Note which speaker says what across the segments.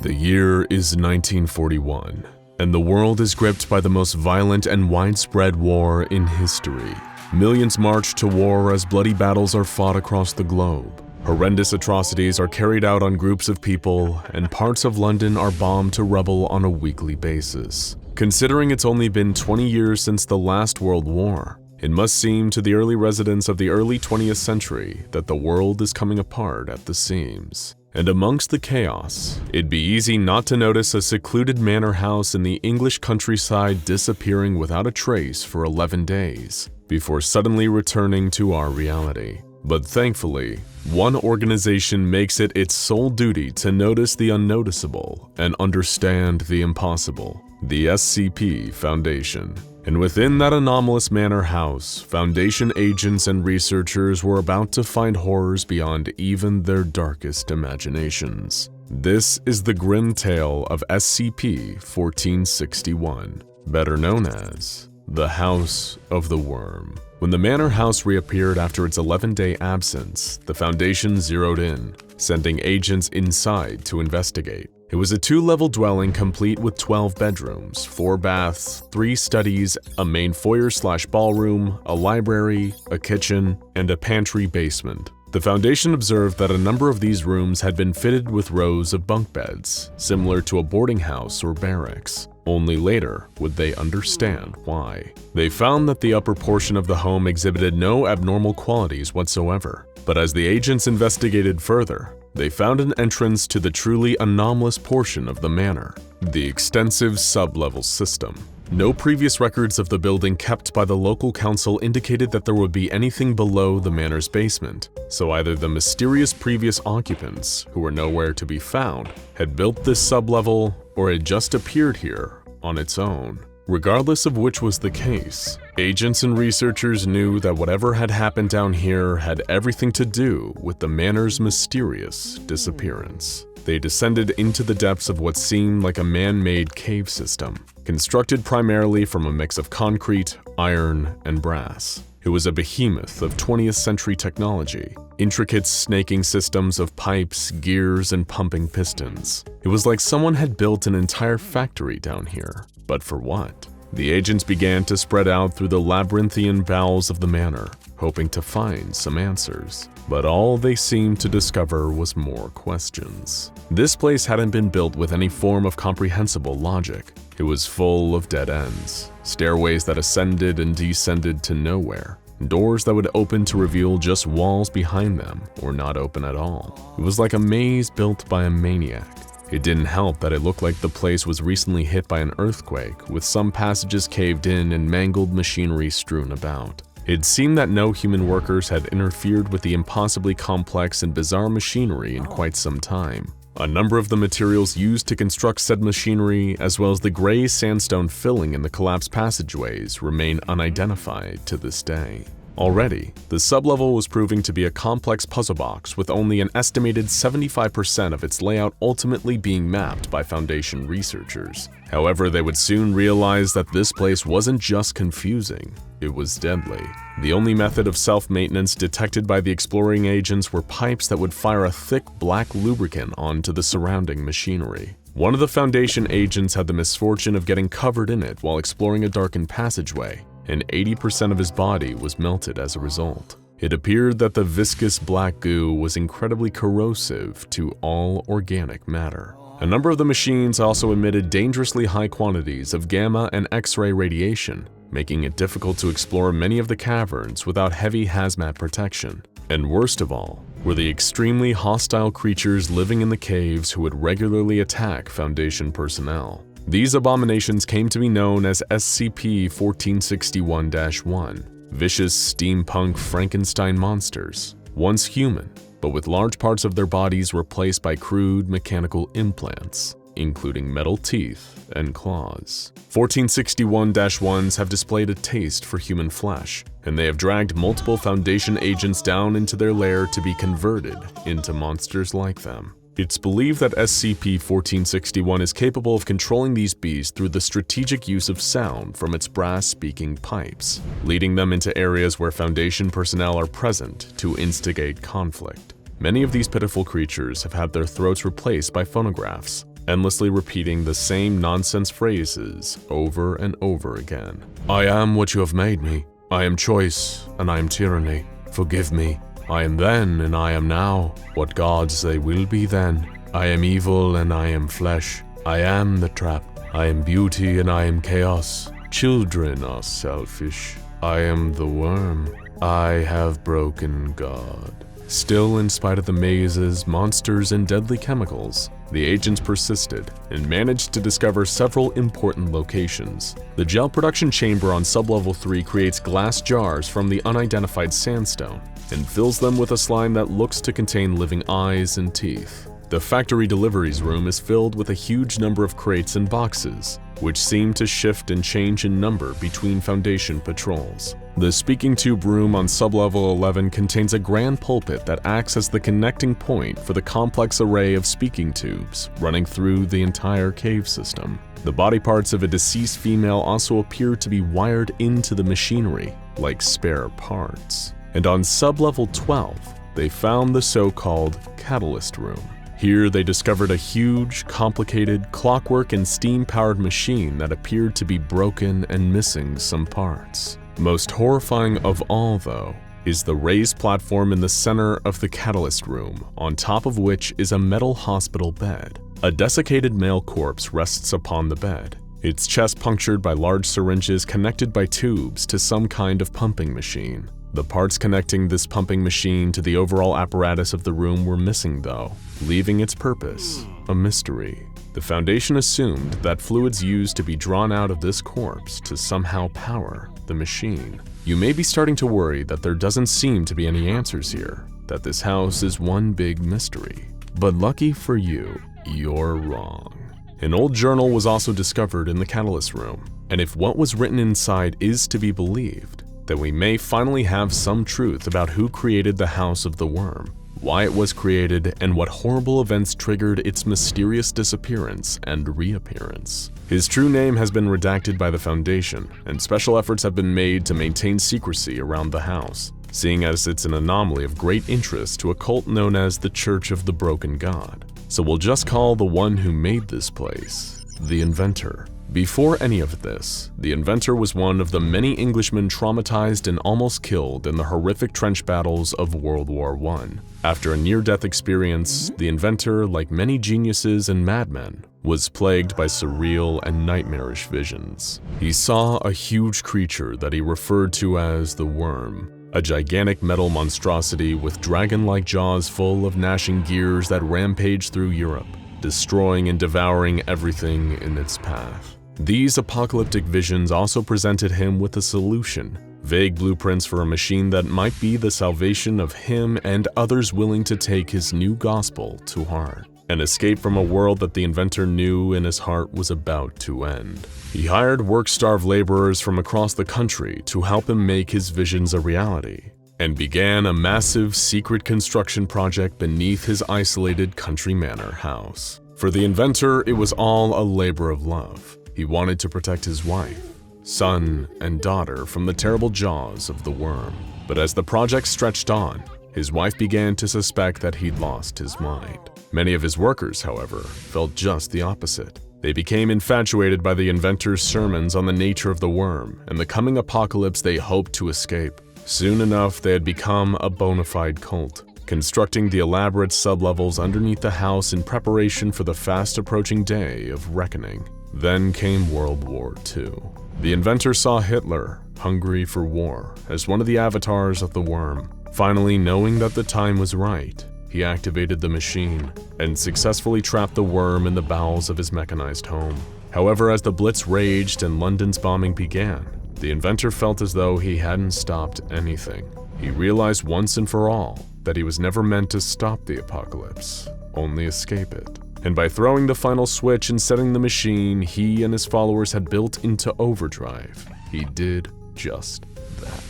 Speaker 1: The year is 1941, and the world is gripped by the most violent and widespread war in history. Millions march to war as bloody battles are fought across the globe. Horrendous atrocities are carried out on groups of people, and parts of London are bombed to rubble on a weekly basis. Considering it's only been 20 years since the last World War, it must seem to the early residents of the early 20th century that the world is coming apart at the seams. And amongst the chaos, it'd be easy not to notice a secluded manor house in the English countryside disappearing without a trace for 11 days, before suddenly returning to our reality. But thankfully, one organization makes it its sole duty to notice the unnoticeable and understand the impossible: the SCP Foundation. And within that anomalous manor house, Foundation agents and researchers were about to find horrors beyond even their darkest imaginations. This is the grim tale of SCP-1461, better known as the House of the Worm. When the manor house reappeared after its 11-day absence, the Foundation zeroed in, sending agents inside to investigate. It was a 2-level dwelling complete with 12 bedrooms, 4 baths, 3 studies, a main foyer/ballroom, a library, a kitchen, and a pantry basement. The Foundation observed that a number of these rooms had been fitted with rows of bunk beds, similar to a boarding house or barracks. Only later would they understand why. They found that the upper portion of the home exhibited no abnormal qualities whatsoever, but as the agents investigated further, they found an entrance to the truly anomalous portion of the manor, the extensive sub-level system. No previous records of the building kept by the local council indicated that there would be anything below the manor's basement, so either the mysterious previous occupants, who were nowhere to be found, had built this sub-level, or it just appeared here on its own. Regardless of which was the case, agents and researchers knew that whatever had happened down here had everything to do with the manor's mysterious disappearance. They descended into the depths of what seemed like a man-made cave system, constructed primarily from a mix of concrete, iron, and brass. It was a behemoth of 20th century technology, intricate snaking systems of pipes, gears, and pumping pistons. It was like someone had built an entire factory down here. But for what? The agents began to spread out through the labyrinthian bowels of the manor, hoping to find some answers. But all they seemed to discover was more questions. This place hadn't been built with any form of comprehensible logic. It was full of dead ends, stairways that ascended and descended to nowhere, doors that would open to reveal just walls behind them or not open at all. It was like a maze built by a maniac. It didn't help that it looked like the place was recently hit by an earthquake, with some passages caved in and mangled machinery strewn about. It seemed that no human workers had interfered with the impossibly complex and bizarre machinery in quite some time. A number of the materials used to construct said machinery, as well as the gray sandstone filling in the collapsed passageways, remain unidentified to this day. Already, the sublevel was proving to be a complex puzzle box with only an estimated 75% of its layout ultimately being mapped by Foundation researchers. However, they would soon realize that this place wasn't just confusing, it was deadly. The only method of self-maintenance detected by the exploring agents were pipes that would fire a thick black lubricant onto the surrounding machinery. One of the Foundation agents had the misfortune of getting covered in it while exploring a darkened passageway, and 80% of his body was melted as a result. It appeared that the viscous black goo was incredibly corrosive to all organic matter. A number of the machines also emitted dangerously high quantities of gamma and X-ray radiation, making it difficult to explore many of the caverns without heavy hazmat protection. And worst of all, were the extremely hostile creatures living in the caves who would regularly attack Foundation personnel. These abominations came to be known as SCP-1461-1, vicious steampunk Frankenstein monsters, once human, but with large parts of their bodies replaced by crude mechanical implants, including metal teeth and claws. 1461-1s have displayed a taste for human flesh, and they have dragged multiple Foundation agents down into their lair to be converted into monsters like them. It's believed that SCP-1461 is capable of controlling these beasts through the strategic use of sound from its brass-speaking pipes, leading them into areas where Foundation personnel are present to instigate conflict. Many of these pitiful creatures have had their throats replaced by phonographs, endlessly repeating the same nonsense phrases over and over again. "I am what you have made me. I am choice, and I am tyranny. Forgive me. I am then, and I am now. What gods they will be then. I am evil, and I am flesh. I am the trap. I am beauty, and I am chaos. Children are selfish. I am the worm. I have broken God." Still, in spite of the mazes, monsters, and deadly chemicals, the agents persisted and managed to discover several important locations. The gel production chamber on sublevel 3 creates glass jars from the unidentified sandstone and fills them with a slime that looks to contain living eyes and teeth. The factory deliveries room is filled with a huge number of crates and boxes, which seem to shift and change in number between Foundation patrols. The speaking tube room on sublevel 11 contains a grand pulpit that acts as the connecting point for the complex array of speaking tubes running through the entire cave system. The body parts of a deceased female also appear to be wired into the machinery, like spare parts. And on sublevel 12, they found the so-called catalyst room. Here they discovered a huge, complicated, clockwork and steam-powered machine that appeared to be broken and missing some parts. Most horrifying of all, though, is the raised platform in the center of the catalyst room, on top of which is a metal hospital bed. A desiccated male corpse rests upon the bed, its chest punctured by large syringes connected by tubes to some kind of pumping machine. The parts connecting this pumping machine to the overall apparatus of the room were missing though, leaving its purpose a mystery. The Foundation assumed that fluids used to be drawn out of this corpse to somehow power the machine. You may be starting to worry that there doesn't seem to be any answers here, that this house is one big mystery. But lucky for you, you're wrong. An old journal was also discovered in the catalyst room, and if what was written inside is to be believed, then we may finally have some truth about who created the House of the Worm, why it was created, and what horrible events triggered its mysterious disappearance and reappearance. His true name has been redacted by the Foundation, and special efforts have been made to maintain secrecy around the house, seeing as it's an anomaly of great interest to a cult known as the Church of the Broken God. So we'll just call the one who made this place the Inventor. Before any of this, the Inventor was one of the many Englishmen traumatized and almost killed in the horrific trench battles of World War I. After a near-death experience, the Inventor, like many geniuses and madmen, was plagued by surreal and nightmarish visions. He saw a huge creature that he referred to as the Worm, a gigantic metal monstrosity with dragon-like jaws full of gnashing gears that rampaged through Europe, destroying and devouring everything in its path. These apocalyptic visions also presented him with a solution, vague blueprints for a machine that might be the salvation of him and others willing to take his new gospel to heart. An escape from a world that the Inventor knew in his heart was about to end. He hired work-starved laborers from across the country to help him make his visions a reality, and began a massive secret construction project beneath his isolated country manor house. For the Inventor, it was all a labor of love. He wanted to protect his wife, son, and daughter from the terrible jaws of the worm. But as the project stretched on, his wife began to suspect that he'd lost his mind. Many of his workers, however, felt just the opposite. They became infatuated by the Inventor's sermons on the nature of the worm and the coming apocalypse they hoped to escape. Soon enough, they had become a bona fide cult, constructing the elaborate sublevels underneath the house in preparation for the fast-approaching day of reckoning. Then came World War II. The Inventor saw Hitler, hungry for war, as one of the avatars of the worm. Finally, knowing that the time was right, he activated the machine and successfully trapped the worm in the bowels of his mechanized home. However, as the Blitz raged and London's bombing began, the Inventor felt as though he hadn't stopped anything. He realized once and for all that he was never meant to stop the apocalypse, only escape it. And by throwing the final switch and setting the machine he and his followers had built into overdrive, he did just that.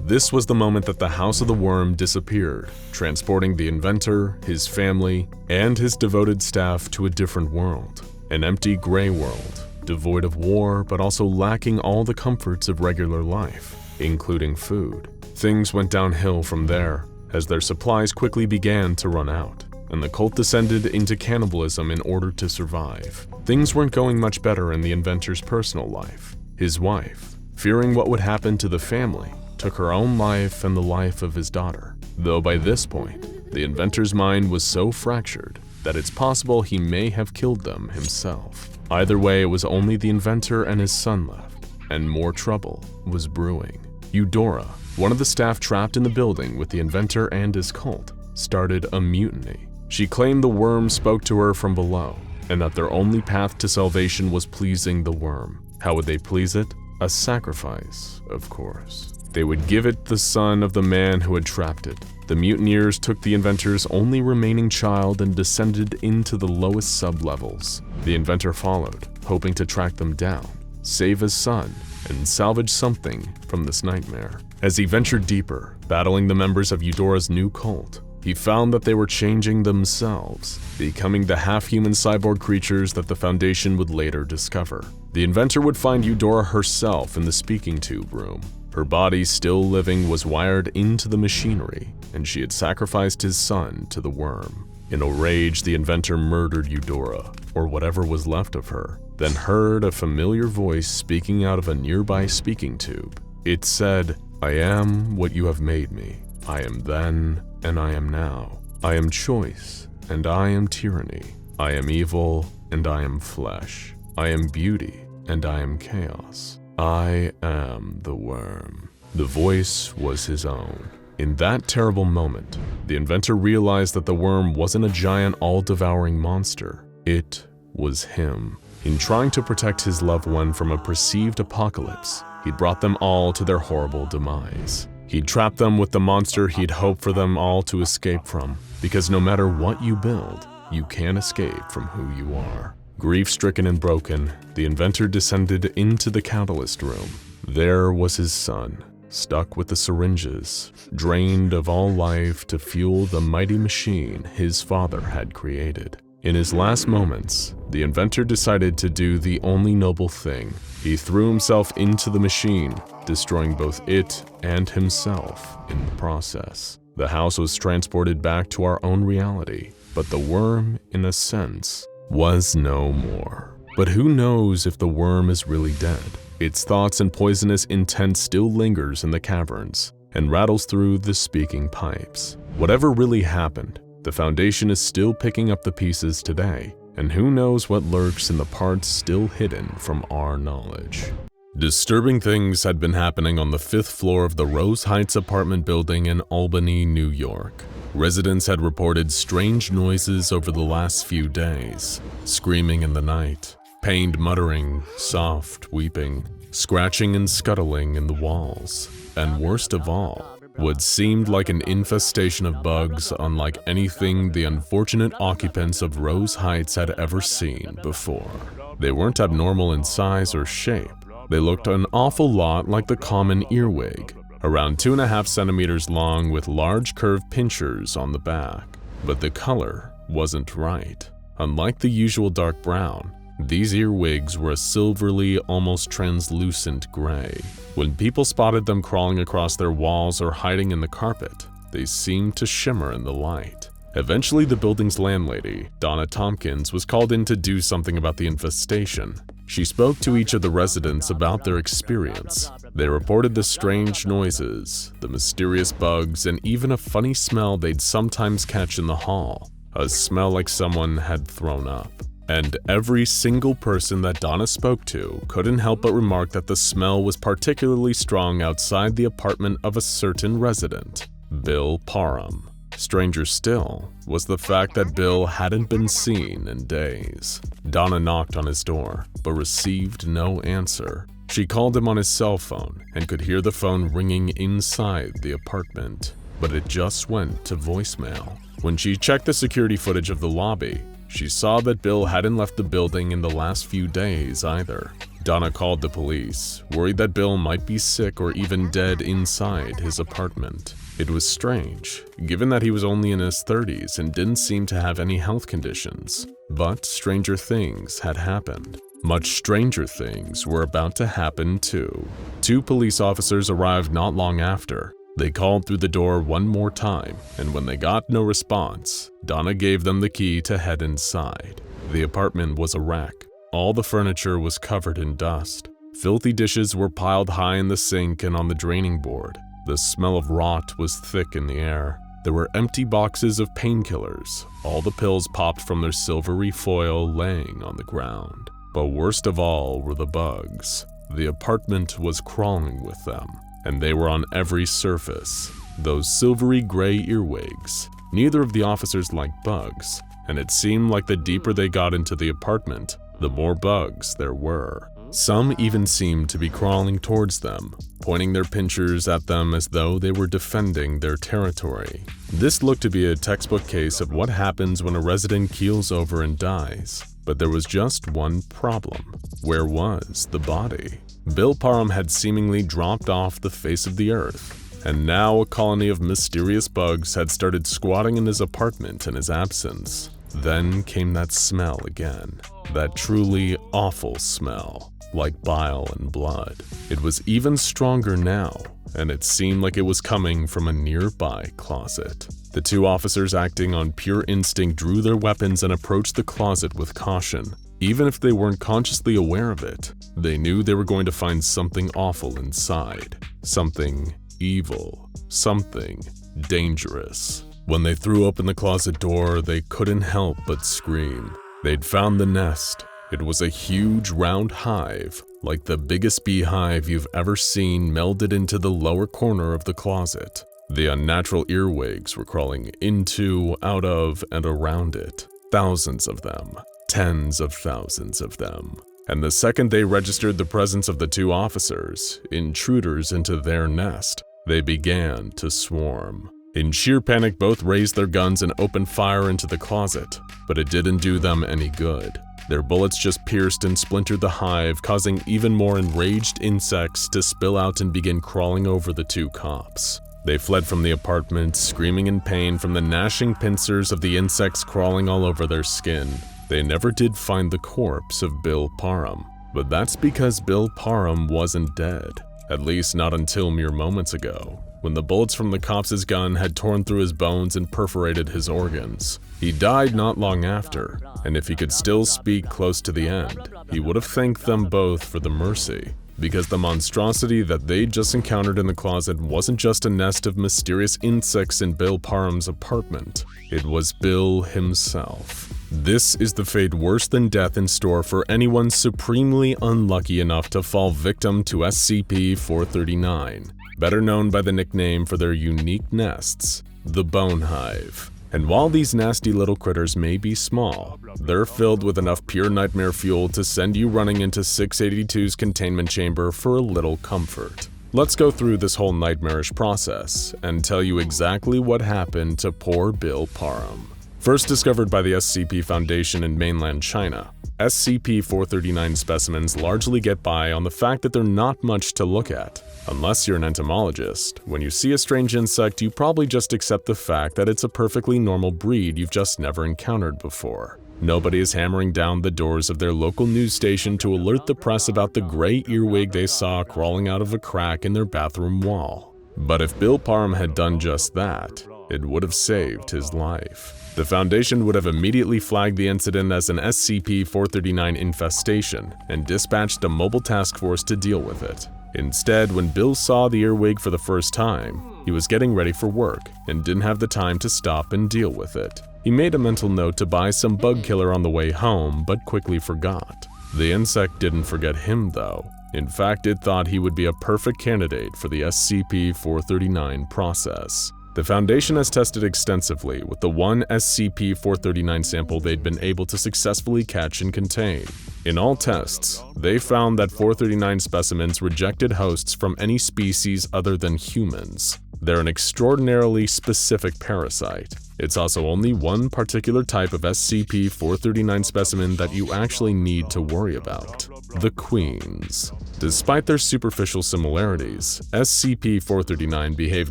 Speaker 1: This was the moment that the House of the Worm disappeared, transporting the Inventor, his family, and his devoted staff to a different world. An empty gray world, devoid of war but also lacking all the comforts of regular life, including food. Things went downhill from there, as their supplies quickly began to run out. and the cult descended into cannibalism in order to survive. Things weren't going much better in the inventor's personal life. His wife, fearing what would happen to the family, took her own life and the life of his daughter. Though by this point, the inventor's mind was so fractured that it's possible he may have killed them himself. Either way, it was only the inventor and his son left, and more trouble was brewing. Eudora, one of the staff trapped in the building with the inventor and his cult, started a mutiny. She claimed the worm spoke to her from below, and that their only path to salvation was pleasing the worm. How would they please it? A sacrifice, of course. They would give it the son of the man who had trapped it. The mutineers took the inventor's only remaining child and descended into the lowest sublevels. The inventor followed, hoping to track them down, save his son, and salvage something from this nightmare. As he ventured deeper, battling the members of Eudora's new cult, he found that they were changing themselves, becoming the half-human cyborg creatures that the Foundation would later discover. The inventor would find Eudora herself in the speaking tube room. Her body, still living, was wired into the machinery, and she had sacrificed his son to the worm. In a rage, the inventor murdered Eudora, or whatever was left of her, then heard a familiar voice speaking out of a nearby speaking tube. It said, "I am what you have made me. I am then, and I am now. I am choice, and I am tyranny. I am evil, and I am flesh. I am beauty, and I am chaos. I am the worm." The voice was his own. In that terrible moment, the inventor realized that the worm wasn't a giant, all-devouring monster. It was him. In trying to protect his loved one from a perceived apocalypse, he'd brought them all to their horrible demise. He'd trapped them with the monster he'd hoped for them all to escape from, because no matter what you build, you can't escape from who you are. Grief-stricken and broken, the inventor descended into the catalyst room. There was his son, stuck with the syringes, drained of all life to fuel the mighty machine his father had created. In his last moments, the inventor decided to do the only noble thing. He threw himself into the machine, destroying both it and himself in the process. The house was transported back to our own reality, but the worm, in a sense, was no more. But who knows if the worm is really dead? Its thoughts and poisonous intent still lingers in the caverns and rattles through the speaking pipes. Whatever really happened, the Foundation is still picking up the pieces today, and who knows what lurks in the parts still hidden from our knowledge. Disturbing things had been happening on the 5th floor of the Rose Heights apartment building in Albany, New York. Residents had reported strange noises over the last few days, screaming in the night, pained muttering, soft weeping, scratching and scuttling in the walls, and worst of all, what seemed like an infestation of bugs unlike anything the unfortunate occupants of Rose Heights had ever seen before. They weren't abnormal in size or shape. They looked an awful lot like the common earwig, around 2.5 centimeters long with large curved pinchers on the back. But the color wasn't right. Unlike the usual dark brown, these earwigs were a silvery, almost translucent gray. When people spotted them crawling across their walls or hiding in the carpet, they seemed to shimmer in the light. Eventually, the building's landlady, Donna Tompkins, was called in to do something about the infestation. She spoke to each of the residents about their experience. They reported the strange noises, the mysterious bugs, and even a funny smell they'd sometimes catch in the hall, a smell like someone had thrown up. And every single person that Donna spoke to couldn't help but remark that the smell was particularly strong outside the apartment of a certain resident, Bill Parham. Stranger still was the fact that Bill hadn't been seen in days. Donna knocked on his door, but received no answer. She called him on his cell phone and could hear the phone ringing inside the apartment, but it just went to voicemail. When she checked the security footage of the lobby, she saw that Bill hadn't left the building in the last few days either. Donna called the police, worried that Bill might be sick or even dead inside his apartment. It was strange, given that he was only in his 30s and didn't seem to have any health conditions. But stranger things had happened. Much stranger things were about to happen too. 2 police officers arrived not long after. They called through the door one more time, and when they got no response, Donna gave them the key to head inside. The apartment was a wreck. All the furniture was covered in dust. Filthy dishes were piled high in the sink and on the draining board. The smell of rot was thick in the air. There were empty boxes of painkillers, all the pills popped from their silvery foil laying on the ground. But worst of all were the bugs. The apartment was crawling with them, and they were on every surface. Those silvery gray earwigs. Neither of the officers liked bugs, and it seemed like the deeper they got into the apartment, the more bugs there were. Some even seemed to be crawling towards them, pointing their pinchers at them as though they were defending their territory. This looked to be a textbook case of what happens when a resident keels over and dies. But there was just one problem. Where was the body? Bill Parham had seemingly dropped off the face of the earth, and now a colony of mysterious bugs had started squatting in his apartment in his absence. Then came that smell again, that truly awful smell, like bile and blood. It was even stronger now, and it seemed like it was coming from a nearby closet. The two officers, acting on pure instinct, drew their weapons and approached the closet with caution. Even if they weren't consciously aware of it, they knew they were going to find something awful inside. Something evil. Something dangerous. When they threw open the closet door, they couldn't help but scream. They'd found the nest. It was a huge round hive, like the biggest beehive you've ever seen, melded into the lower corner of the closet. The unnatural earwigs were crawling into, out of, and around it. Thousands of them. Tens of thousands of them. And the second they registered the presence of the two officers, intruders into their nest, they began to swarm. In sheer panic, both raised their guns and opened fire into the closet, but it didn't do them any good. Their bullets just pierced and splintered the hive, causing even more enraged insects to spill out and begin crawling over the two cops. They fled from the apartment, screaming in pain from the gnashing pincers of the insects crawling all over their skin. They never did find the corpse of Bill Parham, but that's because Bill Parham wasn't dead, at least not until mere moments ago, when the bullets from the cops' gun had torn through his bones and perforated his organs. He died not long after, and if he could still speak close to the end, he would have thanked them both for the mercy, because the monstrosity that they'd just encountered in the closet wasn't just a nest of mysterious insects in Bill Parham's apartment. It was Bill himself. This is the fate worse than death in store for anyone supremely unlucky enough to fall victim to SCP-439, better known by the nickname for their unique nests, the Bone Hive. And while these nasty little critters may be small, they're filled with enough pure nightmare fuel to send you running into 682's containment chamber for a little comfort. Let's go through this whole nightmarish process and tell you exactly what happened to poor Bill Parham. First discovered by the SCP Foundation in mainland China, SCP-439 specimens largely get by on the fact that they're not much to look at. Unless you're an entomologist, when you see a strange insect, you probably just accept the fact that it's a perfectly normal breed you've just never encountered before. Nobody is hammering down the doors of their local news station to alert the press about the gray earwig they saw crawling out of a crack in their bathroom wall. But if Bill Parham had done just that, it would have saved his life. The Foundation would have immediately flagged the incident as an SCP-439 infestation and dispatched a mobile task force to deal with it. Instead, when Bill saw the earwig for the first time, he was getting ready for work and didn't have the time to stop and deal with it. He made a mental note to buy some bug killer on the way home, but quickly forgot. The insect didn't forget him, though. In fact, it thought he would be a perfect candidate for the SCP-439 process. The Foundation has tested extensively with the one SCP-439 sample they'd been able to successfully catch and contain. In all tests, they found that 439 specimens rejected hosts from any species other than humans. They're an extraordinarily specific parasite. It's also only one particular type of SCP-439 specimen that you actually need to worry about: the queens. Despite their superficial similarities, SCP-439 behave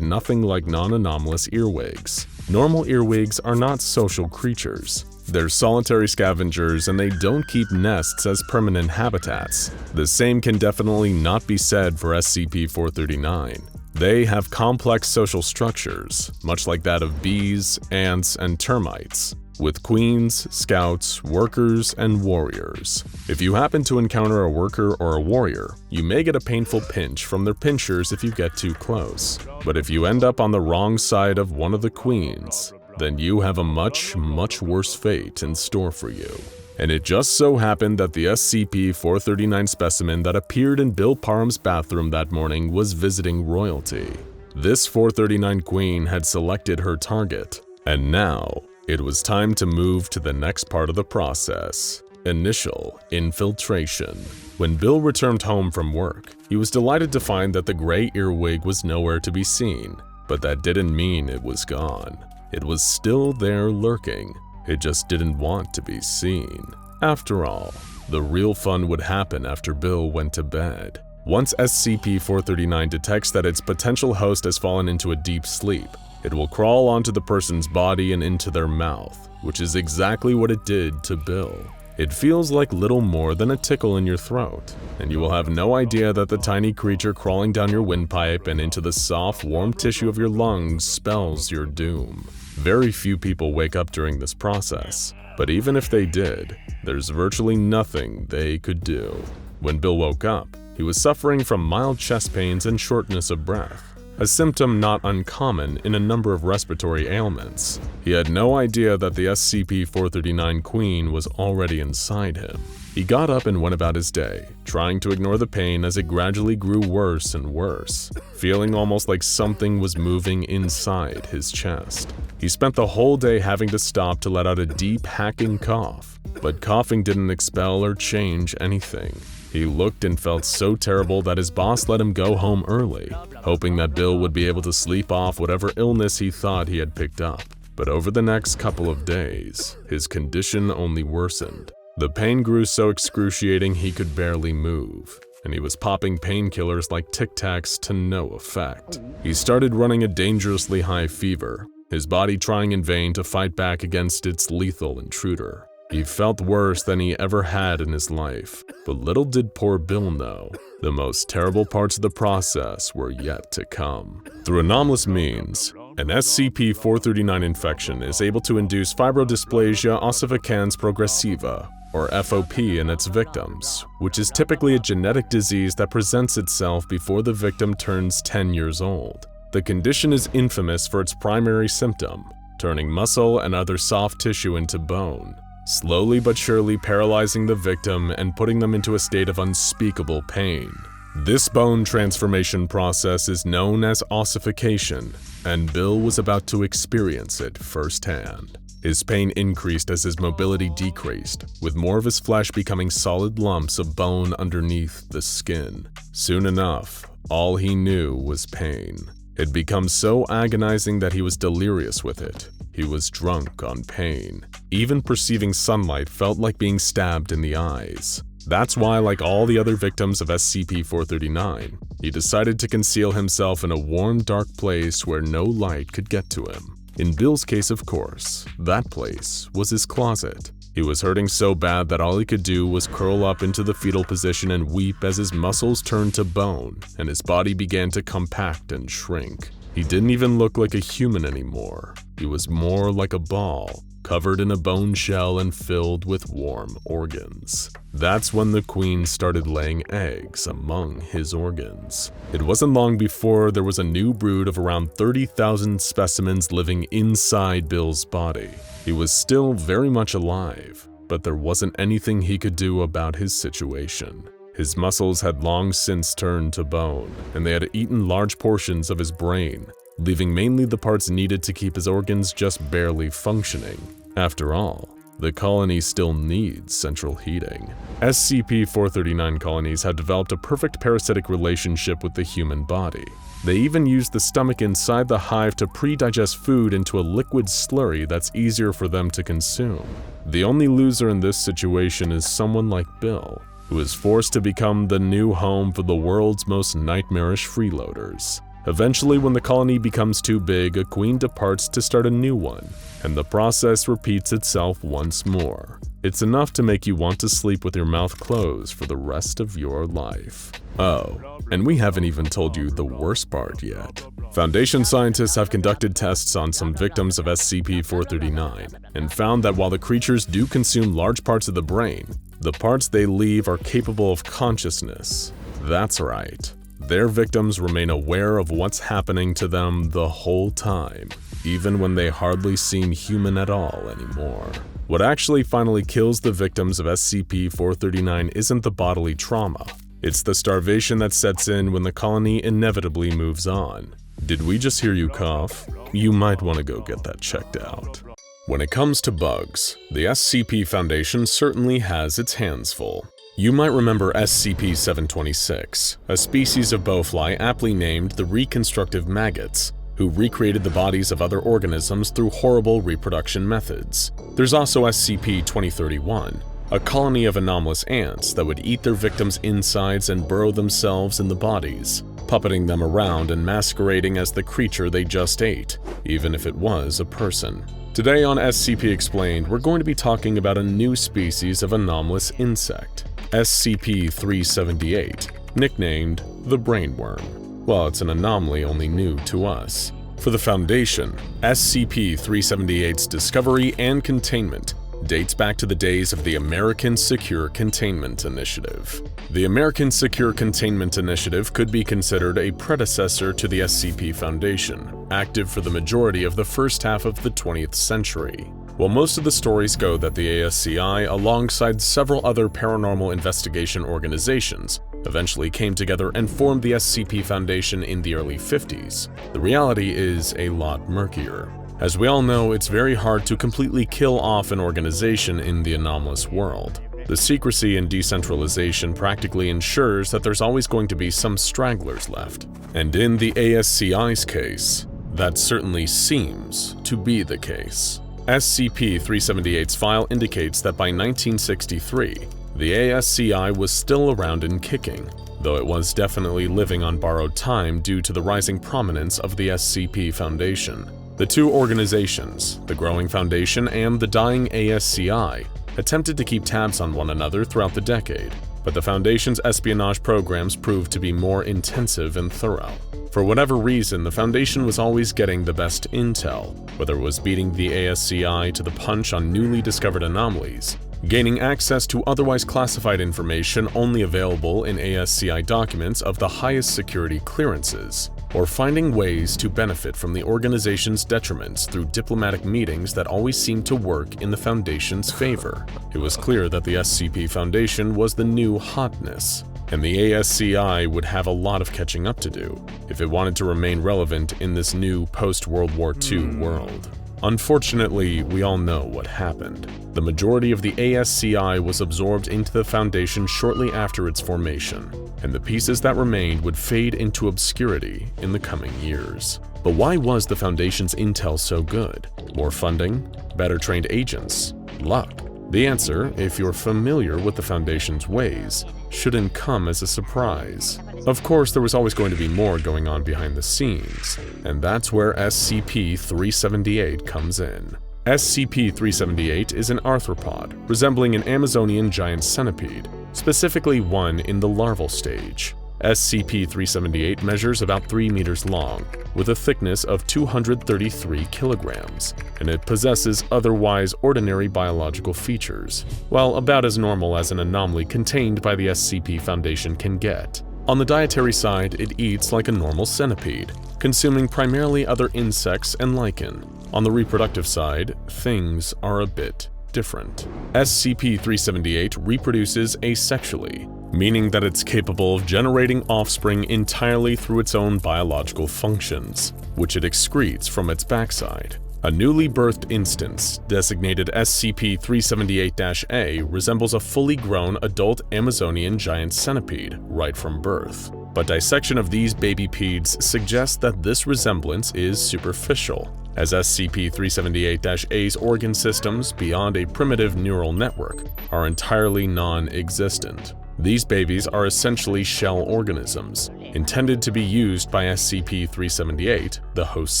Speaker 1: nothing like non-anomalous earwigs. Normal earwigs are not social creatures. They're solitary scavengers, and they don't keep nests as permanent habitats. The same can definitely not be said for SCP-439. They have complex social structures, much like that of bees, ants, and termites, with queens, scouts, workers, and warriors. If you happen to encounter a worker or a warrior, you may get a painful pinch from their pinchers if you get too close. But if you end up on the wrong side of one of the queens, then you have a much worse fate in store for you. And it just so happened that the SCP-439 specimen that appeared in Bill Parham's bathroom that morning was visiting royalty. This 439 queen had selected her target, and now it was time to move to the next part of the process: initial infiltration. When Bill returned home from work, he was delighted to find that the gray earwig was nowhere to be seen, but that didn't mean it was gone. It was still there lurking. It just didn't want to be seen. After all, the real fun would happen after Bill went to bed. Once SCP-439 detects that its potential host has fallen into a deep sleep, it will crawl onto the person's body and into their mouth, which is exactly what it did to Bill. It feels like little more than a tickle in your throat, and you will have no idea that the tiny creature crawling down your windpipe and into the soft, warm tissue of your lungs spells your doom. Very few people wake up during this process, but even if they did, there's virtually nothing they could do. When Bill woke up, he was suffering from mild chest pains and shortness of breath, a symptom not uncommon in a number of respiratory ailments. He had no idea that the SCP-439 queen was already inside him. He got up and went about his day, trying to ignore the pain as it gradually grew worse and worse, feeling almost like something was moving inside his chest. He spent the whole day having to stop to let out a deep, hacking cough, but coughing didn't expel or change anything. He looked and felt so terrible that his boss let him go home early, hoping that Bill would be able to sleep off whatever illness he thought he had picked up. But over the next couple of days, his condition only worsened. The pain grew so excruciating he could barely move, and he was popping painkillers like Tic Tacs to no effect. He started running a dangerously high fever, his body trying in vain to fight back against its lethal intruder. He felt worse than he ever had in his life, but little did poor Bill know, the most terrible parts of the process were yet to come. Through anomalous means, an SCP-439 infection is able to induce fibrodysplasia ossificans progressiva, or FOP, in its victims, which is typically a genetic disease that presents itself before the victim turns 10 years old. The condition is infamous for its primary symptom, turning muscle and other soft tissue into bone, slowly but surely paralyzing the victim and putting them into a state of unspeakable pain. This bone transformation process is known as ossification, and Bill was about to experience it firsthand. His pain increased as his mobility decreased, with more of his flesh becoming solid lumps of bone underneath the skin. Soon enough, all he knew was pain. It became so agonizing that he was delirious with it. He was drunk on pain. Even perceiving sunlight felt like being stabbed in the eyes. That's why, like all the other victims of SCP-439, he decided to conceal himself in a warm, dark place where no light could get to him. In Bill's case, of course, that place was his closet. He was hurting so bad that all he could do was curl up into the fetal position and weep as his muscles turned to bone and his body began to compact and shrink. He didn't even look like a human anymore. He was more like a ball, covered in a bone shell and filled with warm organs. That's when the queen started laying eggs among his organs. It wasn't long before there was a new brood of around 30,000 specimens living inside Bill's body. He was still very much alive, but there wasn't anything he could do about his situation. His muscles had long since turned to bone, and they had eaten large portions of his brain, leaving mainly the parts needed to keep his organs just barely functioning. After all, the colony still needs central heating. SCP-439 colonies have developed a perfect parasitic relationship with the human body. They even use the stomach inside the hive to pre-digest food into a liquid slurry that's easier for them to consume. The only loser in this situation is someone like Bill, who is forced to become the new home for the world's most nightmarish freeloaders. Eventually, when the colony becomes too big, a queen departs to start a new one, and the process repeats itself once more. It's enough to make you want to sleep with your mouth closed for the rest of your life. Oh, and we haven't even told you the worst part yet. Foundation scientists have conducted tests on some victims of SCP-439 and found that while the creatures do consume large parts of the brain, the parts they leave are capable of consciousness. That's right. Their victims remain aware of what's happening to them the whole time, even when they hardly seem human at all anymore. What actually finally kills the victims of SCP-439 isn't the bodily trauma. It's the starvation that sets in when the colony inevitably moves on. Did we just hear you cough? You might want to go get that checked out. When it comes to bugs, the SCP Foundation certainly has its hands full. You might remember SCP-726, a species of bowfly aptly named the Reconstructive Maggots, who recreated the bodies of other organisms through horrible reproduction methods. There's also SCP-2031, a colony of anomalous ants that would eat their victims' insides and burrow themselves in the bodies, puppeting them around and masquerading as the creature they just ate, even if it was a person. Today on SCP Explained, we're going to be talking about a new species of anomalous insect, SCP-378, nicknamed the Brainworm. Well, it's an anomaly only new to us. For the Foundation, SCP-378's discovery and containment dates back to the days of the American Secure Containment Initiative. The American Secure Containment Initiative could be considered a predecessor to the SCP Foundation, active for the majority of the first half of the 20th century. While most of the stories go that the ASCI, alongside several other paranormal investigation organizations, eventually came together and formed the SCP Foundation in the early 50s, the reality is a lot murkier. As we all know, it's very hard to completely kill off an organization in the anomalous world. The secrecy and decentralization practically ensures that there's always going to be some stragglers left. And in the ASCI's case, that certainly seems to be the case. SCP-378's file indicates that by 1963, the ASCI was still around and kicking, though it was definitely living on borrowed time due to the rising prominence of the SCP Foundation. The two organizations, the growing Foundation and the dying ASCI, attempted to keep tabs on one another throughout the decade, but the Foundation's espionage programs proved to be more intensive and thorough. For whatever reason, the Foundation was always getting the best intel, whether it was beating the ASCI to the punch on newly discovered anomalies, gaining access to otherwise classified information only available in ASCI documents of the highest security clearances, or finding ways to benefit from the organization's detriments through diplomatic meetings that always seemed to work in the Foundation's favor. It was clear that the SCP Foundation was the new hotness, and the ASCI would have a lot of catching up to do if it wanted to remain relevant in this new post-World War II world. Unfortunately, we all know what happened. The majority of the ASCI was absorbed into the Foundation shortly after its formation, and the pieces that remained would fade into obscurity in the coming years. But why was the Foundation's intel so good? More funding? Better trained agents? Luck? The answer, if you're familiar with the Foundation's ways, shouldn't come as a surprise. Of course, there was always going to be more going on behind the scenes, and that's where SCP-378 comes in. SCP-378 is an arthropod, resembling an Amazonian giant centipede, specifically one in the larval stage. SCP-378 measures about 3 meters long, with a thickness of 233 kilograms, and it possesses otherwise ordinary biological features, while about as normal as an anomaly contained by the SCP Foundation can get. On the dietary side, it eats like a normal centipede, consuming primarily other insects and lichen. On the reproductive side, things are a bit different. SCP-378 reproduces asexually, meaning that it's capable of generating offspring entirely through its own biological functions, which it excretes from its backside. A newly birthed instance, designated SCP-378-A, resembles a fully grown adult Amazonian giant centipede right from birth. But dissection of these baby peds suggests that this resemblance is superficial, as SCP-378-A's organ systems, beyond a primitive neural network, are entirely non-existent. These babies are essentially shell organisms, intended to be used by SCP-378, the host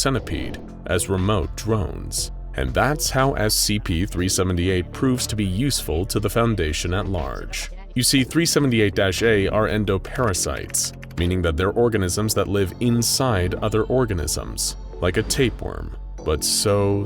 Speaker 1: centipede, as remote drones. And that's how SCP-378 proves to be useful to the Foundation at large. You see, 378-A are endoparasites, meaning that they're organisms that live inside other organisms, like a tapeworm, but so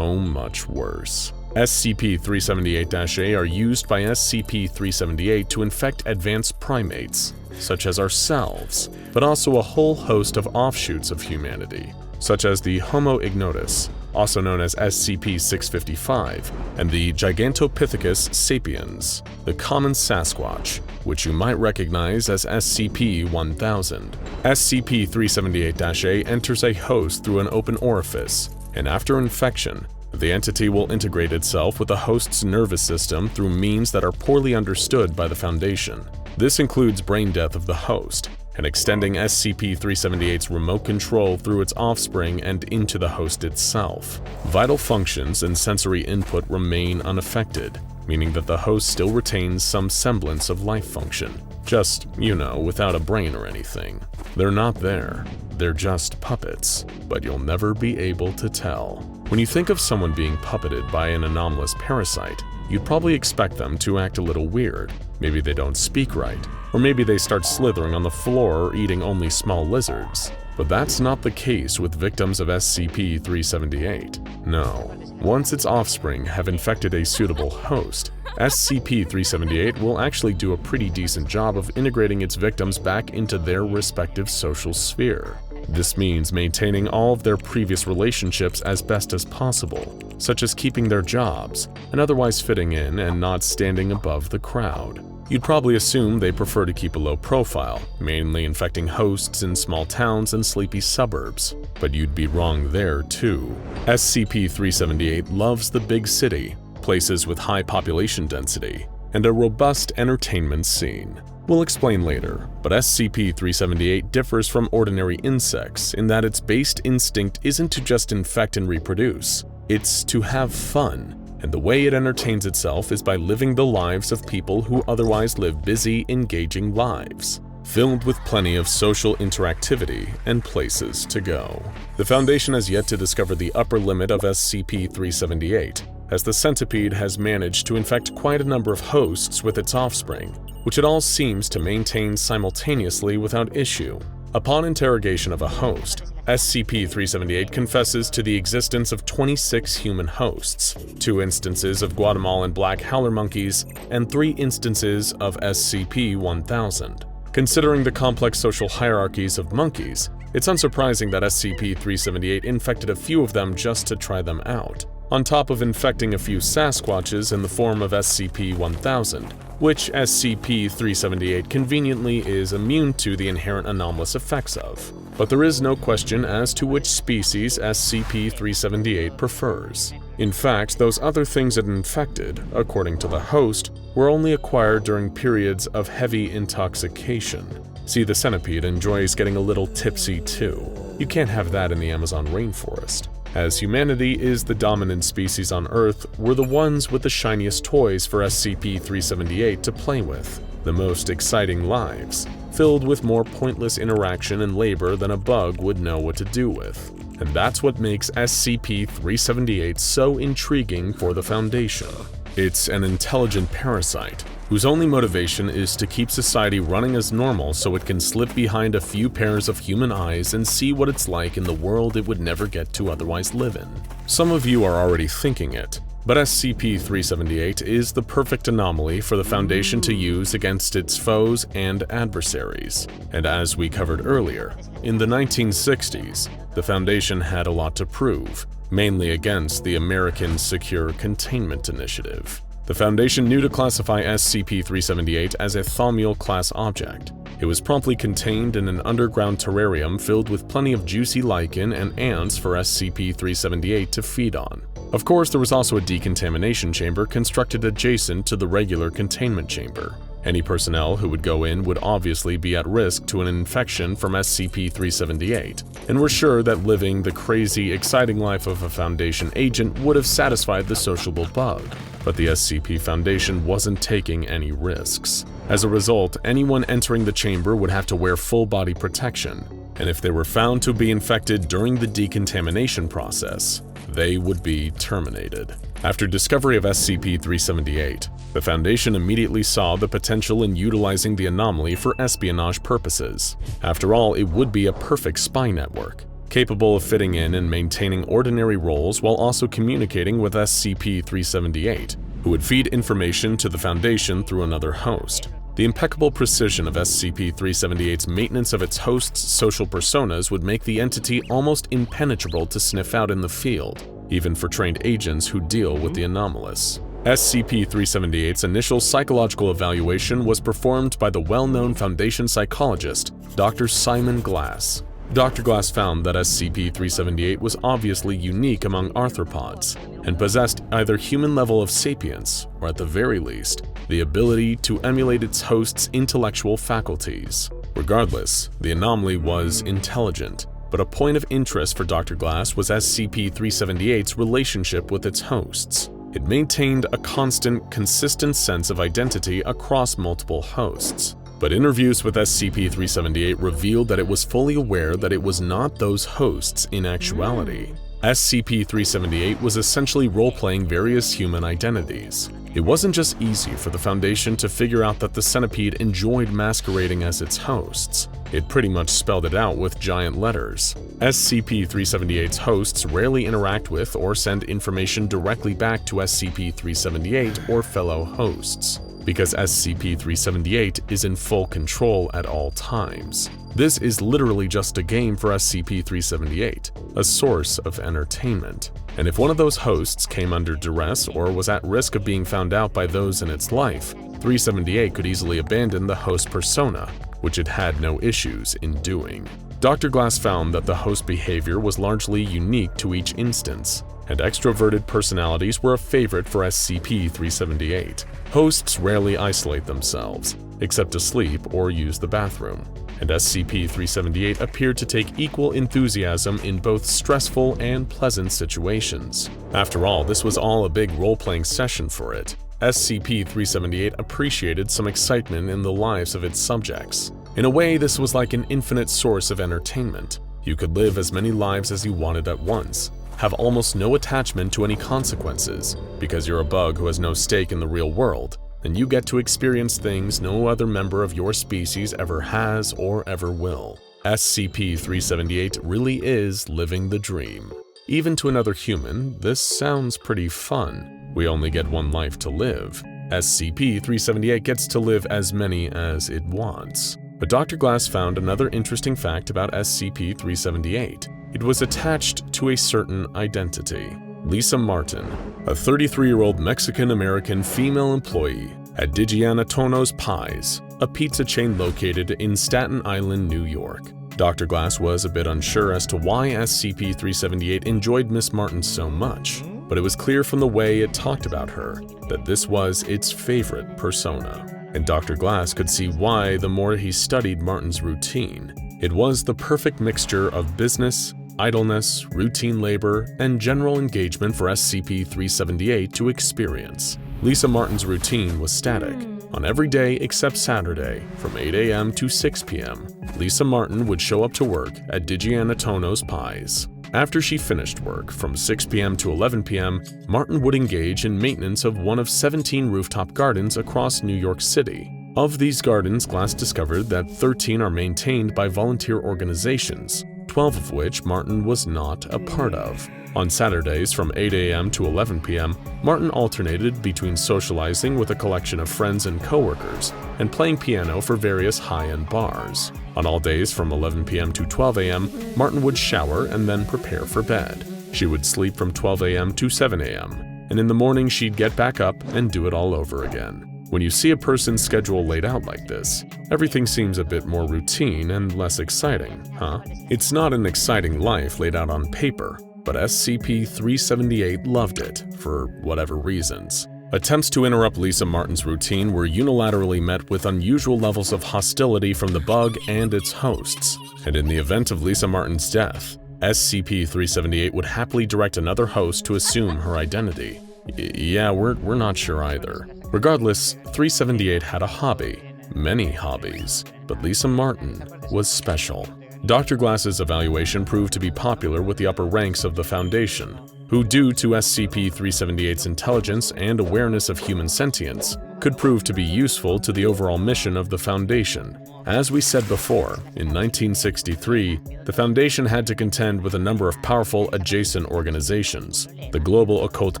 Speaker 1: much worse. SCP-378-A are used by SCP-378 to infect advanced primates, such as ourselves, but also a whole host of offshoots of humanity, such as the Homo ignotus, also known as SCP-655, and the Gigantopithecus sapiens, the common Sasquatch, which you might recognize as SCP-1000. SCP-378-A enters a host through an open orifice, and after infection, the entity will integrate itself with the host's nervous system through means that are poorly understood by the Foundation. This includes brain death of the host, and extending SCP-378's remote control through its offspring and into the host itself. Vital functions and sensory input remain unaffected, meaning that the host still retains some semblance of life function. Just, without a brain or anything. They're not there. They're just puppets, but you'll never be able to tell. When you think of someone being puppeted by an anomalous parasite, you'd probably expect them to act a little weird. Maybe they don't speak right, or maybe they start slithering on the floor or eating only small lizards. But that's not the case with victims of SCP-378. No. Once its offspring have infected a suitable host, SCP-378 will actually do a pretty decent job of integrating its victims back into their respective social sphere. This means maintaining all of their previous relationships as best as possible, such as keeping their jobs, and otherwise fitting in and not standing above the crowd. You'd probably assume they prefer to keep a low profile, mainly infecting hosts in small towns and sleepy suburbs. But you'd be wrong there too. SCP-378 loves the big city, places with high population density, and a robust entertainment scene. We'll explain later, but SCP-378 differs from ordinary insects in that its base instinct isn't to just infect and reproduce, it's to have fun. And the way it entertains itself is by living the lives of people who otherwise live busy, engaging lives, filled with plenty of social interactivity and places to go. The Foundation has yet to discover the upper limit of SCP-378, as the centipede has managed to infect quite a number of hosts with its offspring, which it all seems to maintain simultaneously without issue. Upon interrogation of a host, SCP-378 confesses to the existence of 26 human hosts, 2 instances of Guatemalan black howler monkeys, and 3 instances of SCP-1000. Considering the complex social hierarchies of monkeys, it's unsurprising that SCP-378 infected a few of them just to try them out, on top of infecting a few Sasquatches in the form of SCP-1000, which SCP-378 conveniently is immune to the inherent anomalous effects of. But there is no question as to which species SCP-378 prefers. In fact, those other things it infected, according to the host, were only acquired during periods of heavy intoxication. See, the centipede enjoys getting a little tipsy too. You can't have that in the Amazon rainforest. As humanity is the dominant species on Earth, we're the ones with the shiniest toys for SCP-378 to play with, the most exciting lives, filled with more pointless interaction and labor than a bug would know what to do with. And that's what makes SCP-378 so intriguing for the Foundation. It's an intelligent parasite, whose only motivation is to keep society running as normal so it can slip behind a few pairs of human eyes and see what it's like in the world it would never get to otherwise live in. Some of you are already thinking it, but SCP-378 is the perfect anomaly for the Foundation to use against its foes and adversaries. And as we covered earlier, in the 1960s, the Foundation had a lot to prove, mainly against the American Secure Containment Initiative. The Foundation knew to classify SCP-378 as a Thaumiel class object. It was promptly contained in an underground terrarium filled with plenty of juicy lichen and ants for SCP-378 to feed on. Of course, there was also a decontamination chamber constructed adjacent to the regular containment chamber. Any personnel who would go in would obviously be at risk to an infection from SCP-378, and we're sure that living the crazy, exciting life of a Foundation agent would have satisfied the sociable bug. But the SCP Foundation wasn't taking any risks. As a result, anyone entering the chamber would have to wear full body protection, and if they were found to be infected during the decontamination process, they would be terminated. After discovery of SCP-378, the Foundation immediately saw the potential in utilizing the anomaly for espionage purposes. After all, it would be a perfect spy network, capable of fitting in and maintaining ordinary roles while also communicating with SCP-378, who would feed information to the Foundation through another host. The impeccable precision of SCP-378's maintenance of its host's social personas would make the entity almost impenetrable to sniff out in the field, even for trained agents who deal with the anomalous. SCP-378's initial psychological evaluation was performed by the well-known Foundation psychologist, Dr. Simon Glass. Dr. Glass found that SCP-378 was obviously unique among arthropods and possessed either human level of sapience, or at the very least, the ability to emulate its host's intellectual faculties. Regardless, the anomaly was intelligent, but a point of interest for Dr. Glass was SCP-378's relationship with its hosts. It maintained a constant, consistent sense of identity across multiple hosts. But interviews with SCP-378 revealed that it was fully aware that it was not those hosts in actuality. SCP-378 was essentially role-playing various human identities. It wasn't just easy for the Foundation to figure out that the centipede enjoyed masquerading as its hosts. It pretty much spelled it out with giant letters. SCP-378's hosts rarely interact with or send information directly back to SCP-378 or fellow hosts, because SCP-378 is in full control at all times. This is literally just a game for SCP-378, a source of entertainment. And if one of those hosts came under duress or was at risk of being found out by those in its life, 378 could easily abandon the host persona, which it had no issues in doing. Dr. Glass found that the host behavior was largely unique to each instance, and extroverted personalities were a favorite for SCP-378. Hosts rarely isolate themselves, except to sleep or use the bathroom, and SCP-378 appeared to take equal enthusiasm in both stressful and pleasant situations. After all, this was all a big role-playing session for it. SCP-378 appreciated some excitement in the lives of its subjects. In a way, this was like an infinite source of entertainment. You could live as many lives as you wanted at once, have almost no attachment to any consequences, because you're a bug who has no stake in the real world, and you get to experience things no other member of your species ever has or ever will. SCP-378 really is living the dream. Even to another human, this sounds pretty fun. We only get one life to live. SCP-378 gets to live as many as it wants. But Dr. Glass found another interesting fact about SCP-378. It was attached to a certain identity. Lisa Martin, a 33-year-old Mexican-American female employee at Digiana Tono's Pies, a pizza chain located in Staten Island, New York. Dr. Glass was a bit unsure as to why SCP-378 enjoyed Miss Martin so much, but it was clear from the way it talked about her that this was its favorite persona. And Dr. Glass could see why the more he studied Martin's routine. It was the perfect mixture of business, idleness, routine labor, and general engagement for SCP-378 to experience. Lisa Martin's routine was static. On every day except Saturday, from 8 a.m. to 6 p.m., Lisa Martin would show up to work at Digiana Tono's Pies. After she finished work, from 6 p.m. to 11 p.m., Martin would engage in maintenance of one of 17 rooftop gardens across New York City. Of these gardens, Glass discovered that 13 are maintained by volunteer organizations, 12 of which Martin was not a part of. On Saturdays from 8 a.m. to 11 p.m., Martin alternated between socializing with a collection of friends and coworkers and playing piano for various high-end bars. On all days from 11 p.m. to 12 a.m., Martin would shower and then prepare for bed. She would sleep from 12 a.m. to 7 a.m., and in the morning she'd get back up and do it all over again. When you see a person's schedule laid out like this, everything seems a bit more routine and less exciting, huh? It's not an exciting life laid out on paper, but SCP-378 loved it, for whatever reasons. Attempts to interrupt Lisa Martin's routine were unilaterally met with unusual levels of hostility from the bug and its hosts, and in the event of Lisa Martin's death, SCP-378 would happily direct another host to assume her identity. Yeah, we're not sure either. Regardless, 378 had a hobby, many hobbies, but Lisa Martin was special. Dr. Glass's evaluation proved to be popular with the upper ranks of the Foundation. who, due to SCP-378's intelligence and awareness of human sentience, could prove to be useful to the overall mission of the Foundation. As we said before, in 1963, the Foundation had to contend with a number of powerful adjacent organizations, the Global Occult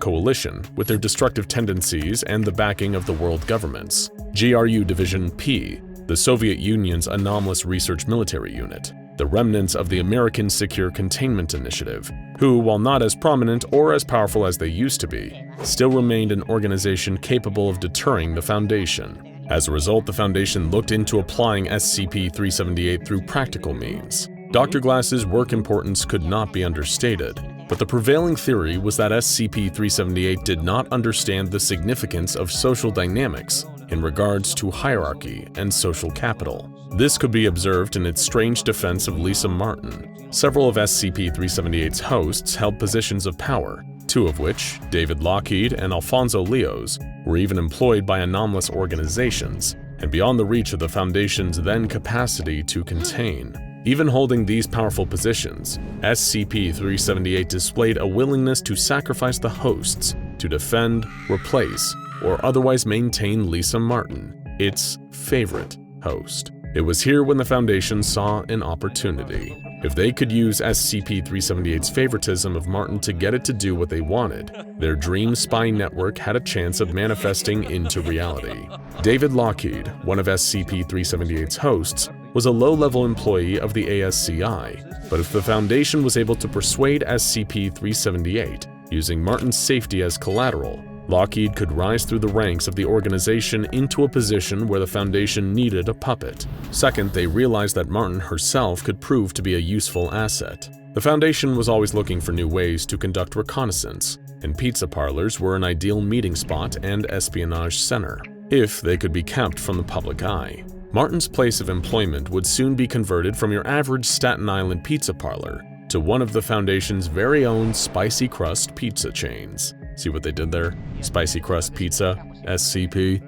Speaker 1: Coalition, with their destructive tendencies and the backing of the world governments, GRU Division P, the Soviet Union's anomalous research military unit, the remnants of the American Secure Containment Initiative, who, while not as prominent or as powerful as they used to be, still remained an organization capable of deterring the Foundation. As a result, the Foundation looked into applying SCP-378 through practical means. Dr. Glass's work importance could not be understated, but the prevailing theory was that SCP-378 did not understand the significance of social dynamics in regards to hierarchy and social capital. This could be observed in its strange defense of Lisa Martin. Several of SCP-378's hosts held positions of power, two of which, David Lockheed and Alfonso Leos, were even employed by anomalous organizations, and beyond the reach of the Foundation's then capacity to contain. Even holding these powerful positions, SCP-378 displayed a willingness to sacrifice the hosts to defend, replace, or otherwise maintain Lisa Martin, its favorite host. It was here when the Foundation saw an opportunity. If they could use SCP-378's favoritism of Martin to get it to do what they wanted, their dream spy network had a chance of manifesting into reality. David Lockheed, one of SCP-378's hosts, was a low-level employee of the ASCI, but if the Foundation was able to persuade SCP-378, using Martin's safety as collateral, Lockheed could rise through the ranks of the organization into a position where the Foundation needed a puppet. Second, they realized that Martin herself could prove to be a useful asset. The Foundation was always looking for new ways to conduct reconnaissance, and pizza parlors were an ideal meeting spot and espionage center, if they could be kept from the public eye. Martin's place of employment would soon be converted from your average Staten Island pizza parlor to one of the Foundation's very own spicy crust pizza chains. See what they did there? Spicy crust pizza, SCP.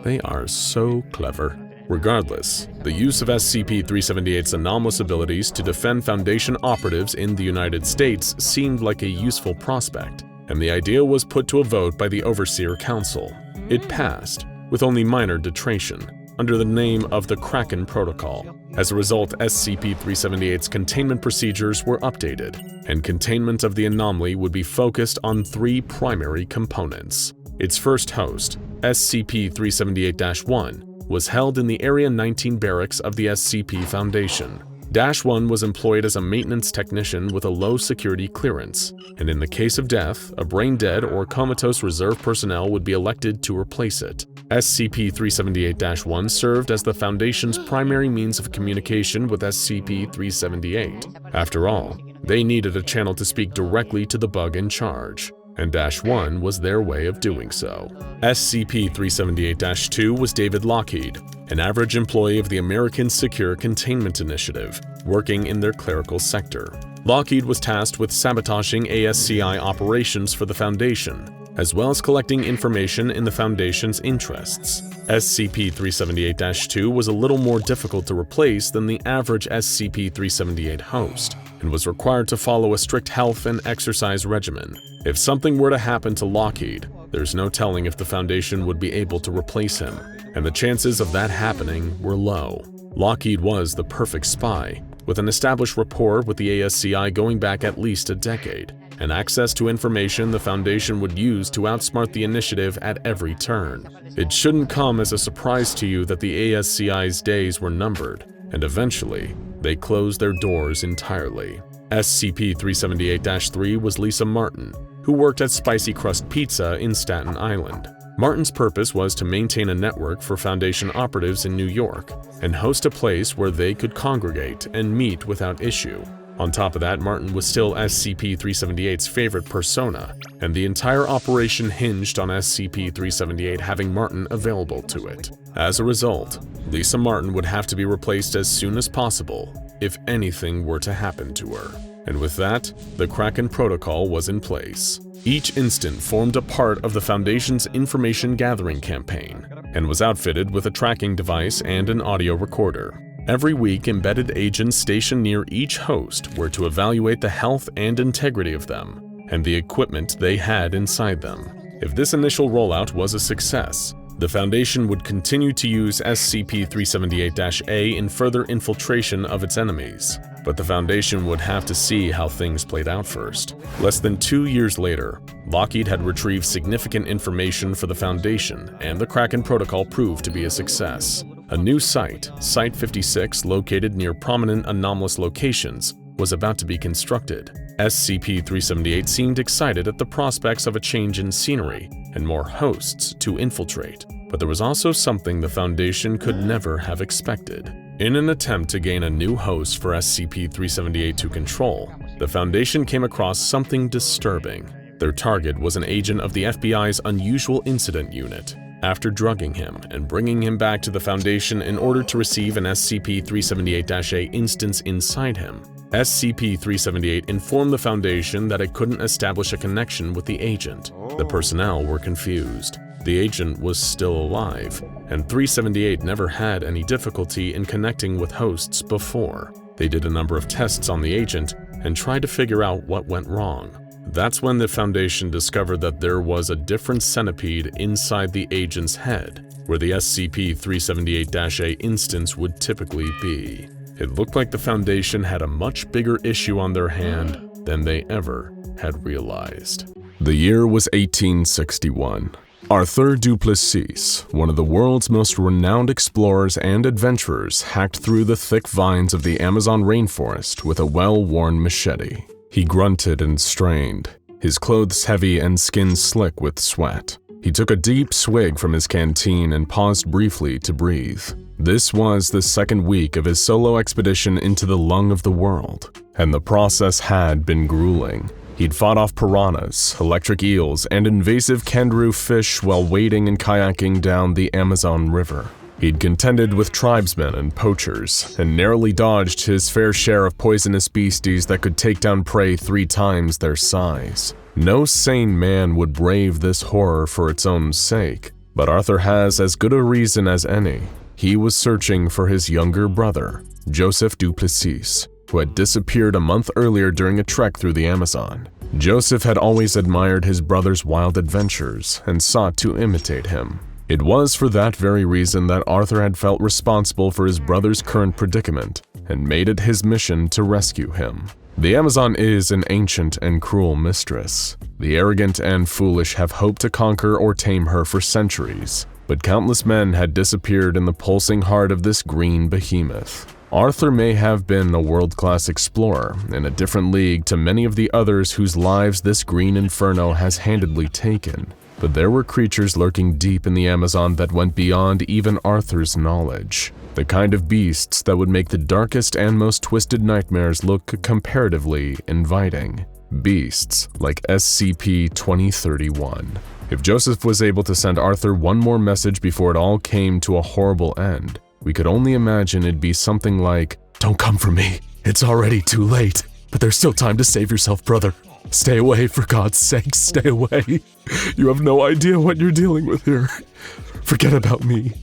Speaker 1: They are so clever. Regardless, the use of SCP-378's anomalous abilities to defend Foundation operatives in the United States seemed like a useful prospect, and the idea was put to a vote by the Overseer Council. It passed, with only minor detraction, under the name of the Kraken Protocol. As a result, SCP-378's containment procedures were updated, and containment of the anomaly would be focused on three primary components. Its first host, SCP-378-1, was held in the Area 19 barracks of the SCP Foundation. -1 was employed as a maintenance technician with a low security clearance, and in the case of death, a brain-dead or comatose reserve personnel would be elected to replace it. SCP-378-1 served as the Foundation's primary means of communication with SCP-378. After all, they needed a channel to speak directly to the bug in charge, and -1 was their way of doing so. SCP-378-2 was David Lockheed, an average employee of the American Secure Containment Initiative, working in their clerical sector. Lockheed was tasked with sabotaging ASCI operations for the Foundation, as well as collecting information in the Foundation's interests. SCP-378-2 was a little more difficult to replace than the average SCP-378 host, and was required to follow a strict health and exercise regimen. If something were to happen to Lockheed, there's no telling if the Foundation would be able to replace him, and the chances of that happening were low. Lockheed was the perfect spy, with an established rapport with the ASCI going back at least a decade, and access to information the Foundation would use to outsmart the initiative at every turn. It shouldn't come as a surprise to you that the ASCI's days were numbered, and eventually, they closed their doors entirely. SCP-378-3 was Lisa Martin, who worked at Spicy Crust Pizza in Staten Island. Martin's purpose was to maintain a network for Foundation operatives in New York and host a place where they could congregate and meet without issue. On top of that, Martin was still SCP-378's favorite persona, and the entire operation hinged on SCP-378 having Martin available to it. As a result, Lisa Martin would have to be replaced as soon as possible if anything were to happen to her. And with that, the Kraken Protocol was in place. Each instant formed a part of the Foundation's information gathering campaign, and was outfitted with a tracking device and an audio recorder. Every week, embedded agents stationed near each host were to evaluate the health and integrity of them, and the equipment they had inside them. If this initial rollout was a success, the Foundation would continue to use SCP-378-A in further infiltration of its enemies. But the Foundation would have to see how things played out first. Less than 2 years later, Lockheed had retrieved significant information for the Foundation, and the Kraken protocol proved to be a success. A new site, Site 56, located near prominent anomalous locations, was about to be constructed. SCP-378 seemed excited at the prospects of a change in scenery and more hosts to infiltrate, but there was also something the Foundation could never have expected. In an attempt to gain a new host for SCP-378 to control, the Foundation came across something disturbing. Their target was an agent of the FBI's Unusual Incident Unit. After drugging him and bringing him back to the Foundation in order to receive an SCP-378-A instance inside him, SCP-378 informed the Foundation that it couldn't establish a connection with the agent. The personnel were confused. The agent was still alive, and 378 never had any difficulty in connecting with hosts before. They did a number of tests on the agent and tried to figure out what went wrong. That's when the Foundation discovered that there was a different centipede inside the agent's head, where the SCP-378-A instance would typically be. It looked like the Foundation had a much bigger issue on their hand than they ever had realized. The year was 1861. Arthur du Plessis, one of the world's most renowned explorers and adventurers, hacked through the thick vines of the Amazon rainforest with a well-worn machete. He grunted and strained, his clothes heavy and skin slick with sweat. He took a deep swig from his canteen and paused briefly to breathe. This was the second week of his solo expedition into the lung of the world, and the process had been grueling. He'd fought off piranhas, electric eels, and invasive kangaroo fish while wading and kayaking down the Amazon River. He'd contended with tribesmen and poachers, and narrowly dodged his fair share of poisonous beasties that could take down prey 3 times their size. No sane man would brave this horror for its own sake, but Arthur has as good a reason as any. He was searching for his younger brother, Joseph du Plessis, who had disappeared a month earlier during a trek through the Amazon. Joseph had always admired his brother's wild adventures and sought to imitate him. It was for that very reason that Arthur had felt responsible for his brother's current predicament and made it his mission to rescue him. The Amazon is an ancient and cruel mistress. The arrogant and foolish have hoped to conquer or tame her for centuries, but countless men had disappeared in the pulsing heart of this green behemoth. Arthur may have been a world-class explorer in a different league to many of the others whose lives this green inferno has handedly taken, but there were creatures lurking deep in the Amazon that went beyond even Arthur's knowledge. The kind of beasts that would make the darkest and most twisted nightmares look comparatively inviting. Beasts like SCP-2031. If Joseph was able to send Arthur one more message before it all came to a horrible end, we could only imagine it'd be something like, "Don't come for me. It's already too late. But there's still time to save yourself, brother. Stay away, for God's sake, stay away. You have no idea what you're dealing with here. Forget about me.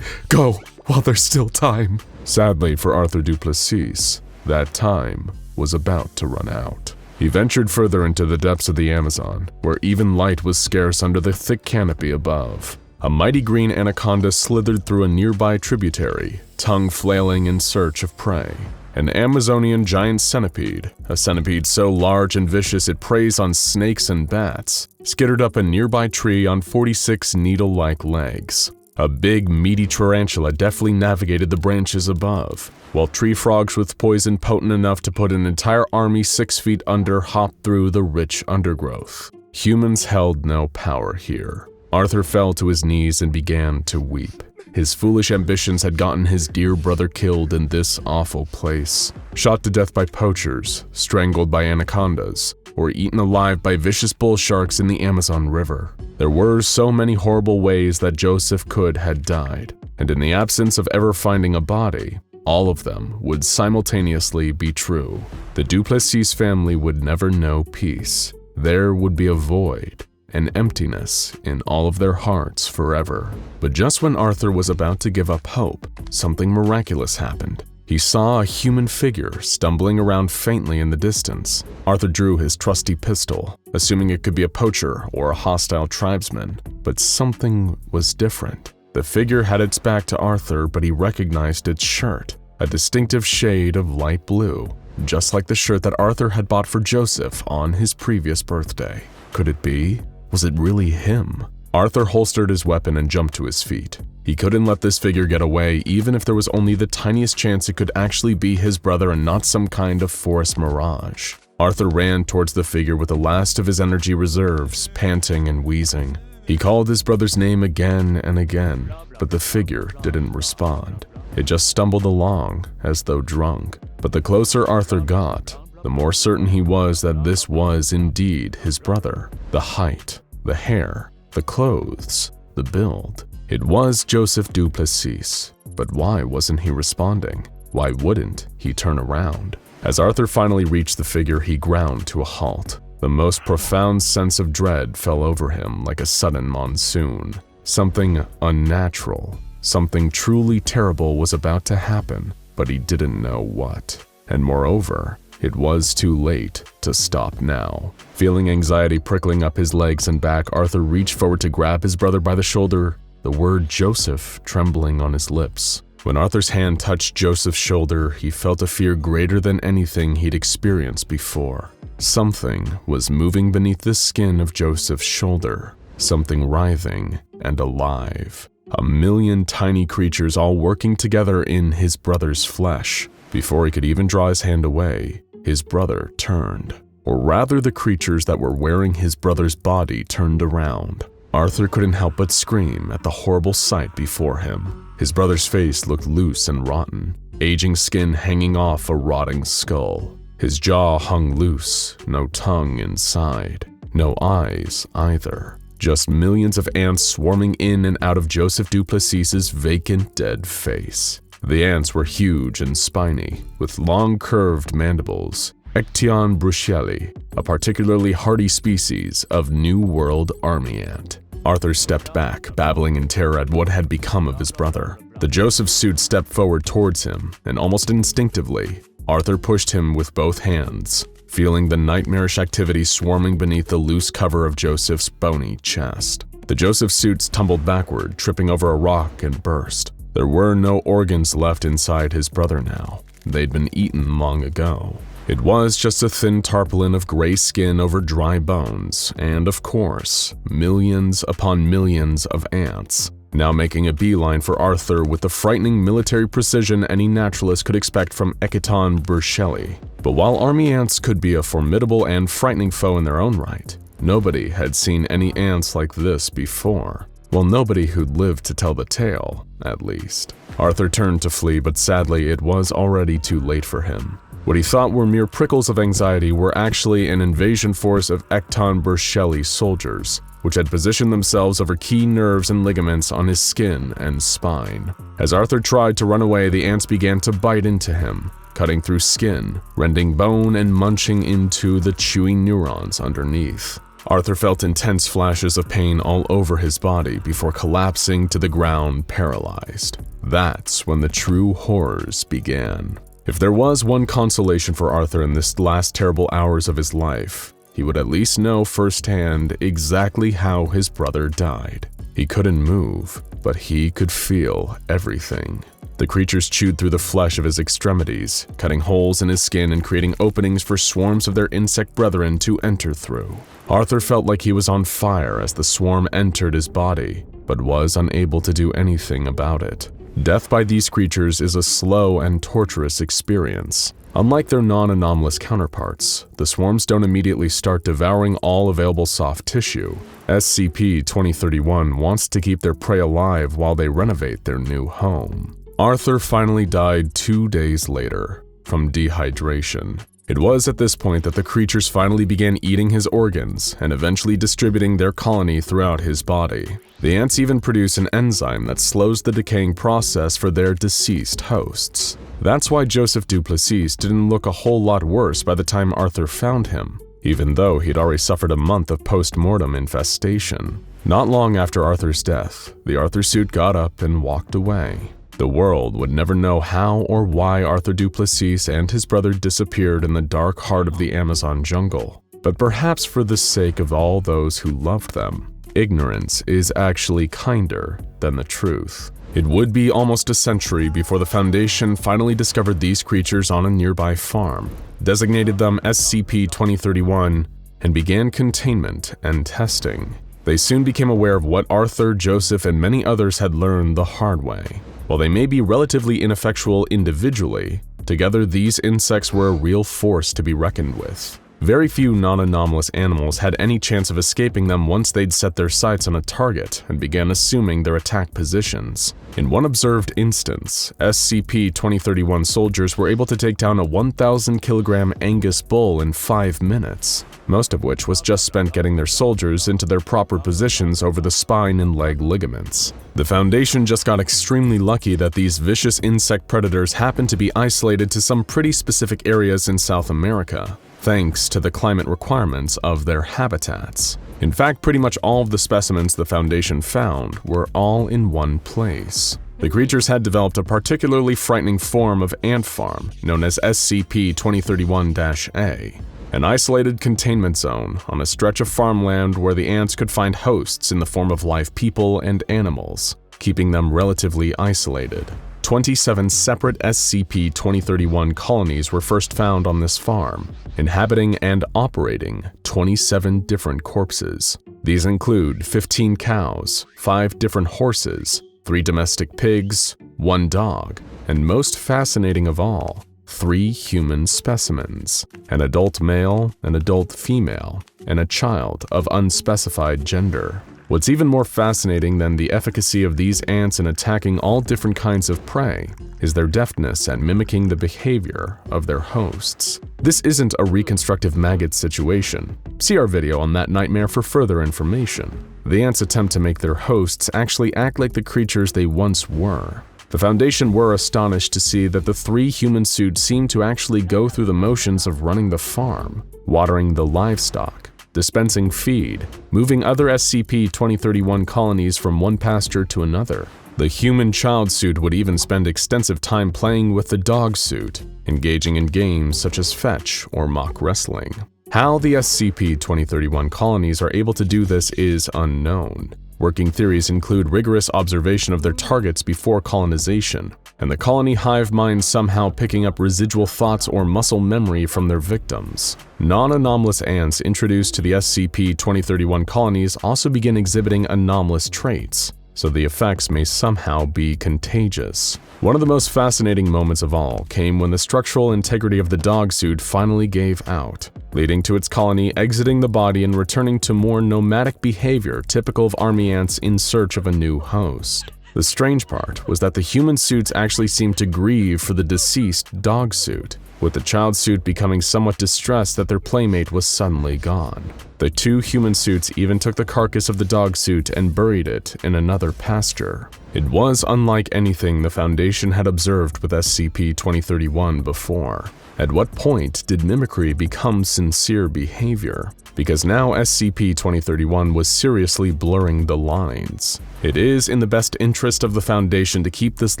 Speaker 1: Go while there's still time." Sadly for Arthur du Plessis, that time was about to run out. He ventured further into the depths of the Amazon, where even light was scarce under the thick canopy above. A mighty green anaconda slithered through a nearby tributary, tongue flailing in search of prey. An Amazonian giant centipede, a centipede so large and vicious it preys on snakes and bats, skittered up a nearby tree on 46 needle-like legs. A big, meaty tarantula deftly navigated the branches above, while tree frogs with poison potent enough to put an entire army 6 feet under hopped through the rich undergrowth. Humans held no power here. Arthur fell to his knees and began to weep. His foolish ambitions had gotten his dear brother killed in this awful place, shot to death by poachers, strangled by anacondas, or eaten alive by vicious bull sharks in the Amazon River. There were so many horrible ways that Joseph could had died, and in the absence of ever finding a body, all of them would simultaneously be true. The du Plessis family would never know peace. There would be a void, an emptiness in all of their hearts forever. But just when Arthur was about to give up hope, something miraculous happened. he saw a human figure stumbling around faintly in the distance. Arthur drew his trusty pistol, assuming it could be a poacher or a hostile tribesman, but something was different. The figure had its back to Arthur, but he recognized its shirt, a distinctive shade of light blue, just like the shirt that Arthur had bought for Joseph on his previous birthday. Could it be? Was it really him? Arthur holstered his weapon and jumped to his feet. He couldn't let this figure get away, even if there was only the tiniest chance it could actually be his brother and not some kind of forest mirage. Arthur ran towards the figure with the last of his energy reserves, panting and wheezing. He called his brother's name again and again, but the figure didn't respond. It just stumbled along, as though drunk. But the closer Arthur got, the more certain he was that this was indeed his brother. The height, the hair, the clothes, the build. It was Joseph Duplessis, but why wasn't he responding? Why wouldn't he turn around? As Arthur finally reached the figure, he ground to a halt. The most profound sense of dread fell over him like a sudden monsoon. Something unnatural, something truly terrible was about to happen, but he didn't know what. And moreover, it was too late to stop now. Feeling anxiety prickling up his legs and back, Arthur reached forward to grab his brother by the shoulder, the word Joseph trembling on his lips. When Arthur's hand touched Joseph's shoulder, he felt a fear greater than anything he'd experienced before. Something was moving beneath the skin of Joseph's shoulder, something writhing and alive. A million tiny creatures all working together in his brother's flesh. Before he could even draw his hand away, his brother turned. Or rather, the creatures that were wearing his brother's body turned around. Arthur couldn't help but scream at the horrible sight before him. His brother's face looked loose and rotten, aging skin hanging off a rotting skull. His jaw hung loose, no tongue inside, no eyes either. Just millions of ants swarming in and out of Joseph Duplessis's vacant, dead face. The ants were huge and spiny, with long curved mandibles. Ection bruxelli, a particularly hardy species of New World army ant. Arthur stepped back, babbling in terror at what had become of his brother. The Joseph suit stepped forward towards him, and almost instinctively, Arthur pushed him with both hands, feeling the nightmarish activity swarming beneath the loose cover of Joseph's bony chest. The Joseph suits tumbled backward, tripping over a rock and burst. There were no organs left inside his brother now. They'd been eaten long ago. It was just a thin tarpaulin of gray skin over dry bones, and of course, millions upon millions of ants, now making a beeline for Arthur with the frightening military precision any naturalist could expect from Ecton bruxelli. But while army ants could be a formidable and frightening foe in their own right, nobody had seen any ants like this before. Well, nobody who'd lived to tell the tale, at least. Arthur turned to flee, but sadly it was already too late for him. What he thought were mere prickles of anxiety were actually an invasion force of Ecton bruxelli soldiers, which had positioned themselves over key nerves and ligaments on his skin and spine. As Arthur tried to run away, the ants began to bite into him, cutting through skin, rending bone and munching into the chewy neurons underneath. Arthur felt intense flashes of pain all over his body before collapsing to the ground paralyzed. That's when the true horrors began. If there was one consolation for Arthur in this last terrible hours of his life, he would at least know firsthand exactly how his brother died. He couldn't move, but he could feel everything. The creatures chewed through the flesh of his extremities, cutting holes in his skin and creating openings for swarms of their insect brethren to enter through. Arthur felt like he was on fire as the swarm entered his body, but was unable to do anything about it. Death by these creatures is a slow and torturous experience. Unlike their non-anomalous counterparts, the swarms don't immediately start devouring all available soft tissue. SCP-2031 wants to keep their prey alive while they renovate their new home. Arthur finally died 2 days later, from dehydration. It was at this point that the creatures finally began eating his organs and eventually distributing their colony throughout his body. The ants even produce an enzyme that slows the decaying process for their deceased hosts. That's why Joseph Duplessis didn't look a whole lot worse by the time Arthur found him, even though he'd already suffered a month of post-mortem infestation. Not long after Arthur's death, the Arthur suit got up and walked away. The world would never know how or why Arthur Duplessis and his brother disappeared in the dark heart of the Amazon jungle. But perhaps for the sake of all those who loved them, ignorance is actually kinder than the truth. It would be almost a century before the Foundation finally discovered these creatures on a nearby farm, designated them SCP-2031, and began containment and testing. They soon became aware of what Arthur, Joseph, and many others had learned the hard way. While they may be relatively ineffectual individually, together these insects were a real force to be reckoned with. Very few non-anomalous animals had any chance of escaping them once they'd set their sights on a target and began assuming their attack positions. In one observed instance, SCP-2031 soldiers were able to take down a 1,000-kilogram Angus bull in 5 minutes, most of which was just spent getting their soldiers into their proper positions over the spine and leg ligaments. The Foundation just got extremely lucky that these vicious insect predators happened to be isolated to some pretty specific areas in South America, thanks to the climate requirements of their habitats. In fact, pretty much all of the specimens the Foundation found were all in one place. The creatures had developed a particularly frightening form of ant farm known as SCP-2031-A, an isolated containment zone on a stretch of farmland where the ants could find hosts in the form of live people and animals, keeping them relatively isolated. 27 separate SCP-2031 colonies were first found on this farm, inhabiting and operating 27 different corpses. These include 15 cows, 5 different horses, 3 domestic pigs, 1 dog, and most fascinating of all, 3 human specimens: an adult male, an adult female, and a child of unspecified gender. What's even more fascinating than the efficacy of these ants in attacking all different kinds of prey is their deftness at mimicking the behavior of their hosts. This isn't a reconstructive maggot situation. See our video on that nightmare for further information. The ants attempt to make their hosts actually act like the creatures they once were. The Foundation were astonished to see that the 3 human suits seemed to actually go through the motions of running the farm, watering the livestock, dispensing feed, moving other SCP-2031 colonies from one pasture to another. The human child suit would even spend extensive time playing with the dog suit, engaging in games such as fetch or mock wrestling. How the SCP-2031 colonies are able to do this is unknown. Working theories include rigorous observation of their targets before colonization, and the colony hive mind somehow picking up residual thoughts or muscle memory from their victims. Non-anomalous ants introduced to the SCP-2031 colonies also begin exhibiting anomalous traits, so the effects may somehow be contagious. One of the most fascinating moments of all came when the structural integrity of the dog suit finally gave out, leading to its colony exiting the body and returning to more nomadic behavior typical of army ants in search of a new host. The strange part was that the human suits actually seemed to grieve for the deceased dog suit, with the child suit becoming somewhat distressed that their playmate was suddenly gone. The 2 human suits even took the carcass of the dog suit and buried it in another pasture. It was unlike anything the Foundation had observed with SCP-2031 before. At what point did mimicry become sincere behavior? Because now SCP-2031 was seriously blurring the lines. It is in the best interest of the Foundation to keep this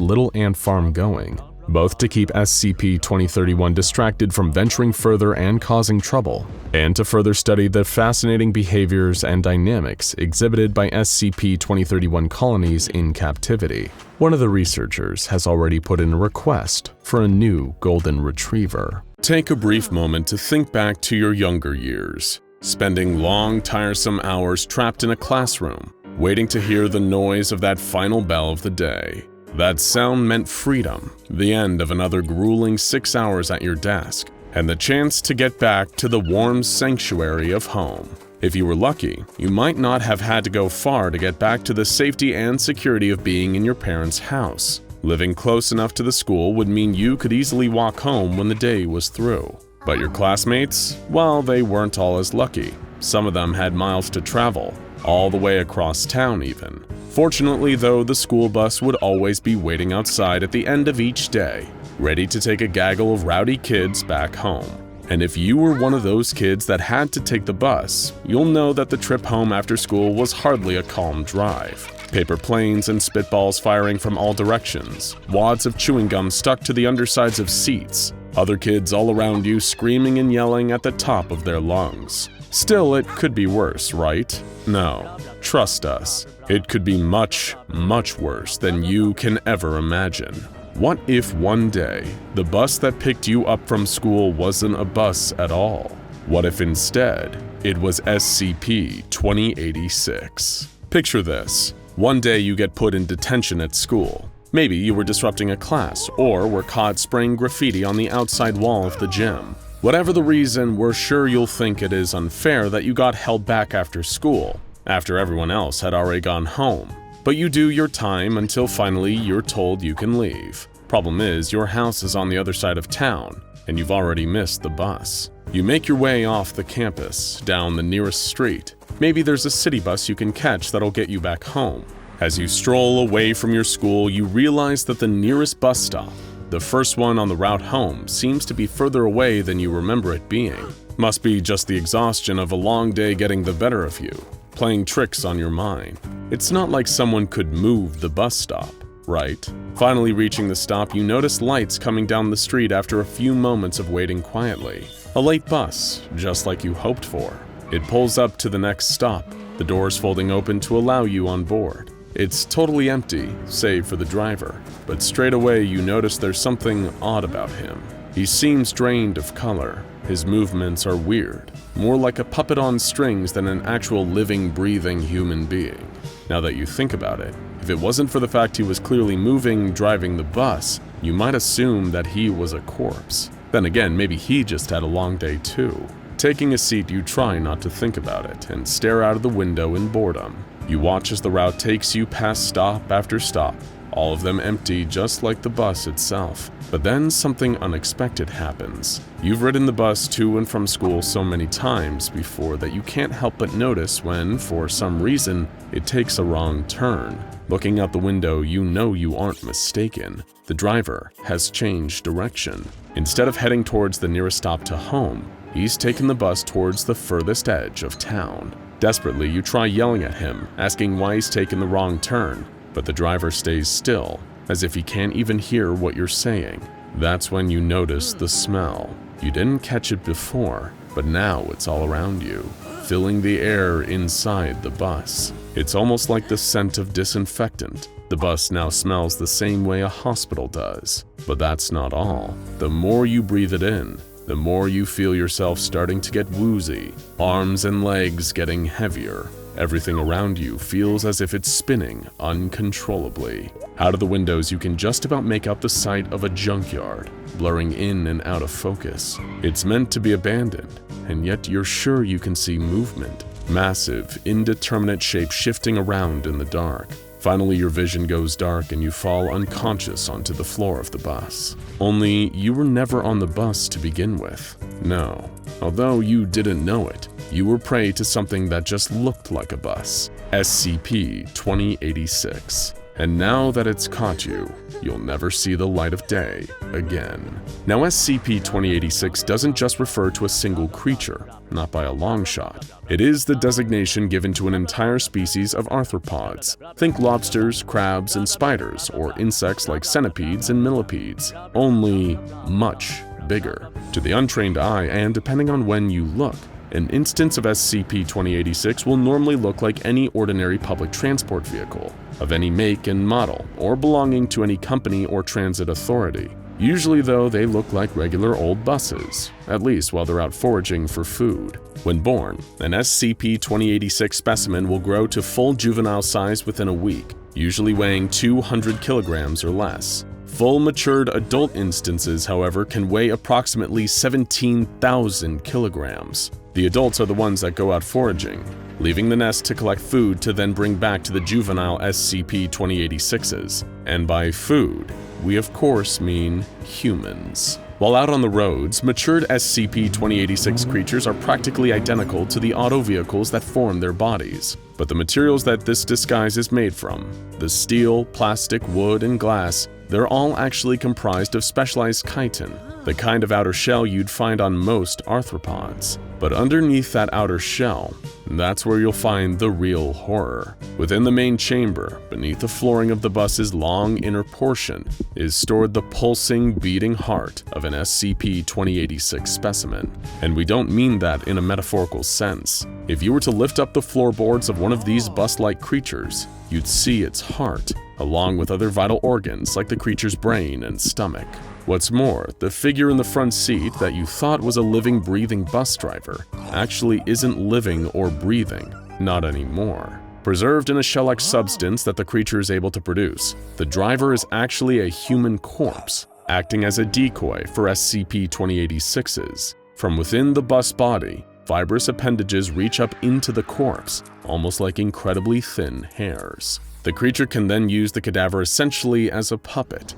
Speaker 1: little ant farm going, both to keep SCP-2031 distracted from venturing further and causing trouble, and to further study the fascinating behaviors and dynamics exhibited by SCP-2031 colonies in captivity. One of the researchers has already put in a request for a new golden retriever. Take a brief moment to think back to your younger years, spending long, tiresome hours trapped in a classroom, waiting to hear the noise of that final bell of the day. That sound meant freedom, the end of another grueling 6 hours at your desk, and the chance to get back to the warm sanctuary of home. If you were lucky, you might not have had to go far to get back to the safety and security of being in your parents' house. Living close enough to the school would mean you could easily walk home when the day was through. But your classmates? Well, they weren't all as lucky. Some of them had miles to travel, all the way across town even. Fortunately though, the school bus would always be waiting outside at the end of each day, ready to take a gaggle of rowdy kids back home. And if you were one of those kids that had to take the bus, you'll know that the trip home after school was hardly a calm drive. Paper planes and spitballs firing from all directions, wads of chewing gum stuck to the undersides of seats, other kids all around you screaming and yelling at the top of their lungs. Still, it could be worse, right? No, trust us. It could be much, much worse than you can ever imagine. What if one day, the bus that picked you up from school wasn't a bus at all? What if instead, it was SCP-2086? Picture this. One day you get put in detention at school. Maybe you were disrupting a class or were caught spraying graffiti on the outside wall of the gym. Whatever the reason, we're sure you'll think it is unfair that you got held back after school, after everyone else had already gone home. But you do your time until finally you're told you can leave. Problem is, your house is on the other side of town, and you've already missed the bus. You make your way off the campus, down the nearest street. Maybe there's a city bus you can catch that'll get you back home. As you stroll away from your school, you realize that the nearest bus stop, the first one on the route home, seems to be further away than you remember it being. Must be just the exhaustion of a long day getting the better of you, playing tricks on your mind. It's not like someone could move the bus stop, right? Finally reaching the stop, you notice lights coming down the street after a few moments of waiting quietly. A late bus, just like you hoped for. It pulls up to the next stop, the doors folding open to allow you on board. It's totally empty, save for the driver, but straight away you notice there's something odd about him. He seems drained of color. His movements are weird, more like a puppet on strings than an actual living, breathing human being. Now that you think about it, if it wasn't for the fact he was clearly moving, driving the bus, you might assume that he was a corpse. Then again, maybe he just had a long day too. Taking a seat, you try not to think about it and stare out of the window in boredom. You watch as the route takes you past stop after stop, all of them empty just like the bus itself. But then something unexpected happens. You've ridden the bus to and from school so many times before that you can't help but notice when, for some reason, it takes a wrong turn. Looking out the window, you know you aren't mistaken. The driver has changed direction. Instead of heading towards the nearest stop to home, he's taken the bus towards the furthest edge of town. Desperately, you try yelling at him, asking why he's taken the wrong turn, but the driver stays still, as if he can't even hear what you're saying. That's when you notice the smell. You didn't catch it before, but now it's all around you, filling the air inside the bus. It's almost like the scent of disinfectant. The bus now smells the same way a hospital does. But that's not all. The more you breathe it in, the more you feel yourself starting to get woozy, arms and legs getting heavier. Everything around you feels as if it's spinning uncontrollably. Out of the windows, you can just about make out the sight of a junkyard, blurring in and out of focus. It's meant to be abandoned, and yet you're sure you can see movement. Massive, indeterminate shapes shifting around in the dark. Finally, your vision goes dark and you fall unconscious onto the floor of the bus. Only, you were never on the bus to begin with. No. Although you didn't know it, you were prey to something that just looked like a bus. SCP-2086. And now that it's caught you, you'll never see the light of day again. Now, SCP-2086 doesn't just refer to a single creature, not by a long shot. It is the designation given to an entire species of arthropods. Think lobsters, crabs, and spiders, or insects like centipedes and millipedes, only much bigger. To the untrained eye, and depending on when you look, an instance of SCP-2086 will normally look like any ordinary public transport vehicle, of any make and model, or belonging to any company or transit authority. Usually, though, they look like regular old buses, at least while they're out foraging for food. When born, an SCP-2086 specimen will grow to full juvenile size within a week, usually weighing 200 kilograms or less. Full matured adult instances, however, can weigh approximately 17,000 kilograms. The adults are the ones that go out foraging, leaving the nest to collect food to then bring back to the juvenile SCP-2086s. And by food, we of course mean humans. While out on the roads, matured SCP-2086 creatures are practically identical to the auto vehicles that form their bodies. But the materials that this disguise is made from, the steel, plastic, wood, and glass, they're all actually comprised of specialized chitin, the kind of outer shell you'd find on most arthropods. But underneath that outer shell, that's where you'll find the real horror. Within the main chamber, beneath the flooring of the bus's long inner portion, is stored the pulsing, beating heart of an SCP-2086 specimen. And we don't mean that in a metaphorical sense. If you were to lift up the floorboards of one of these bus-like creatures, you'd see its heart, along with other vital organs like the creature's brain and stomach. What's more, the figure in the front seat that you thought was a living, breathing bus driver actually isn't living or breathing, not anymore. Preserved in a shell-like substance that the creature is able to produce, the driver is actually a human corpse, acting as a decoy for SCP-2086s. From within the bus body, fibrous appendages reach up into the corpse, almost like incredibly thin hairs. The creature can then use the cadaver essentially as a puppet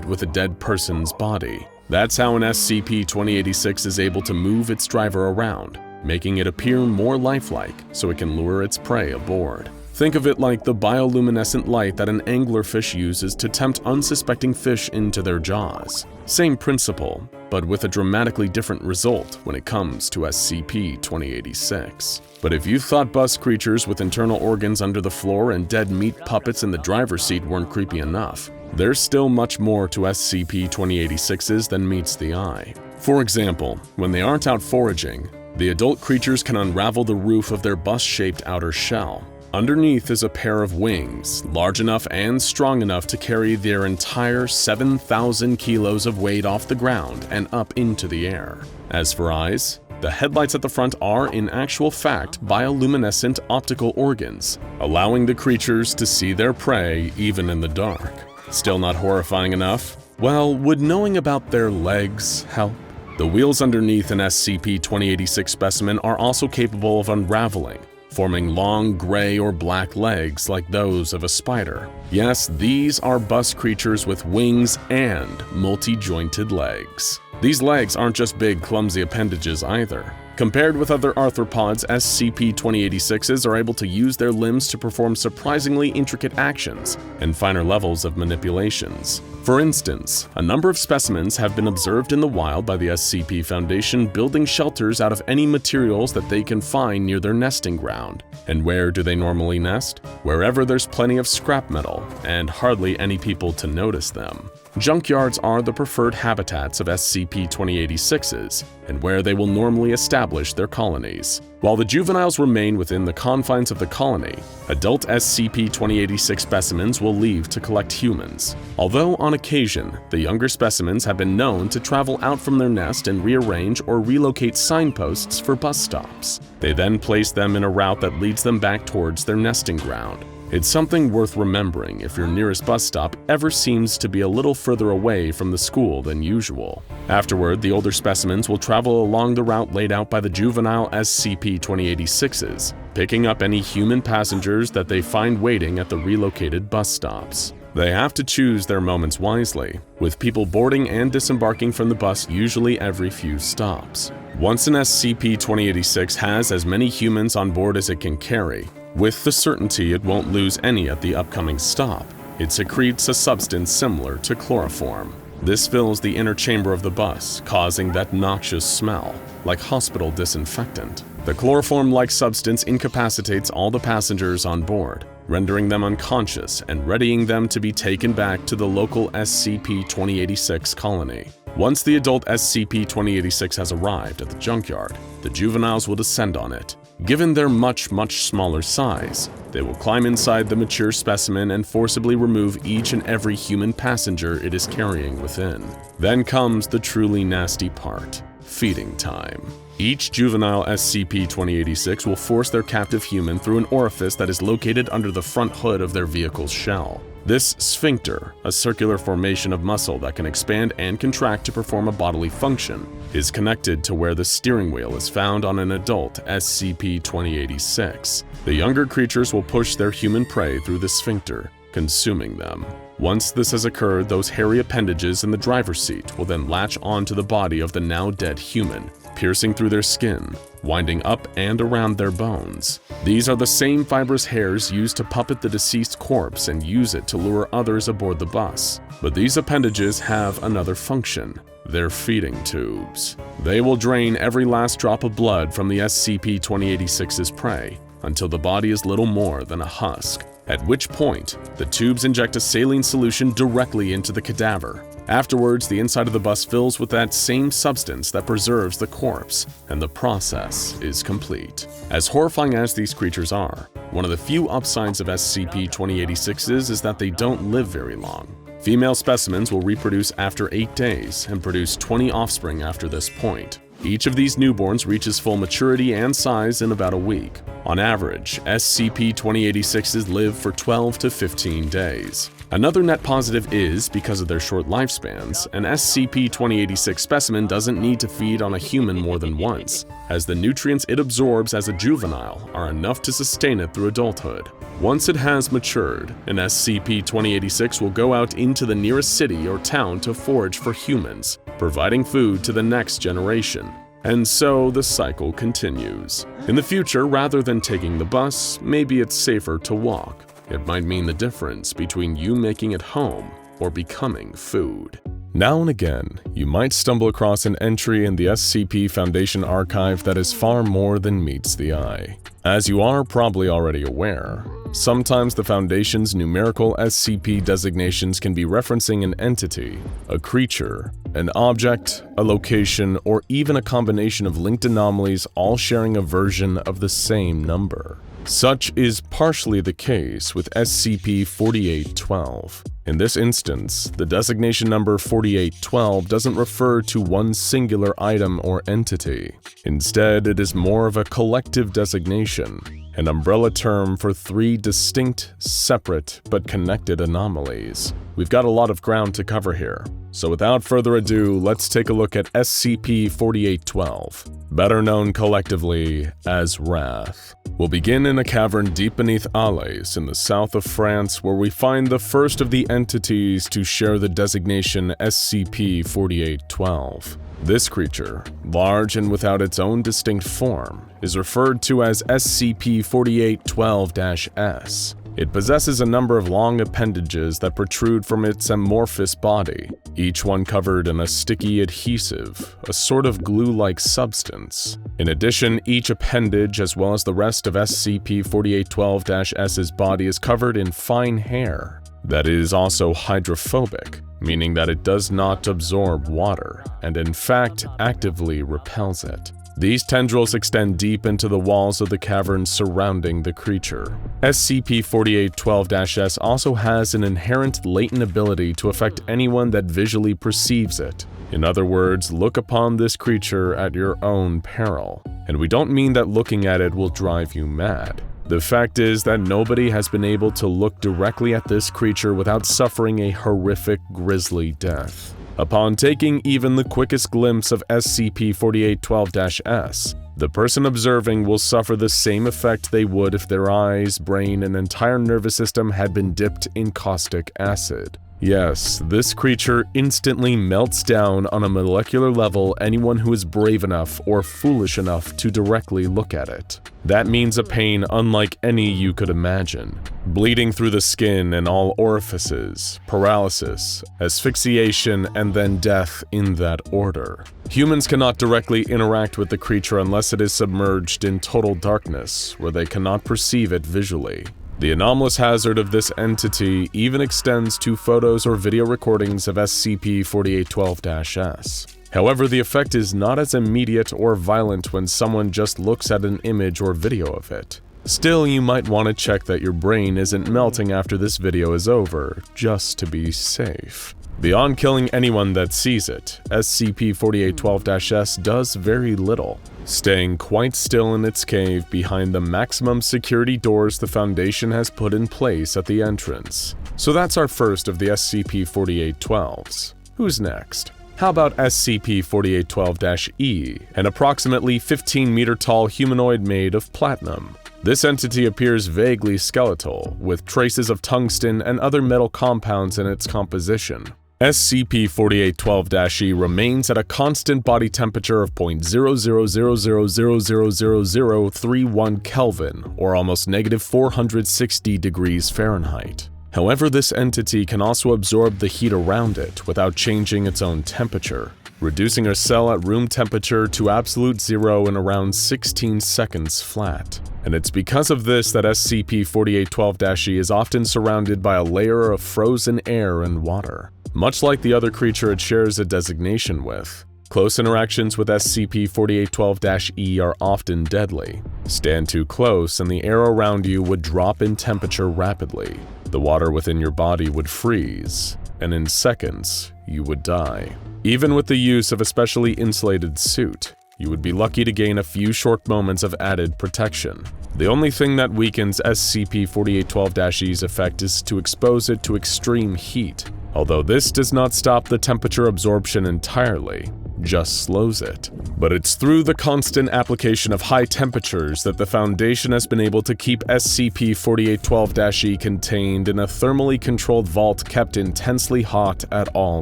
Speaker 1: with a dead person's body. That's how an SCP-2086 is able to move its driver around, making it appear more lifelike so it can lure its prey aboard. Think of it like the bioluminescent light that an anglerfish uses to tempt unsuspecting fish into their jaws. Same principle, but with a dramatically different result when it comes to SCP-2086. But if you thought bus creatures with internal organs under the floor and dead meat puppets in the driver's seat weren't creepy enough, there's still much more to SCP-2086s than meets the eye. For example, when they aren't out foraging, the adult creatures can unravel the roof of their bus-shaped outer shell. Underneath is a pair of wings, large enough and strong enough to carry their entire 7,000 kilos of weight off the ground and up into the air. As for eyes, the headlights at the front are, in actual fact, bioluminescent optical organs, allowing the creatures to see their prey even in the dark. Still not horrifying enough? Well, would knowing about their legs help? The wheels underneath an SCP-2086 specimen are also capable of unraveling, forming long gray or black legs like those of a spider. Yes, these are bus creatures with wings and multi-jointed legs. These legs aren't just big, clumsy appendages either. Compared with other arthropods, SCP-2086s are able to use their limbs to perform surprisingly intricate actions and finer levels of manipulations. For instance, a number of specimens have been observed in the wild by the SCP Foundation building shelters out of any materials that they can find near their nesting ground. And where do they normally nest? Wherever there's plenty of scrap metal and hardly any people to notice them. Junkyards are the preferred habitats of SCP-2086s and where they will normally establish their colonies. While the juveniles remain within the confines of the colony, adult SCP-2086 specimens will leave to collect humans. Although on occasion, the younger specimens have been known to travel out from their nest and rearrange or relocate signposts for bus stops. They then place them in a route that leads them back towards their nesting ground. It's something worth remembering if your nearest bus stop ever seems to be a little further away from the school than usual. Afterward, the older specimens will travel along the route laid out by the juvenile SCP-2086s, picking up any human passengers that they find waiting at the relocated bus stops. They have to choose their moments wisely, with people boarding and disembarking from the bus usually every few stops. Once an SCP-2086 has as many humans on board as it can carry, with the certainty it won't lose any at the upcoming stop, it secretes a substance similar to chloroform. This fills the inner chamber of the bus, causing that noxious smell, like hospital disinfectant. The chloroform-like substance incapacitates all the passengers on board, rendering them unconscious and readying them to be taken back to the local SCP-2086 colony. Once the adult SCP-2086 has arrived at the junkyard, the juveniles will descend on it. Given their much smaller size, they will climb inside the mature specimen and forcibly remove each and every human passenger it is carrying within. Then comes the truly nasty part: feeding time. Each juvenile SCP-2086 will force their captive human through an orifice that is located under the front hood of their vehicle's shell. This sphincter, a circular formation of muscle that can expand and contract to perform a bodily function, is connected to where the steering wheel is found on an adult SCP-2086. The younger creatures will push their human prey through the sphincter, consuming them. Once this has occurred, those hairy appendages in the driver's seat will then latch onto the body of the now dead human, piercing through their skin, winding up and around their bones. These are the same fibrous hairs used to puppet the deceased corpse and use it to lure others aboard the bus. But these appendages have another function. Their feeding tubes. They will drain every last drop of blood from the SCP-2086's prey until the body is little more than a husk, at which point the tubes inject a saline solution directly into the cadaver. Afterwards, the inside of the bus fills with that same substance that preserves the corpse, and the process is complete. As horrifying as these creatures are, one of the few upsides of SCP-2086s is that they don't live very long. Female specimens will reproduce after 8 days and produce 20 offspring after this point. Each of these newborns reaches full maturity and size in about a week. On average, SCP-2086s live for 12 to 15 days. Another net positive is, because of their short lifespans, an SCP-2086 specimen doesn't need to feed on a human more than once, as the nutrients it absorbs as a juvenile are enough to sustain it through adulthood. Once it has matured, an SCP-2086 will go out into the nearest city or town to forage for humans, providing food to the next generation. And so the cycle continues. In the future, rather than taking the bus, maybe it's safer to walk. It might mean the difference between you making it home or becoming food. Now and again, you might stumble across an entry in the SCP Foundation archive that is far more than meets the eye. As you are probably already aware, sometimes the Foundation's numerical SCP designations can be referencing an entity, a creature, an object, a location, or even a combination of linked anomalies all sharing a version of the same number. Such is partially the case with SCP-4812. In this instance, the designation number 4812 doesn't refer to one singular item or entity. Instead, it is more of a collective designation, an umbrella term for 3 distinct, separate, but connected anomalies. We've got a lot of ground to cover here, so without further ado, let's take a look at SCP-4812, better known collectively as Wrath. We'll begin in a cavern deep beneath Alais in the south of France, where we find the first of the entities to share the designation SCP-4812. This creature, large and without its own distinct form, is referred to as SCP-4812-S. It possesses a number of long appendages that protrude from its amorphous body, each one covered in a sticky adhesive, a sort of glue-like substance. In addition, each appendage, as well as the rest of SCP-4812-S's body, is covered in fine hair that is also hydrophobic, meaning that it does not absorb water, and in fact actively repels it. These tendrils extend deep into the walls of the cavern surrounding the creature. SCP-4812-S also has an inherent latent ability to affect anyone that visually perceives it. In other words, look upon this creature at your own peril. And we don't mean that looking at it will drive you mad. The fact is that nobody has been able to look directly at this creature without suffering a horrific, grisly death. Upon taking even the quickest glimpse of SCP-4812-S, the person observing will suffer the same effect they would if their eyes, brain, and entire nervous system had been dipped in caustic acid. Yes, this creature instantly melts down on a molecular level anyone who is brave enough or foolish enough to directly look at it. That means a pain unlike any you could imagine. Bleeding through the skin and all orifices, paralysis, asphyxiation, and then death in that order. Humans cannot directly interact with the creature unless it is submerged in total darkness, where they cannot perceive it visually. The anomalous hazard of this entity even extends to photos or video recordings of SCP-4812-S. However, the effect is not as immediate or violent when someone just looks at an image or video of it. Still, you might want to check that your brain isn't melting after this video is over, just to be safe. Beyond killing anyone that sees it, SCP-4812-S does very little, staying quite still in its cave behind the maximum security doors the Foundation has put in place at the entrance. So that's our first of the SCP-4812s. Who's next? How about SCP-4812-E, an approximately 15-meter-tall humanoid made of platinum? This entity appears vaguely skeletal, with traces of tungsten and other metal compounds in its composition. SCP-4812-E remains at a constant body temperature of 0.0000000031 Kelvin, or almost -460 degrees Fahrenheit. However, this entity can also absorb the heat around it without changing its own temperature, reducing a cell at room temperature to absolute zero in around 16 seconds flat. And it's because of this that SCP-4812-E is often surrounded by a layer of frozen air and water. Much like the other creature it shares a designation with, close interactions with SCP-4812-E are often deadly. Stand too close and the air around you would drop in temperature rapidly. The water within your body would freeze, and in seconds, you would die. Even with the use of a specially insulated suit, you would be lucky to gain a few short moments of added protection. The only thing that weakens SCP-4812-E's effect is to expose it to extreme heat, although this does not stop the temperature absorption entirely, just slows it. But it's through the constant application of high temperatures that the Foundation has been able to keep SCP-4812-E contained in a thermally controlled vault kept intensely hot at all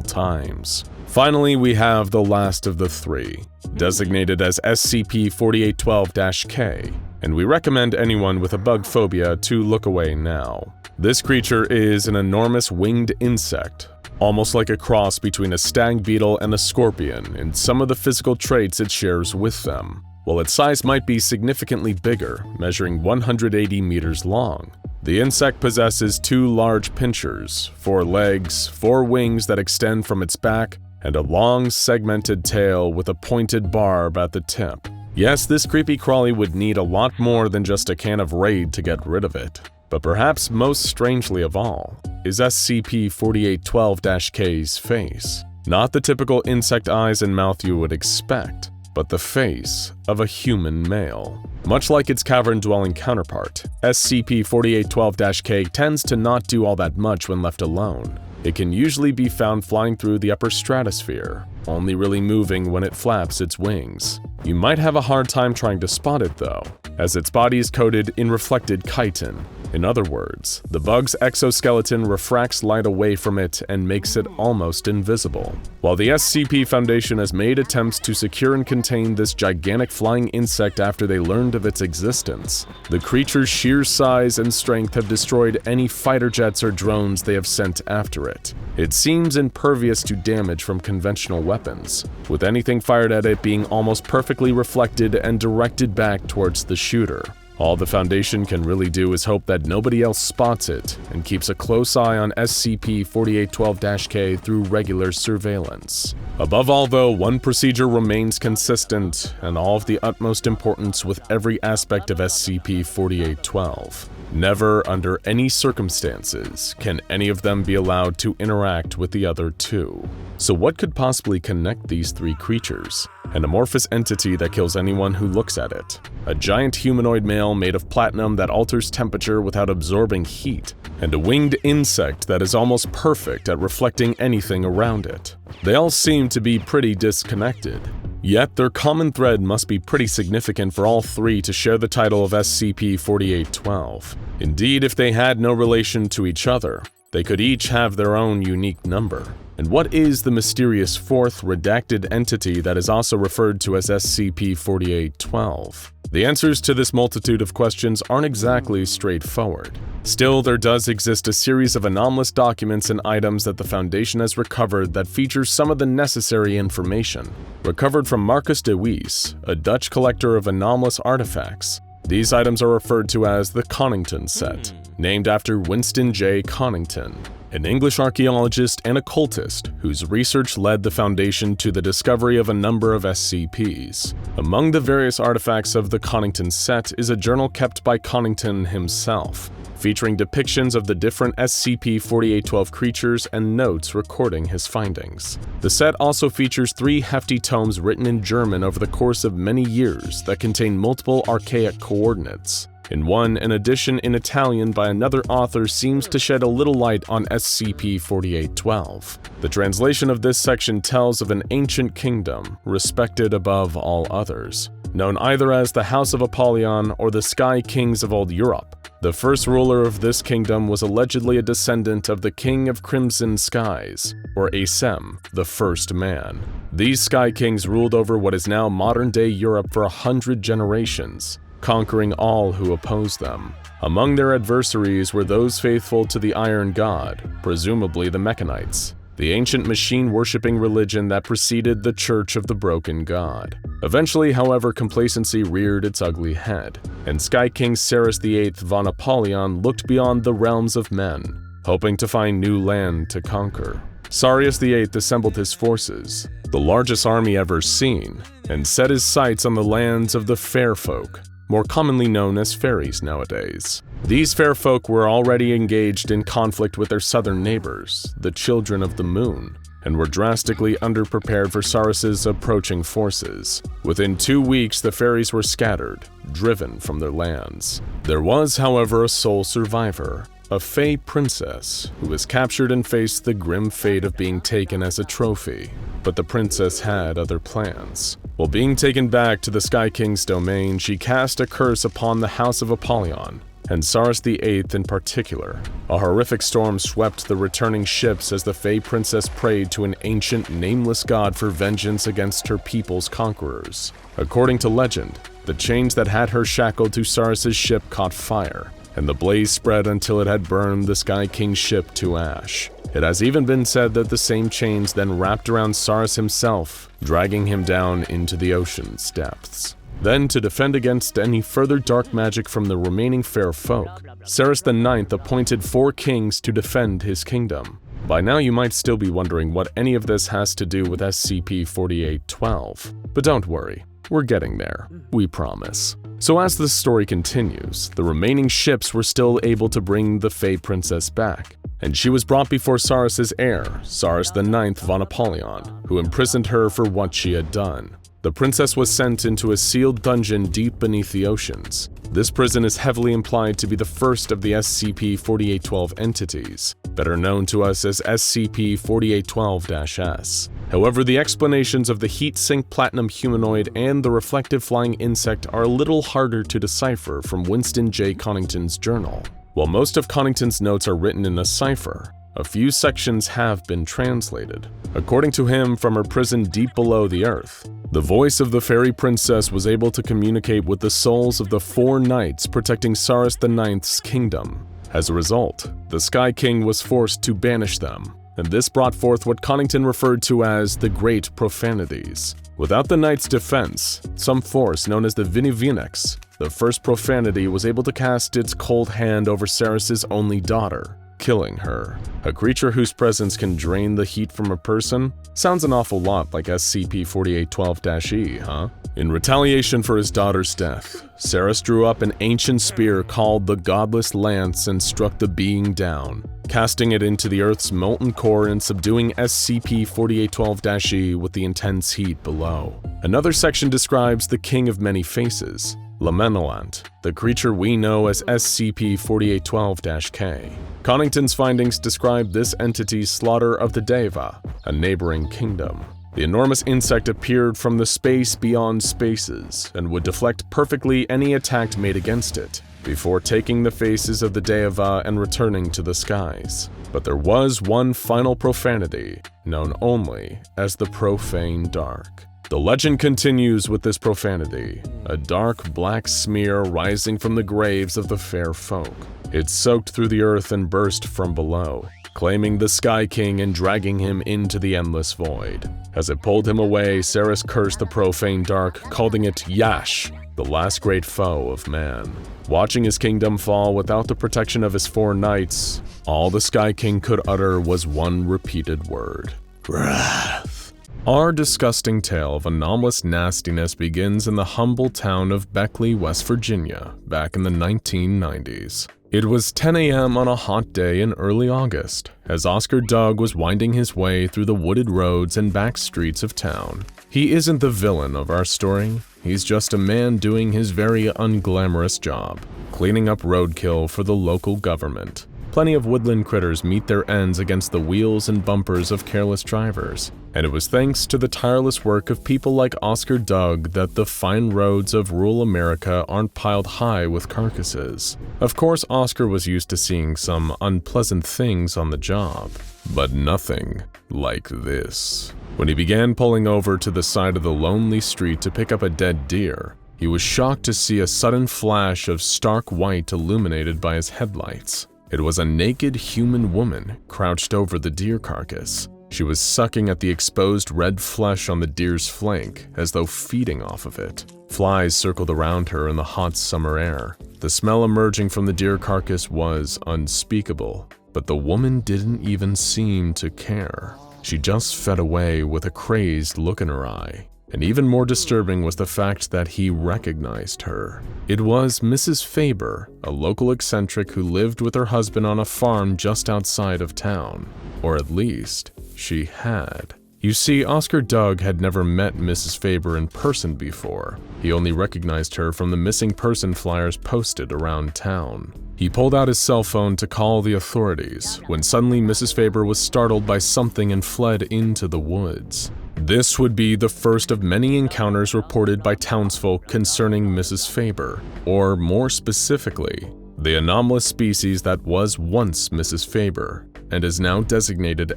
Speaker 1: times. Finally, we have the last of the three, designated as SCP-4812-K, and we recommend anyone with a bug phobia to look away now. This creature is an enormous winged insect, almost like a cross between a stag beetle and a scorpion in some of the physical traits it shares with them. While its size might be significantly bigger, measuring 180 meters long, the insect possesses 2 large pinchers, 4 legs, 4 wings that extend from its back, and a long, segmented tail with a pointed barb at the tip. Yes, this creepy crawly would need a lot more than just a can of Raid to get rid of it. But perhaps most strangely of all is SCP-4812-K's face. Not the typical insect eyes and mouth you would expect, but the face of a human male. Much like its cavern-dwelling counterpart, SCP-4812-K tends to not do all that much when left alone. It can usually be found flying through the upper stratosphere, only really moving when it flaps its wings. You might have a hard time trying to spot it though, as its body is coated in reflected chitin. In other words, the bug's exoskeleton refracts light away from it and makes it almost invisible. While the SCP Foundation has made attempts to secure and contain this gigantic flying insect after they learned of its existence, the creature's sheer size and strength have destroyed any fighter jets or drones they have sent after it. It seems impervious to damage from conventional weapons, with anything fired at it being almost perfectly reflected and directed back towards the shooter. All the Foundation can really do is hope that nobody else spots it and keeps a close eye on SCP-4812-K through regular surveillance. Above all though, one procedure remains consistent and all of the utmost importance with every aspect of SCP-4812. Never, under any circumstances, can any of them be allowed to interact with the other two. So what could possibly connect these 3 creatures? An amorphous entity that kills anyone who looks at it. A giant humanoid male made of platinum that alters temperature without absorbing heat. And a winged insect that is almost perfect at reflecting anything around it. They all seem to be pretty disconnected. Yet their common thread must be pretty significant for all 3 to share the title of SCP-4812. Indeed, if they had no relation to each other, they could each have their own unique number. And what is the mysterious 4th redacted entity that is also referred to as SCP-4812? The answers to this multitude of questions aren't exactly straightforward. Still, there does exist a series of anomalous documents and items that the Foundation has recovered that feature some of the necessary information. Recovered from Marcus de Wees, a Dutch collector of anomalous artifacts. These items are referred to as the Connington set, named after Winston J. Connington, an English archaeologist and occultist whose research led the Foundation to the discovery of a number of SCPs. Among the various artifacts of the Connington set is a journal kept by Connington himself, featuring depictions of the different SCP-4812 creatures and notes recording his findings. The set also features 3 hefty tomes written in German over the course of many years that contain multiple archaic coordinates. In one, an edition in Italian by another author seems to shed a little light on SCP-4812. The translation of this section tells of an ancient kingdom, respected above all others, known either as the House of Apollyon or the Sky Kings of Old Europe. The first ruler of this kingdom was allegedly a descendant of the King of Crimson Skies, or Asem, the first man. These Sky Kings ruled over what is now modern-day Europe for 100 generations, conquering all who opposed them. Among their adversaries were those faithful to the Iron God, presumably the Mechanites. the ancient machine-worshipping religion that preceded the Church of the Broken God. Eventually, however, complacency reared its ugly head, and Sky King Cyrus VIII von Apollyon looked beyond the realms of men, hoping to find new land to conquer. Cyrus VIII assembled his forces, the largest army ever seen, and set his sights on the lands of the fair folk, more commonly known as fairies nowadays. These fair folk were already engaged in conflict with their southern neighbors, the Children of the Moon, and were drastically underprepared for Cyrus's approaching forces. Within 2 weeks, the fairies were scattered, driven from their lands. There was, however, a sole survivor, a Fey princess, who was captured and faced the grim fate of being taken as a trophy. But the princess had other plans. While being taken back to the Sky King's domain, she cast a curse upon the House of Apollyon, and Cyrus VIII in particular. A horrific storm swept the returning ships as the Fey princess prayed to an ancient, nameless god for vengeance against her people's conquerors. According to legend, the chains that had her shackled to Cyrus's ship caught fire, and the blaze spread until it had burned the Sky King's ship to ash. It has even been said that the same chains then wrapped around Cyrus himself, dragging him down into the ocean's depths. Then, to defend against any further dark magic from the remaining fair folk, Cyrus IX appointed 4 kings to defend his kingdom. By now you might still be wondering what any of this has to do with SCP-4812, but don't worry, we're getting there, we promise. So as the story continues, the remaining ships were still able to bring the Fey princess back, and she was brought before Cyrus's heir, Cyrus IX von Apollyon, who imprisoned her for what she had done. The princess was sent into a sealed dungeon deep beneath the oceans. This prison is heavily implied to be the first of the SCP-4812 entities, better known to us as SCP-4812-S. However, the explanations of the heat-sink platinum humanoid and the reflective flying insect are a little harder to decipher from Winston J. Connington's journal. While most of Connington's notes are written in a cipher, a few sections have been translated. According to him, from her prison deep below the earth, the voice of the fairy princess was able to communicate with the souls of the 4 knights protecting Cyrus IX's kingdom. As a result, the Sky King was forced to banish them, and this brought forth what Connington referred to as the Great Profanities. Without the knights' defense, some force known as the Vinivinex, the first profanity was able to cast its cold hand over Cyrus's only daughter, killing her. A creature whose presence can drain the heat from a person? Sounds an awful lot like SCP-4812-E, huh? In retaliation for his daughter's death, Cyrus drew up an ancient spear called the Godless Lance and struck the being down, casting it into the Earth's molten core and subduing SCP-4812-E with the intense heat below. Another section describes the King of Many Faces, Lamenolant, the creature we know as SCP-4812-K. Connington's findings describe this entity's slaughter of the Deva, a neighboring kingdom. The enormous insect appeared from the space beyond spaces and would deflect perfectly any attack made against it, before taking the faces of the Deva and returning to the skies. But there was one final profanity, known only as the Profane Dark. The legend continues with this profanity, a dark black smear rising from the graves of the fair folk. It soaked through the earth and burst from below, claiming the Sky King and dragging him into the endless void. As it pulled him away, Cyrus cursed the Profane Dark, calling it Yash, the last great foe of man. Watching his kingdom fall without the protection of his 4 knights, all the Sky King could utter was one repeated word: wrath. Our disgusting tale of anomalous nastiness begins in the humble town of Beckley, West Virginia, back in the 1990s. It was 10 a.m. on a hot day in early August, as Oscar Doug was winding his way through the wooded roads and back streets of town. He isn't the villain of our story, he's just a man doing his very unglamorous job, cleaning up roadkill for the local government. Plenty of woodland critters meet their ends against the wheels and bumpers of careless drivers, and it was thanks to the tireless work of people like Oscar Doug that the fine roads of rural America aren't piled high with carcasses. Of course, Oscar was used to seeing some unpleasant things on the job, but nothing like this. When he began pulling over to the side of the lonely street to pick up a dead deer, he was shocked to see a sudden flash of stark white illuminated by his headlights. It was a naked human woman crouched over the deer carcass. She was sucking at the exposed red flesh on the deer's flank as though feeding off of it. Flies circled around her in the hot summer air. The smell emerging from the deer carcass was unspeakable, but the woman didn't even seem to care. She just fed away with a crazed look in her eye. And even more disturbing was the fact that he recognized her. It was Mrs. Faber, a local eccentric who lived with her husband on a farm just outside of town. Or at least, she had. You see, Oscar Doug had never met Mrs. Faber in person before. He only recognized her from the missing person flyers posted around town. He pulled out his cell phone to call the authorities, when suddenly Mrs. Faber was startled by something and fled into the woods. This would be the first of many encounters reported by townsfolk concerning Mrs. Faber, or more specifically, the anomalous species that was once Mrs. Faber and is now designated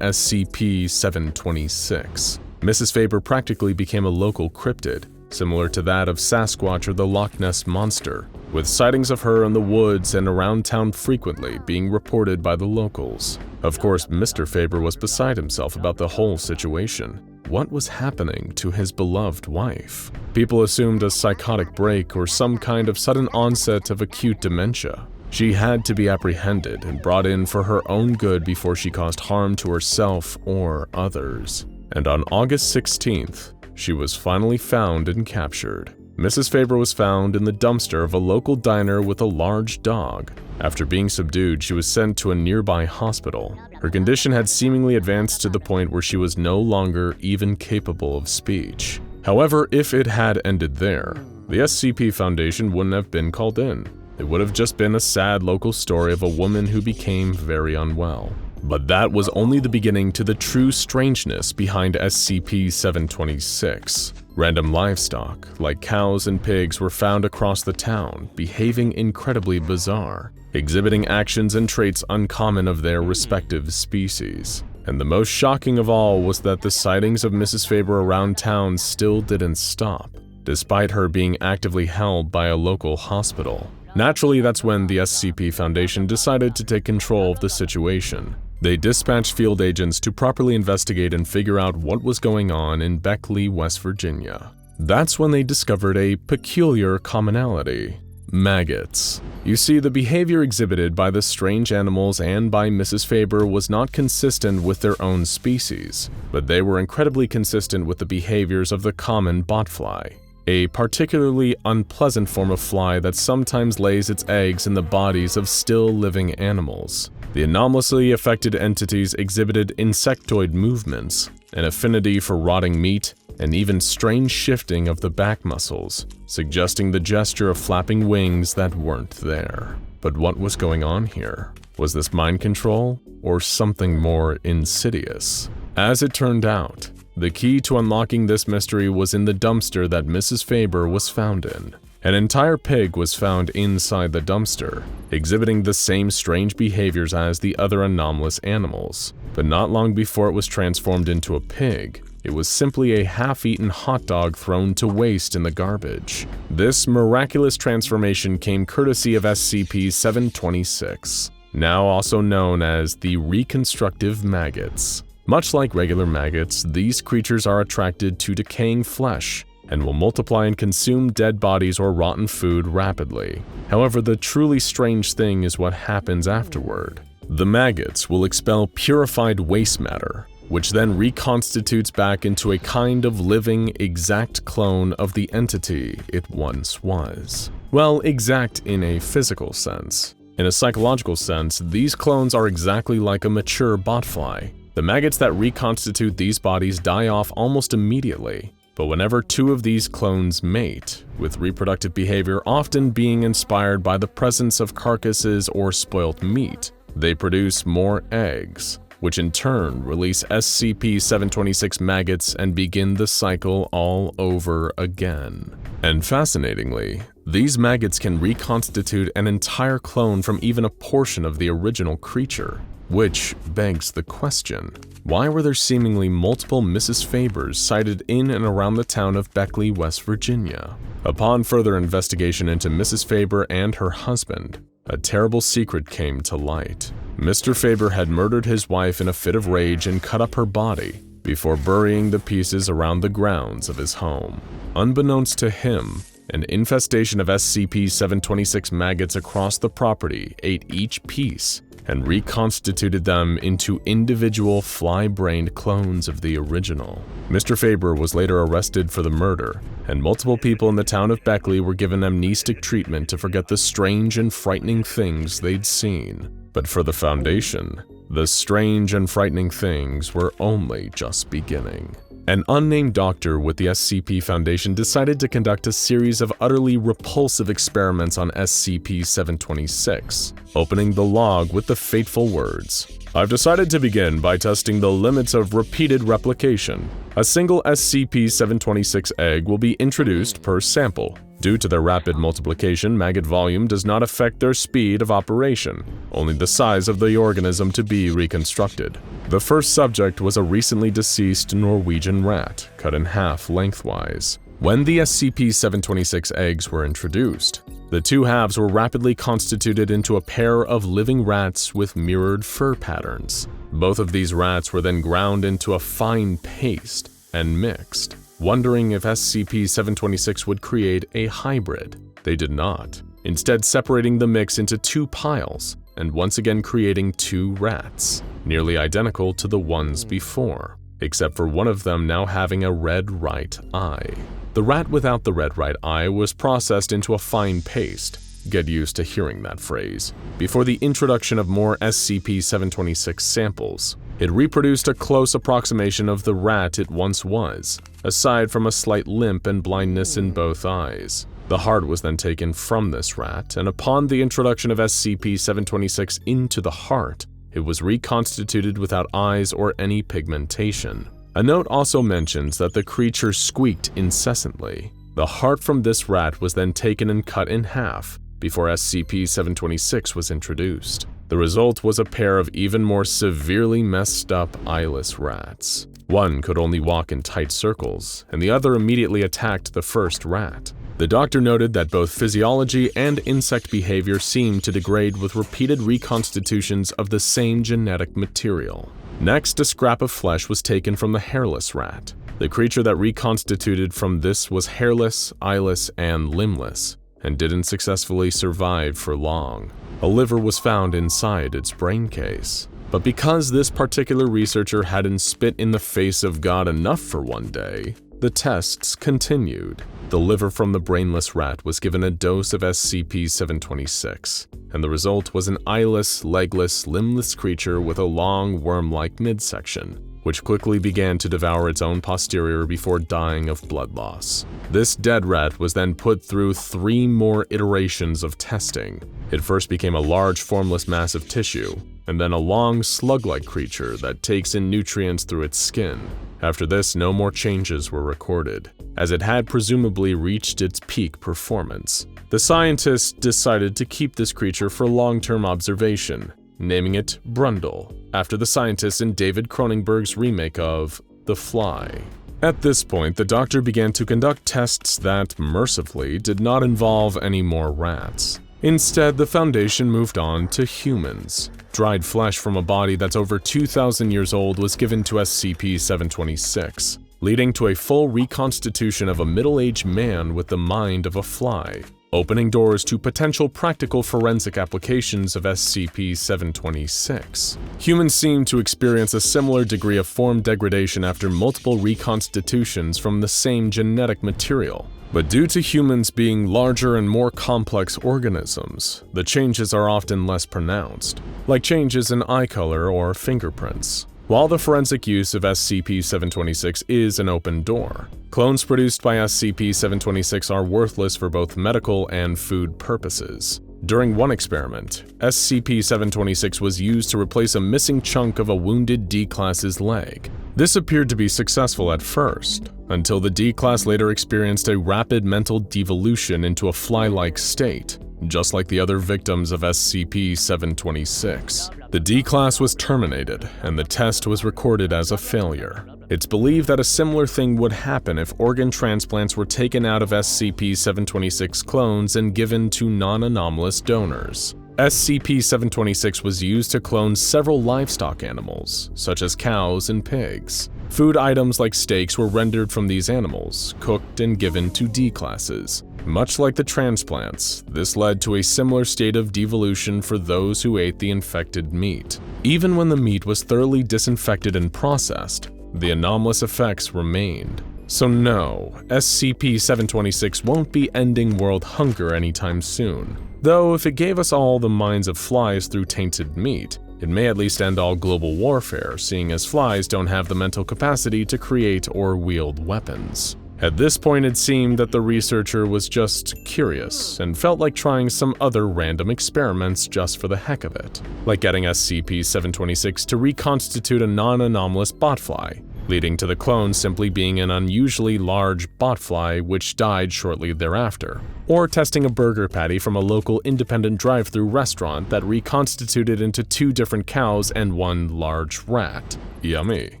Speaker 1: SCP-2086. Mrs. Faber practically became a local cryptid, similar to that of Sasquatch or the Loch Ness Monster, with sightings of her in the woods and around town frequently being reported by the locals. Of course, Mr. Faber was beside himself about the whole situation. What was happening to his beloved wife? People assumed a psychotic break or some kind of sudden onset of acute dementia. She had to be apprehended and brought in for her own good before she caused harm to herself or others. And on August 16th, she was finally found and captured. Mrs. Faber was found in the dumpster of a local diner with a large dog. After being subdued, she was sent to a nearby hospital. Her condition had seemingly advanced to the point where she was no longer even capable of speech. However, if it had ended there, the SCP Foundation wouldn't have been called in. It would have just been a sad local story of a woman who became very unwell. But that was only the beginning to the true strangeness behind SCP-726. Random livestock, like cows and pigs, were found across the town, behaving incredibly bizarre, exhibiting actions and traits uncommon of their respective species. And the most shocking of all was that the sightings of Mrs. Faber around town still didn't stop, despite her being actively held by a local hospital. Naturally, that's when the SCP Foundation decided to take control of the situation. They dispatched field agents to properly investigate and figure out what was going on in Beckley, West Virginia. That's when they discovered a peculiar commonality: maggots. You see, the behavior exhibited by the strange animals and by Mrs. Faber was not consistent with their own species, but they were incredibly consistent with the behaviors of the common botfly, a particularly unpleasant form of fly that sometimes lays its eggs in the bodies of still living animals. The anomalously affected entities exhibited insectoid movements, an affinity for rotting meat, and even strange shifting of the back muscles, suggesting the gesture of flapping wings that weren't there. But what was going on here? Was this mind control, or something more insidious? As it turned out, the key to unlocking this mystery was in the dumpster that Mrs. Faber was found in. An entire pig was found inside the dumpster, exhibiting the same strange behaviors as the other anomalous animals. But not long before it was transformed into a pig, it was simply a half-eaten hot dog thrown to waste in the garbage. This miraculous transformation came courtesy of SCP-726, now also known as the Reconstructive Maggots. Much like regular maggots, these creatures are attracted to decaying flesh and will multiply and consume dead bodies or rotten food rapidly. However, the truly strange thing is what happens afterward. The maggots will expel purified waste matter, which then reconstitutes back into a kind of living, exact clone of the entity it once was. Well, exact in a physical sense. In a psychological sense, these clones are exactly like a mature botfly. The maggots that reconstitute these bodies die off almost immediately, but whenever two of these clones mate, with reproductive behavior often being inspired by the presence of carcasses or spoilt meat, they produce more eggs, which in turn release SCP-726 maggots and begin the cycle all over again. And fascinatingly, these maggots can reconstitute an entire clone from even a portion of the original creature. Which begs the question, why were there seemingly multiple Mrs. Fabers sighted in and around the town of Beckley, West Virginia? Upon further investigation into Mrs. Faber and her husband, a terrible secret came to light. Mr. Faber had murdered his wife in a fit of rage and cut up her body before burying the pieces around the grounds of his home. Unbeknownst to him, an infestation of SCP-726 maggots across the property ate each piece and reconstituted them into individual fly-brained clones of the original. Mr. Faber was later arrested for the murder, and multiple people in the town of Beckley were given amnestic treatment to forget the strange and frightening things they'd seen. But for the Foundation, the strange and frightening things were only just beginning. An unnamed doctor with the SCP Foundation decided to conduct a series of utterly repulsive experiments on SCP-726, opening the log with the fateful words, "I've decided to begin by testing the limits of repeated replication. A single SCP-726 egg will be introduced per sample. Due to their rapid multiplication, maggot volume does not affect their speed of operation, only the size of the organism to be reconstructed." The first subject was a recently deceased Norwegian rat, cut in half lengthwise. When the SCP-726 eggs were introduced, the two halves were rapidly constituted into a pair of living rats with mirrored fur patterns. Both of these rats were then ground into a fine paste and mixed. Wondering if SCP-726 would create a hybrid, they did not, instead separating the mix into two piles and once again creating two rats, nearly identical to the ones before, except for one of them now having a red right eye. The rat without the red right eye was processed into a fine paste, get used to hearing that phrase, before the introduction of more SCP-726 samples. It reproduced a close approximation of the rat it once was, aside from a slight limp and blindness in both eyes. The heart was then taken from this rat, and upon the introduction of SCP-726 into the heart, it was reconstituted without eyes or any pigmentation. A note also mentions that the creature squeaked incessantly. The heart from this rat was then taken and cut in half before SCP-726 was introduced. The result was a pair of even more severely messed up eyeless rats. One could only walk in tight circles, and the other immediately attacked the first rat. The doctor noted that both physiology and insect behavior seemed to degrade with repeated reconstitutions of the same genetic material. Next, a scrap of flesh was taken from the hairless rat. The creature that reconstituted from this was hairless, eyeless, and limbless, and didn't successfully survive for long. A liver was found inside its brain case. But because this particular researcher hadn't spit in the face of God enough for one day, the tests continued. The liver from the brainless rat was given a dose of SCP-726, and the result was an eyeless, legless, limbless creature with a long, worm-like midsection, which quickly began to devour its own posterior before dying of blood loss. This dead rat was then put through 3 more iterations of testing. It first became a large, formless mass of tissue, and then a long, slug-like creature that takes in nutrients through its skin. After this, no more changes were recorded, as it had presumably reached its peak performance. The scientists decided to keep this creature for long-term observation, naming it Brundle, after the scientists in David Cronenberg's remake of The Fly. At this point, the doctor began to conduct tests that, mercifully, did not involve any more rats. Instead, the Foundation moved on to humans. Dried flesh from a body that's over 2,000 years old was given to SCP-726, leading to a full reconstitution of a middle-aged man with the mind of a fly, opening doors to potential practical forensic applications of SCP-726. Humans seem to experience a similar degree of form degradation after multiple reconstitutions from the same genetic material. But due to humans being larger and more complex organisms, the changes are often less pronounced, like changes in eye color or fingerprints. While the forensic use of SCP-726 is an open door, clones produced by SCP-726 are worthless for both medical and food purposes. During one experiment, SCP-726 was used to replace a missing chunk of a wounded D-Class's leg. This appeared to be successful at first, until the D-Class later experienced a rapid mental devolution into a fly-like state, just like the other victims of SCP-726. The D-Class was terminated, and the test was recorded as a failure. It's believed that a similar thing would happen if organ transplants were taken out of SCP-726 clones and given to non-anomalous donors. SCP-726 was used to clone several livestock animals, such as cows and pigs. Food items like steaks were rendered from these animals, cooked and given to D classes. Much like the transplants, this led to a similar state of devolution for those who ate the infected meat. Even when the meat was thoroughly disinfected and processed, the anomalous effects remained. So no, SCP-726 won't be ending world hunger anytime soon. Though if it gave us all the minds of flies through tainted meat, it may at least end all global warfare, seeing as flies don't have the mental capacity to create or wield weapons. At this point, it seemed that the researcher was just curious and felt like trying some other random experiments just for the heck of it, like getting SCP-726 to reconstitute a non-anomalous botfly, leading to the clone simply being an unusually large botfly which died shortly thereafter, or testing a burger patty from a local independent drive-thru restaurant that reconstituted into 2 different cows and 1 large rat. Yummy.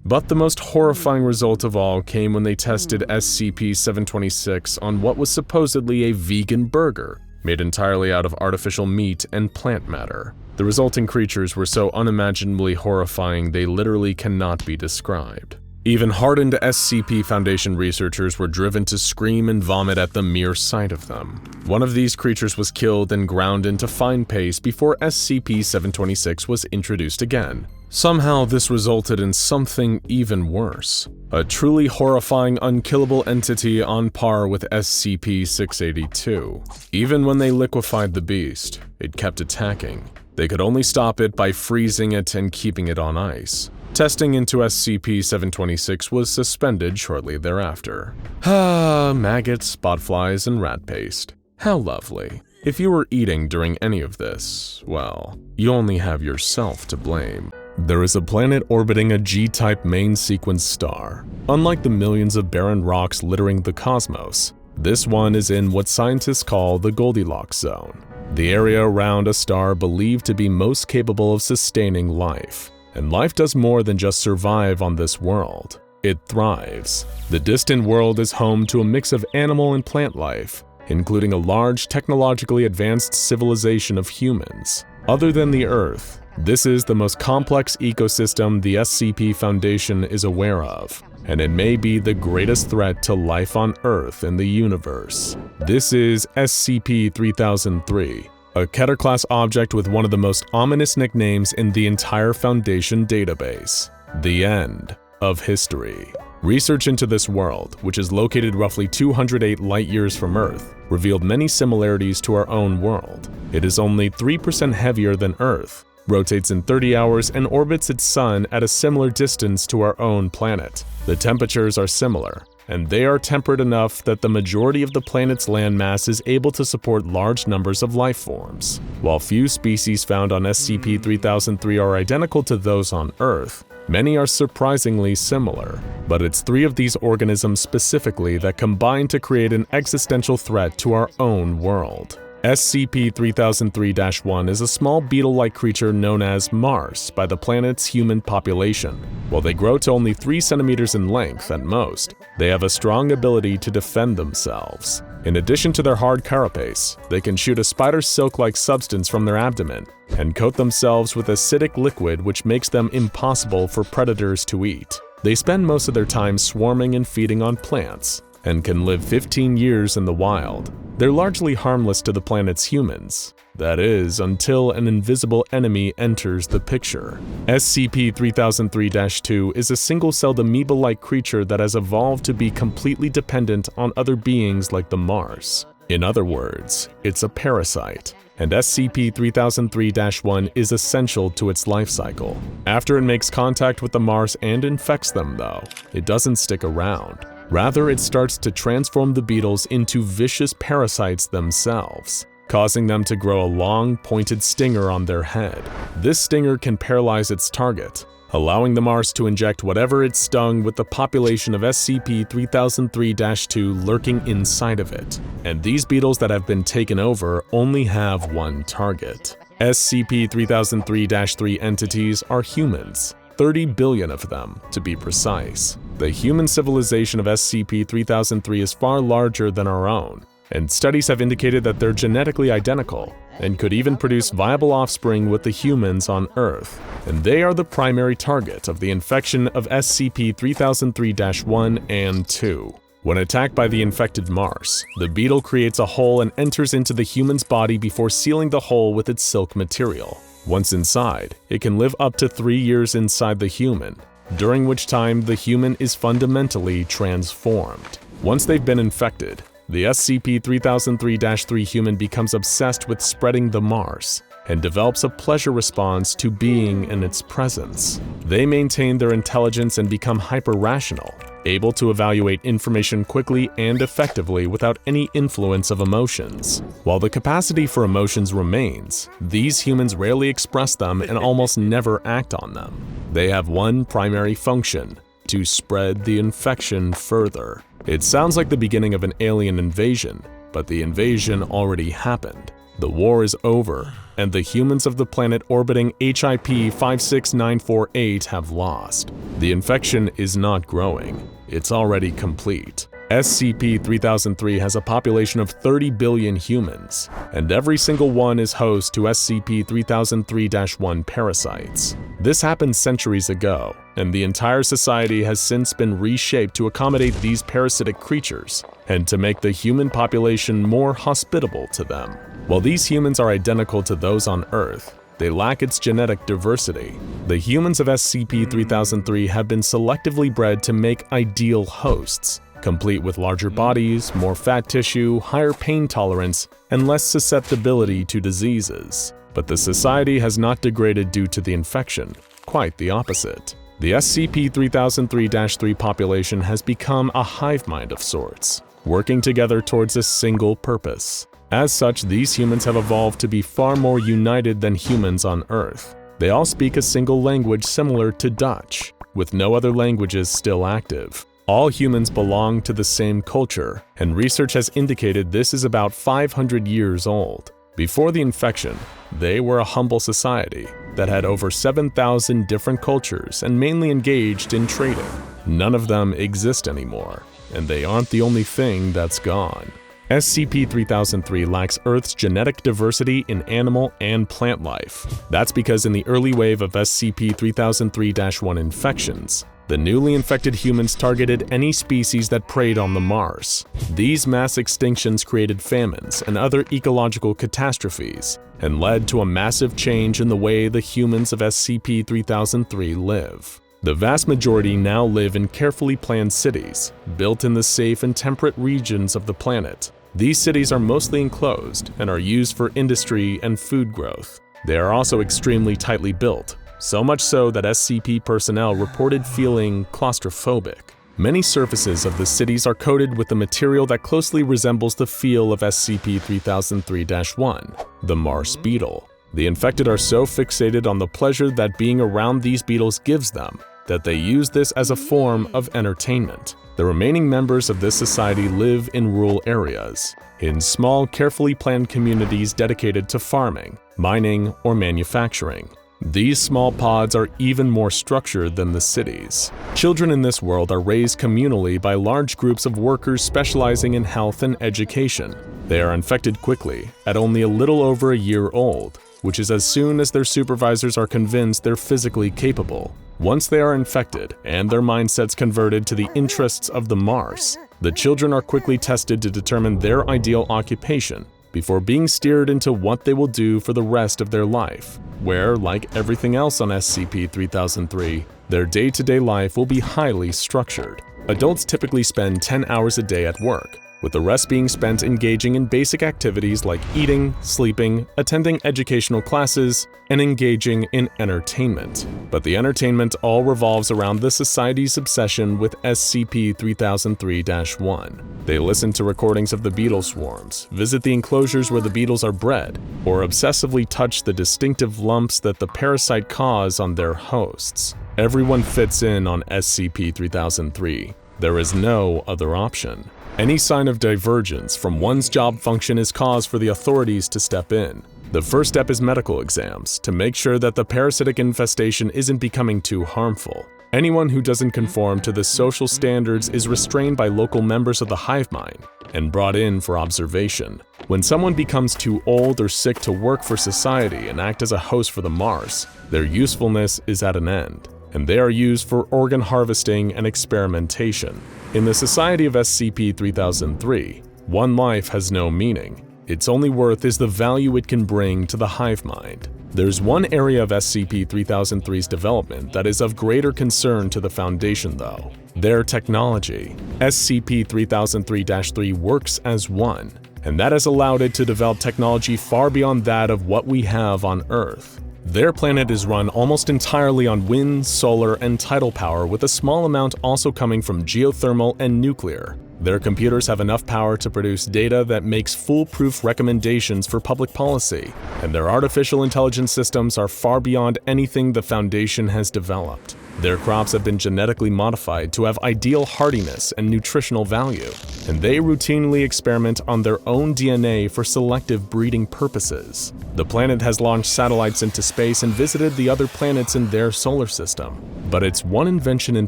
Speaker 1: But the most horrifying result of all came when they tested SCP-726 on what was supposedly a vegan burger, made entirely out of artificial meat and plant matter. The resulting creatures were so unimaginably horrifying they literally cannot be described. Even hardened SCP Foundation researchers were driven to scream and vomit at the mere sight of them. One of these creatures was killed and ground into fine paste before SCP-726 was introduced again. Somehow this resulted in something even worse. A truly horrifying unkillable entity on par with SCP-682. Even when they liquefied the beast, it kept attacking. They could only stop it by freezing it and keeping it on ice. Testing into SCP-726 was suspended shortly thereafter. Maggots, botflies, and rat paste. How lovely. If you were eating during any of this, well, you only have yourself to blame. There is a planet orbiting a G-type main sequence star. Unlike the millions of barren rocks littering the cosmos, this one is in what scientists call the Goldilocks zone, the area around a star believed to be most capable of sustaining life. And life does more than just survive on this world. It thrives. The distant world is home to a mix of animal and plant life, including a large technologically advanced civilization of humans. Other than the Earth, this is the most complex ecosystem the SCP Foundation is aware of, and it may be the greatest threat to life on Earth in the universe. This is SCP-3003. A Keter-class object with one of the most ominous nicknames in the entire Foundation database. The end of history. Research into this world, which is located roughly 208 light-years from Earth, revealed many similarities to our own world. It is only 3% heavier than Earth, rotates in 30 hours, and orbits its sun at a similar distance to our own planet. The temperatures are similar, and they are temperate enough that the majority of the planet's landmass is able to support large numbers of life forms. While few species found on SCP-3003 are identical to those on Earth, many are surprisingly similar. But it's 3 of these organisms specifically that combine to create an existential threat to our own world. SCP-3003-1 is a small beetle-like creature known as Mars by the planet's human population. While they grow to only 3 centimeters in length at most, they have a strong ability to defend themselves. In addition to their hard carapace, they can shoot a spider silk-like substance from their abdomen and coat themselves with acidic liquid which makes them impossible for predators to eat. They spend most of their time swarming and feeding on plants, and can live 15 years in the wild. They're largely harmless to the planet's humans. That is, until an invisible enemy enters the picture. SCP-3003-2 is a single-celled amoeba-like creature that has evolved to be completely dependent on other beings like the Mars. In other words, it's a parasite, and SCP-3003-1 is essential to its life cycle. After it makes contact with the Mars and infects them, though, it doesn't stick around. Rather, it starts to transform the beetles into vicious parasites themselves, causing them to grow a long, pointed stinger on their head. This stinger can paralyze its target, allowing the Mars to inject whatever it stung with the population of SCP-3003-2 lurking inside of it. And these beetles that have been taken over only have one target. SCP-3003-3 entities are humans. 30 billion of them, to be precise. The human civilization of SCP-3003 is far larger than our own, and studies have indicated that they're genetically identical and could even produce viable offspring with the humans on Earth. And they are the primary target of the infection of SCP-3003-1 and 2. When attacked by the infected Mars, the beetle creates a hole and enters into the human's body before sealing the hole with its silk material. Once inside, it can live up to 3 years inside the human, during which time the human is fundamentally transformed. Once they've been infected, the SCP-3003-3 human becomes obsessed with spreading the Mars and develops a pleasure response to being in its presence. They maintain their intelligence and become hyper-rational, able to evaluate information quickly and effectively without any influence of emotions. While the capacity for emotions remains, these humans rarely express them and almost never act on them. They have one primary function: to spread the infection further. It sounds like the beginning of an alien invasion, but the invasion already happened. The war is over, and the humans of the planet orbiting HIP 56948 have lost. The infection is not growing. It's already complete. SCP-3003 has a population of 30 billion humans, and every single one is host to SCP-3003-1 parasites. This happened centuries ago, and the entire society has since been reshaped to accommodate these parasitic creatures and to make the human population more hospitable to them. While these humans are identical to those on Earth, they lack its genetic diversity. The humans of SCP-3003 have been selectively bred to make ideal hosts, complete with larger bodies, more fat tissue, higher pain tolerance, and less susceptibility to diseases. But the society has not degraded due to the infection, quite the opposite. The SCP-3003-3 population has become a hive mind of sorts, working together towards a single purpose. As such, these humans have evolved to be far more united than humans on Earth. They all speak a single language similar to Dutch, with no other languages still active. All humans belong to the same culture, and research has indicated this is about 500 years old. Before the infection, they were a humble society that had over 7,000 different cultures and mainly engaged in trading. None of them exist anymore, and they aren't the only thing that's gone. SCP-3003 lacks Earth's genetic diversity in animal and plant life. That's because in the early wave of SCP-3003-1 infections, the newly infected humans targeted any species that preyed on the Mars. These mass extinctions created famines and other ecological catastrophes, and led to a massive change in the way the humans of SCP-3003 live. The vast majority now live in carefully planned cities, built in the safe and temperate regions of the planet. These cities are mostly enclosed and are used for industry and food growth. They are also extremely tightly built, so much so that SCP personnel reported feeling claustrophobic. Many surfaces of the cities are coated with a material that closely resembles the feel of SCP-3003-1, the Mars beetle. The infected are so fixated on the pleasure that being around these beetles gives them that they use this as a form of entertainment. The remaining members of this society live in rural areas, in small, carefully planned communities dedicated to farming, mining, or manufacturing. These small pods are even more structured than the cities. Children in this world are raised communally by large groups of workers specializing in health and education. They are infected quickly, at only a little over a year old, which is as soon as their supervisors are convinced they're physically capable. Once they are infected and their mindsets converted to the interests of the Mars, the children are quickly tested to determine their ideal occupation before being steered into what they will do for the rest of their life, where, like everything else on SCP-3003, their day-to-day life will be highly structured. Adults typically spend 10 hours a day at work, with the rest being spent engaging in basic activities like eating, sleeping, attending educational classes, and engaging in entertainment. But the entertainment all revolves around the society's obsession with SCP-3003-1. They listen to recordings of the beetle swarms, visit the enclosures where the beetles are bred, or obsessively touch the distinctive lumps that the parasite cause on their hosts. Everyone fits in on SCP-3003. There is no other option. Any sign of divergence from one's job function is cause for the authorities to step in. The first step is medical exams to make sure that the parasitic infestation isn't becoming too harmful. Anyone who doesn't conform to the social standards is restrained by local members of the hive mind and brought in for observation. When someone becomes too old or sick to work for society and act as a host for the Mars, their usefulness is at an end, and they are used for organ harvesting and experimentation. In the society of SCP-3003, one life has no meaning. Its only worth is the value it can bring to the hive mind. There's one area of SCP-3003's development that is of greater concern to the Foundation though: their technology. SCP-3003-3 works as one, and that has allowed it to develop technology far beyond that of what we have on Earth. Their planet is run almost entirely on wind, solar, and tidal power, with a small amount also coming from geothermal and nuclear. Their computers have enough power to produce data that makes foolproof recommendations for public policy, and their artificial intelligence systems are far beyond anything the Foundation has developed. Their crops have been genetically modified to have ideal hardiness and nutritional value, and they routinely experiment on their own DNA for selective breeding purposes. The planet has launched satellites into space and visited the other planets in their solar system, but it's one invention in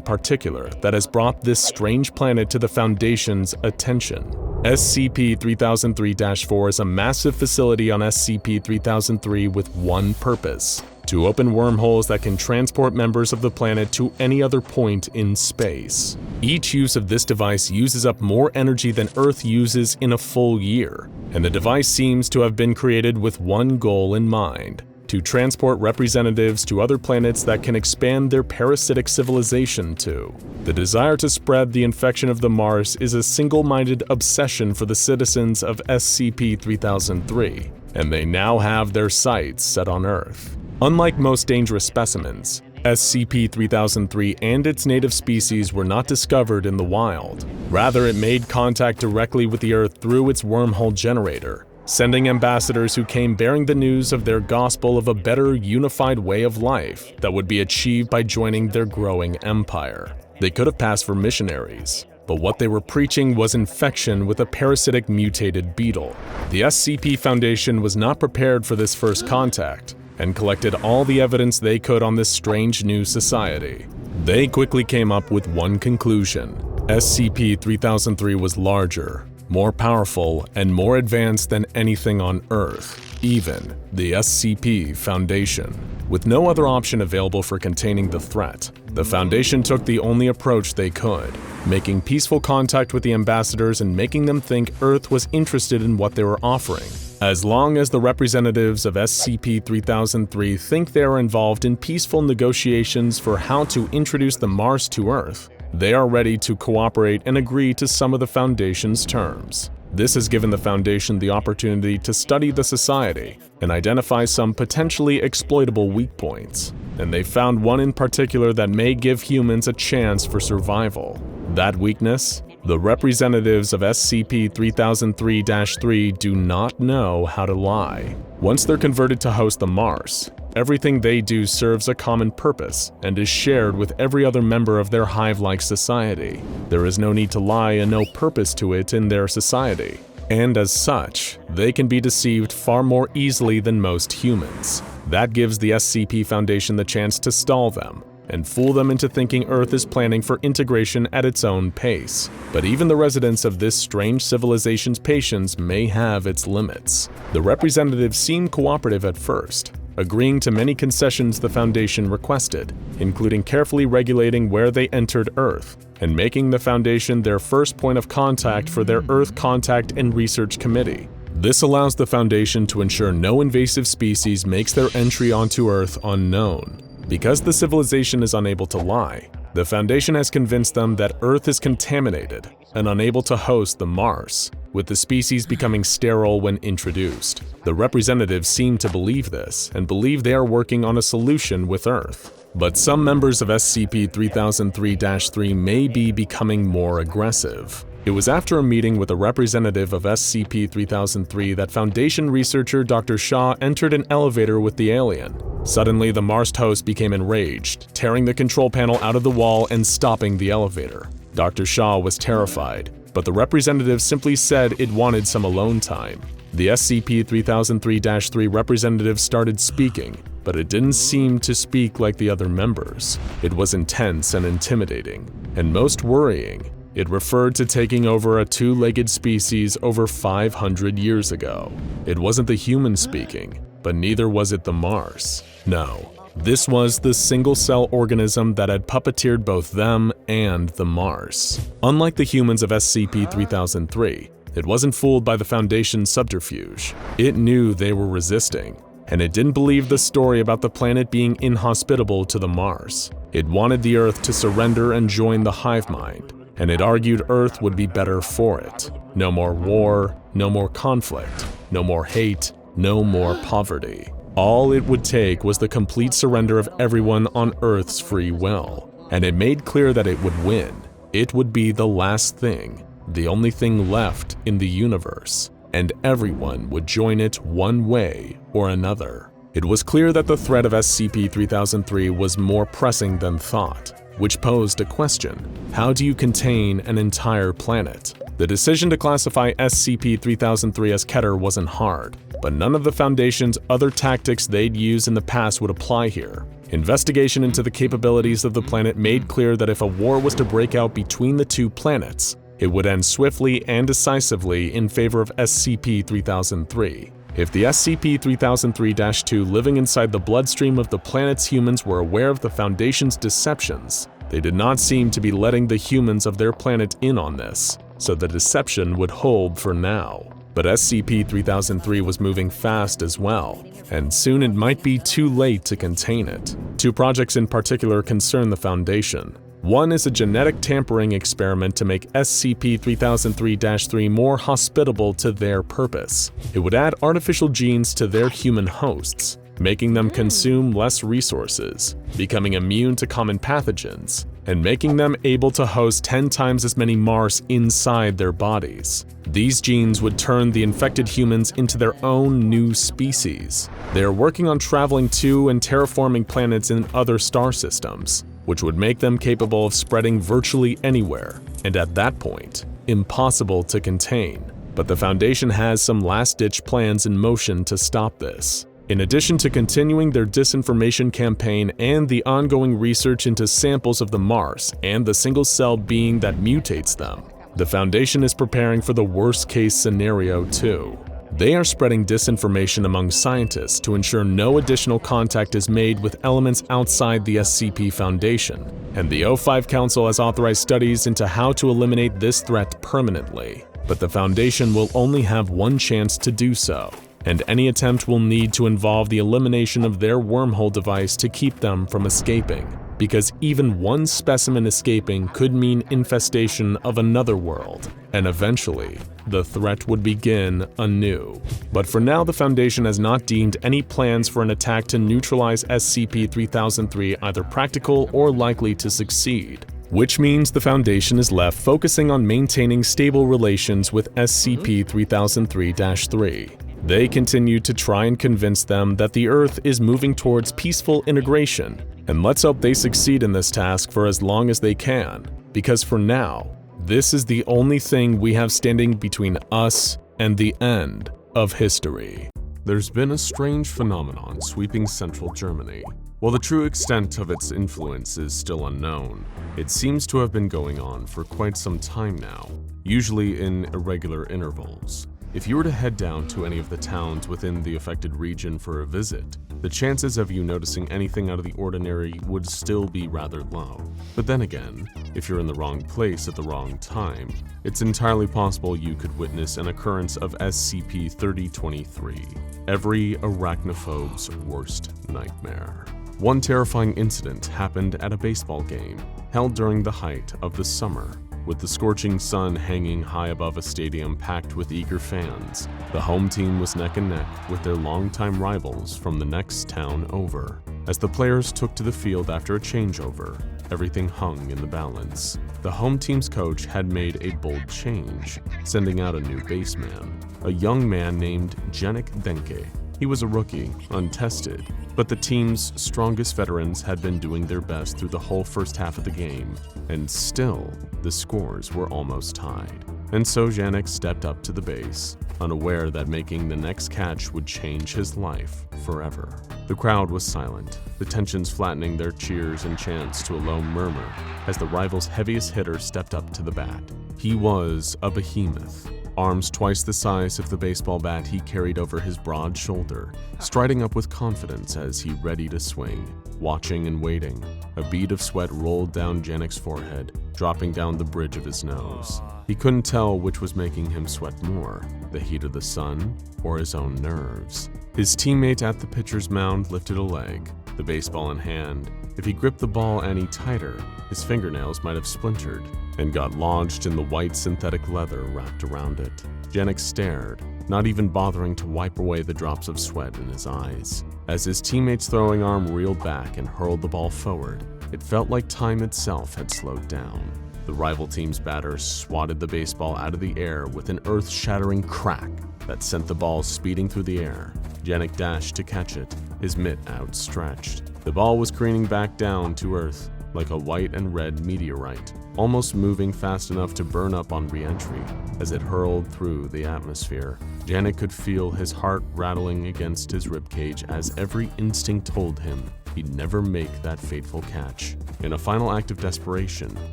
Speaker 1: particular that has brought this strange planet to the Foundation's attention. SCP-3003-4 is a massive facility on SCP-3003 with one purpose: to open wormholes that can transport members of the planet to any other point in space. Each use of this device uses up more energy than Earth uses in a full year, and the device seems to have been created with one goal in mind: to transport representatives to other planets that can expand their parasitic civilization to. The desire to spread the infection of the Mars is a single-minded obsession for the citizens of SCP-3003, and they now have their sights set on Earth. Unlike most dangerous specimens, SCP-3003 and its native species were not discovered in the wild. Rather, it made contact directly with the Earth through its wormhole generator, sending ambassadors who came bearing the news of their gospel of a better, unified way of life that would be achieved by joining their growing empire. They could have passed for missionaries, but what they were preaching was infection with a parasitic mutated beetle. The SCP Foundation was not prepared for this first contact, and collected all the evidence they could on this strange new society. They quickly came up with one conclusion: SCP-3003 was larger, more powerful, and more advanced than anything on Earth, even the SCP Foundation. With no other option available for containing the threat, the Foundation took the only approach they could, making peaceful contact with the ambassadors and making them think Earth was interested in what they were offering. As long as the representatives of SCP-3003 think they are involved in peaceful negotiations for how to introduce the Mars to Earth, they are ready to cooperate and agree to some of the Foundation's terms. This has given the Foundation the opportunity to study the society and identify some potentially exploitable weak points, and they found one in particular that may give humans a chance for survival. That weakness? The representatives of SCP-3003-3 do not know how to lie. Once they're converted to host the Mars, everything they do serves a common purpose and is shared with every other member of their hive-like society. There is no need to lie and no purpose to it in their society, and as such, they can be deceived far more easily than most humans. That gives the SCP Foundation the chance to stall them and fool them into thinking Earth is planning for integration at its own pace. But even the residents of this strange civilization's patience may have its limits. The representatives seemed cooperative at first, agreeing to many concessions the Foundation requested, including carefully regulating where they entered Earth, and making the Foundation their first point of contact for their Earth Contact and Research Committee. This allows the Foundation to ensure no invasive species makes their entry onto Earth unknown. Because the civilization is unable to lie, the Foundation has convinced them that Earth is contaminated and unable to host the Mars, with the species becoming sterile when introduced. The representatives seem to believe this and believe they are working on a solution with Earth. But some members of SCP-3003-3 may be becoming more aggressive. It was after a meeting with a representative of SCP-3003 that Foundation researcher Dr. Shaw entered an elevator with the alien. Suddenly, the Mars host became enraged, tearing the control panel out of the wall and stopping the elevator. Dr. Shaw was terrified, but the representative simply said it wanted some alone time. The SCP-3003-3 representative started speaking, but it didn't seem to speak like the other members. It was intense and intimidating, and most worrying, It referred to taking over a two-legged species over 500 years ago. It wasn't the humans speaking, but neither was it the Mars. No, this was the single-cell organism that had puppeteered both them and the Mars. Unlike the humans of SCP-3003, it wasn't fooled by the Foundation's subterfuge. It knew they were resisting, and it didn't believe the story about the planet being inhospitable to the Mars. It wanted the Earth to surrender and join the Hive mind, and it argued Earth would be better for it. No more war, no more conflict, no more hate, no more poverty. All it would take was the complete surrender of everyone on Earth's free will, and it made clear that it would win. It would be the last thing, the only thing left in the universe, and everyone would join it one way or another. It was clear that the threat of SCP-3003 was more pressing than thought, which posed a question: how do you contain an entire planet? The decision to classify SCP-3003 as Keter wasn't hard, but none of the Foundation's other tactics they'd used in the past would apply here. Investigation into the capabilities of the planet made clear that if a war was to break out between the two planets, it would end swiftly and decisively in favor of SCP-3003. If the SCP-3003-2 living inside the bloodstream of the planet's humans were aware of the Foundation's deceptions, they did not seem to be letting the humans of their planet in on this, so the deception would hold for now. But SCP-3003 was moving fast as well, and soon it might be too late to contain it. Two projects in particular concern the Foundation. One is a genetic tampering experiment to make SCP-3003-3 more hospitable to their purpose. It would add artificial genes to their human hosts, making them consume less resources, becoming immune to common pathogens, and making them able to host 10 times as many Mars inside their bodies. These genes would turn the infected humans into their own new species. They are working on traveling to and terraforming planets in other star systems, which would make them capable of spreading virtually anywhere, and at that point, impossible to contain. But the Foundation has some last-ditch plans in motion to stop this. In addition to continuing their disinformation campaign and the ongoing research into samples of the Mars and the single-cell being that mutates them, the Foundation is preparing for the worst-case scenario too. They are spreading disinformation among scientists to ensure no additional contact is made with elements outside the SCP Foundation, and the O5 Council has authorized studies into how to eliminate this threat permanently. But the Foundation will only have one chance to do so, and any attempt will need to involve the elimination of their wormhole device to keep them from escaping, because even one specimen escaping could mean infestation of another world, and eventually, the threat would begin anew. But for now, the Foundation has not deemed any plans for an attack to neutralize SCP-3003 either practical or likely to succeed, which means the Foundation is left focusing on maintaining stable relations with SCP-3003-3. They continue to try and convince them that the Earth is moving towards peaceful integration, and let's hope they succeed in this task for as long as they can, because for now, this is the only thing we have standing between us and the end of history. There's been a strange phenomenon sweeping central Germany. While the true extent of its influence is still unknown, it seems to have been going on for quite some time now, usually in irregular intervals. If you were to head down to any of the towns within the affected region for a visit, the chances of you noticing anything out of the ordinary would still be rather low. But then again, if you're in the wrong place at the wrong time, it's entirely possible you could witness an occurrence of SCP-3023, every arachnophobe's worst nightmare. One terrifying incident happened at a baseball game held during the height of the summer. With the scorching sun hanging high above a stadium packed with eager fans, the home team was neck and neck with their longtime rivals from the next town over. As the players took to the field after a changeover, everything hung in the balance. The home team's coach had made a bold change, sending out a new baseman, a young man named Jenik Denke. He was a rookie, untested, but the team's strongest veterans had been doing their best through the whole first half of the game, and still, the scores were almost tied. And so Janek stepped up to the base, unaware that making the next catch would change his life forever. The crowd was silent, the tensions flattening their cheers and chants to a low murmur as the rival's heaviest hitter stepped up to the bat. He was a behemoth, arms twice the size of the baseball bat he carried over his broad shoulder, striding up with confidence as he readied to swing. Watching and waiting, a bead of sweat rolled down Janek's forehead, dropping down the bridge of his nose. He couldn't tell which was making him sweat more, the heat of the sun or his own nerves. His teammate at the pitcher's mound lifted a leg, the baseball in hand. If he gripped the ball any tighter, his fingernails might have splintered and got lodged in the white synthetic leather wrapped around it. Janek stared, not even bothering to wipe away the drops of sweat in his eyes. As his teammate's throwing arm reeled back and hurled the ball forward, it felt like time itself had slowed down. The rival team's batter swatted the baseball out of the air with an earth-shattering crack that sent the ball speeding through the air. Janek dashed to catch it, his mitt outstretched. The ball was careening back down to earth like a white and red meteorite, almost moving fast enough to burn up on re-entry as it hurled through the atmosphere. Janek could feel his heart rattling against his ribcage as every instinct told him he'd never make that fateful catch. In a final act of desperation,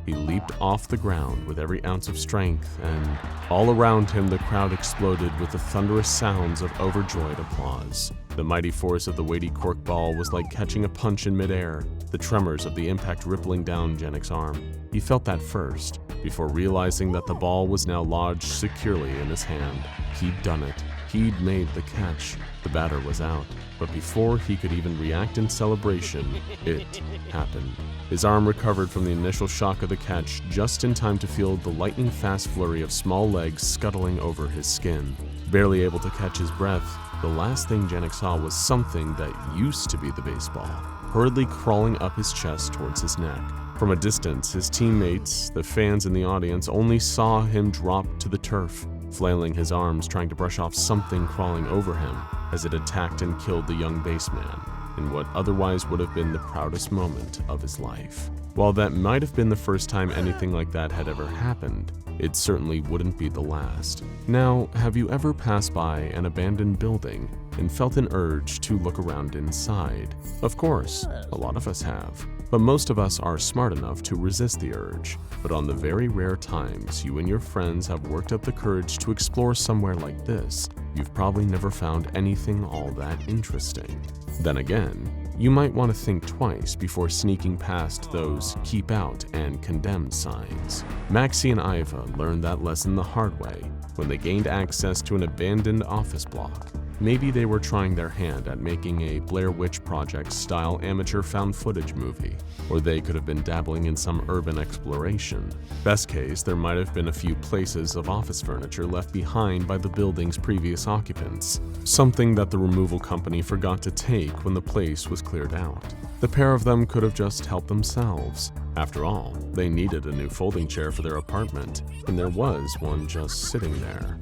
Speaker 1: he leaped off the ground with every ounce of strength, and all around him the crowd exploded with the thunderous sounds of overjoyed applause. The mighty force of the weighty cork ball was like catching a punch in midair, the tremors of the impact rippling down Janek's arm. He felt that first, before realizing that the ball was now lodged securely in his hand. He'd done it. He'd made the catch. The batter was out. But before he could even react in celebration, it happened. His arm recovered from the initial shock of the catch just in time to feel the lightning-fast flurry of small legs scuttling over his skin. Barely able to catch his breath, the last thing Janek saw was something that used to be the baseball, hurriedly crawling up his chest towards his neck. From a distance, his teammates, the fans in the audience, only saw him drop to the turf, flailing his arms trying to brush off something crawling over him as it attacked and killed the young baseman in what otherwise would have been the proudest moment of his life. While that might have been the first time anything like that had ever happened, it certainly wouldn't be the last. Now, have you ever passed by an abandoned building and felt an urge to look around inside? Of course, a lot of us have. But most of us are smart enough to resist the urge. But on the very rare times you and your friends have worked up the courage to explore somewhere like this, you've probably never found anything all that interesting. Then again, you might want to think twice before sneaking past those keep out and condemned signs. Maxie and Iva learned that lesson the hard way when they gained access to an abandoned office block. Maybe they were trying their hand at making a Blair Witch Project-style amateur found footage movie, or they could have been dabbling in some urban exploration. Best case, there might have been a few places of office furniture left behind by the building's previous occupants, something that the removal company forgot to take when the place was cleared out. The pair of them could have just helped themselves. After all, they needed a new folding chair for their apartment, and there was one just sitting there.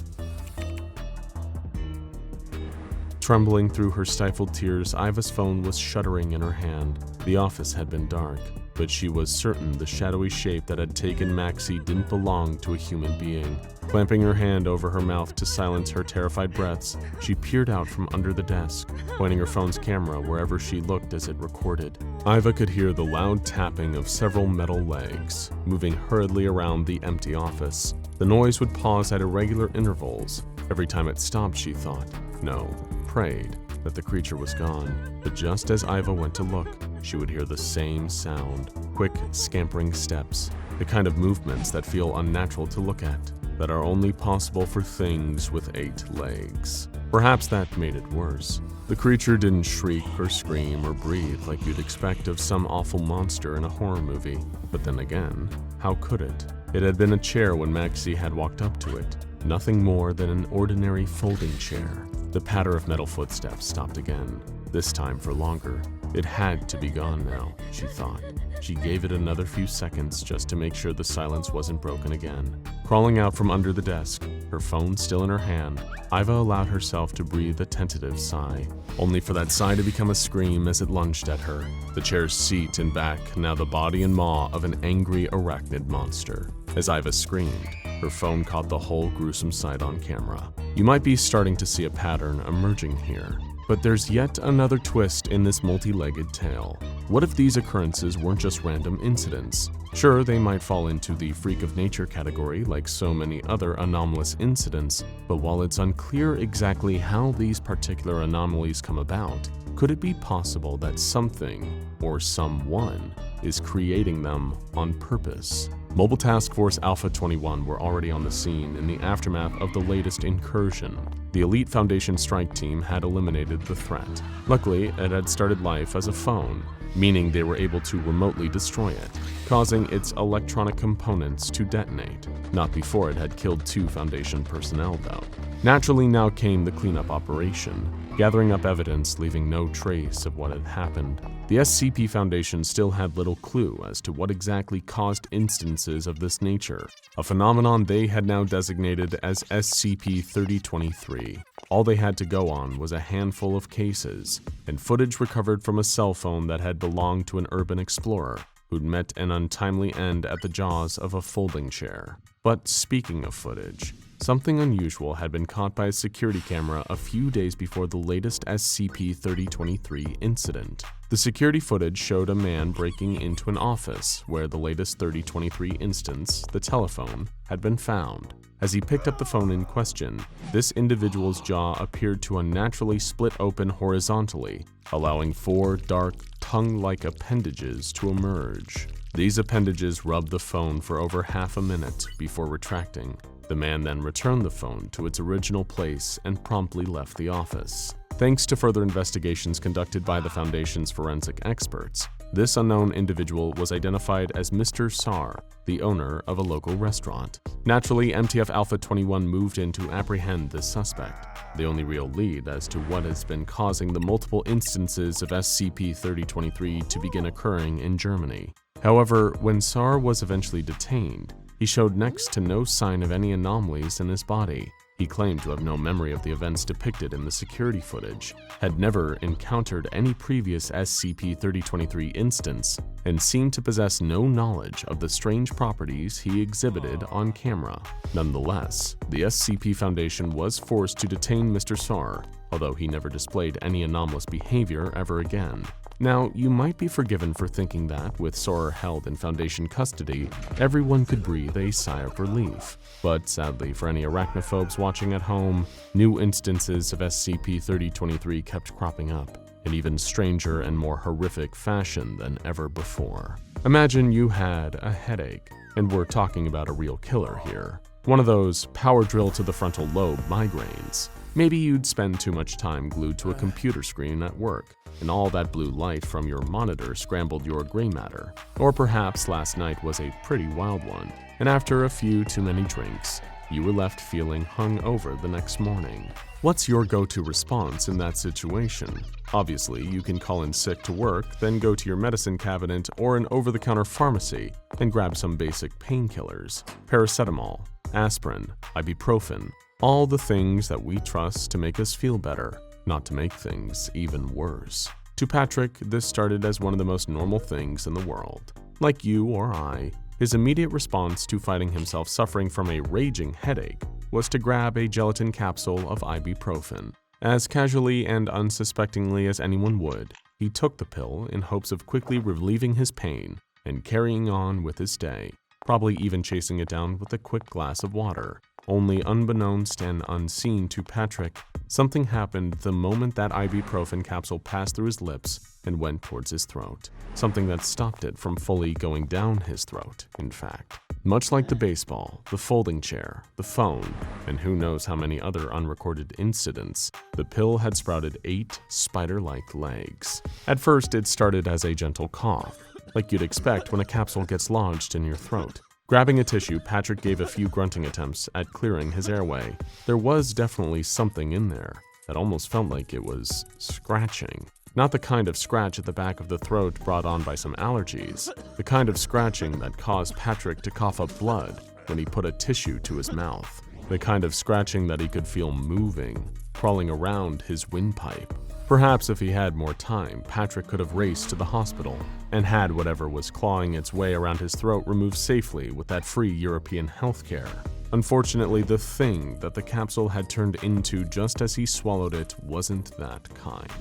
Speaker 1: Trembling through her stifled tears, Iva's phone was shuddering in her hand. The office had been dark, but she was certain the shadowy shape that had taken Maxie didn't belong to a human being. Clamping her hand over her mouth to silence her terrified breaths, she peered out from under the desk, pointing her phone's camera wherever she looked as it recorded. Iva could hear the loud tapping of several metal legs, moving hurriedly around the empty office. The noise would pause at irregular intervals. Every time it stopped, she thought, no, prayed, that the creature was gone. But just as Iva went to look, she would hear the same sound, quick, scampering steps, the kind of movements that feel unnatural to look at, that are only possible for things with 8 legs. Perhaps that made it worse. The creature didn't shriek or scream or breathe like you'd expect of some awful monster in a horror movie. But then again, how could it? It had been a chair when Maxie had walked up to it, nothing more than an ordinary folding chair. The patter of metal footsteps stopped again, this time for longer. It had to be gone now, she thought. She gave it another few seconds just to make sure the silence wasn't broken again. Crawling out from under the desk, her phone still in her hand, Iva allowed herself to breathe a tentative sigh, only for that sigh to become a scream as it lunged at her. The chair's seat and back, now the body and maw of an angry arachnid monster. As Iva screamed, Her phone caught the whole gruesome sight on camera. You might be starting to see a pattern emerging here. But there's yet another twist in this multi-legged tale. What if these occurrences weren't just random incidents? Sure, they might fall into the freak of nature category like so many other anomalous incidents, but while it's unclear exactly how these particular anomalies come about, could it be possible that something or someone is creating them on purpose? Mobile Task Force Alpha 21 were already on the scene in the aftermath of the latest incursion. The Elite Foundation strike team had eliminated the threat. Luckily, it had started life as a phone, meaning they were able to remotely destroy it, causing its electronic components to detonate. Not before it had killed 2 Foundation personnel, though. Naturally, now came the cleanup operation, gathering up evidence, leaving no trace of what had happened. The SCP Foundation still had little clue as to what exactly caused instances of this nature, a phenomenon they had now designated as SCP-2083. All they had to go on was a handful of cases, and footage recovered from a cell phone that had belonged to an urban explorer who'd met an untimely end at the jaws of a folding chair. But speaking of footage, something unusual had been caught by a security camera a few days before the latest SCP-3023 incident. The security footage showed a man breaking into an office where the latest 3023 instance, the telephone, had been found. As he picked up the phone in question, this individual's jaw appeared to unnaturally split open horizontally, allowing 4 dark, tongue-like appendages to emerge. These appendages rubbed the phone for over half a minute before retracting. The man then returned the phone to its original place and promptly left the office. Thanks to further investigations conducted by the Foundation's forensic experts, this unknown individual was identified as Mr. Sar, the owner of a local restaurant. Naturally, MTF Alpha 21 moved in to apprehend this suspect, the only real lead as to what has been causing the multiple instances of SCP-3023 to begin occurring in Germany. However, when Sar was eventually detained, he showed next to no sign of any anomalies in his body. He claimed to have no memory of the events depicted in the security footage, had never encountered any previous SCP-3023 instance, and seemed to possess no knowledge of the strange properties he exhibited on camera. Nonetheless, the SCP Foundation was forced to detain Mr. Sar, although he never displayed any anomalous behavior ever again. Now, you might be forgiven for thinking that, with Sar held in Foundation custody, everyone could breathe a sigh of relief. But sadly, for any arachnophobes watching at home, new instances of SCP-3023 kept cropping up, in even stranger and more horrific fashion than ever before. Imagine you had a headache, and we're talking about a real killer here. One of those power drill to the frontal lobe migraines. Maybe you'd spend too much time glued to a computer screen at work, and all that blue light from your monitor scrambled your gray matter. Or perhaps last night was a pretty wild one, and after a few too many drinks, you were left feeling hungover the next morning. What's your go-to response in that situation? Obviously, you can call in sick to work, then go to your medicine cabinet or an over-the-counter pharmacy and grab some basic painkillers, paracetamol, aspirin, ibuprofen, all the things that we trust to make us feel better, not to make things even worse. To Patrick, this started as one of the most normal things in the world. Like you or I, his immediate response to finding himself suffering from a raging headache was to grab a gelatin capsule of ibuprofen. As casually and unsuspectingly as anyone would, he took the pill in hopes of quickly relieving his pain and carrying on with his day, probably even chasing it down with a quick glass of water. Only unbeknownst and unseen to Patrick, something happened the moment that ibuprofen capsule passed through his lips and went towards his throat. Something that stopped it from fully going down his throat, in fact. Much like the baseball, the folding chair, the phone, and who knows how many other unrecorded incidents, the pill had sprouted 8 spider-like legs. At first, it started as a gentle cough, like you'd expect when a capsule gets lodged in your throat. Grabbing a tissue, Patrick gave a few grunting attempts at clearing his airway. There was definitely something in there that almost felt like it was scratching. Not the kind of scratch at the back of the throat brought on by some allergies, the kind of scratching that caused Patrick to cough up blood when he put a tissue to his mouth, the kind of scratching that he could feel moving, crawling around his windpipe. Perhaps if he had more time, Patrick could have raced to the hospital and had whatever was clawing its way around his throat removed safely with that free European healthcare. Unfortunately, the thing that the capsule had turned into just as he swallowed it wasn't that kind.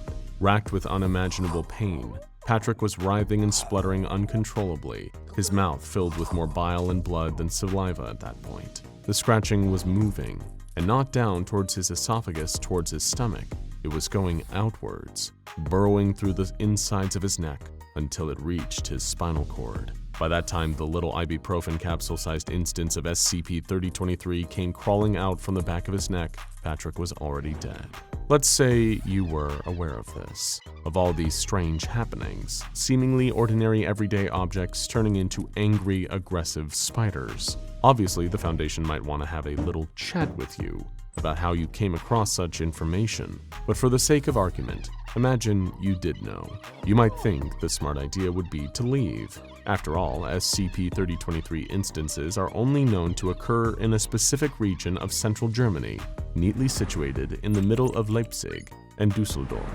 Speaker 1: Racked with unimaginable pain, Patrick was writhing and spluttering uncontrollably, his mouth filled with more bile and blood than saliva at that point. The scratching was moving, and not down towards his esophagus towards his stomach. It was going outwards, burrowing through the insides of his neck until it reached his spinal cord. By that time, the little ibuprofen capsule-sized instance of SCP-3023 came crawling out from the back of his neck. Patrick was already dead. Let's say you were aware of this, of all these strange happenings, seemingly ordinary everyday objects turning into angry, aggressive spiders. Obviously, the Foundation might want to have a little chat with you about how you came across such information, but for the sake of argument, imagine you did know. You might think the smart idea would be to leave. After all, SCP-3023 instances are only known to occur in a specific region of central Germany, neatly situated in the middle of Leipzig and Dusseldorf.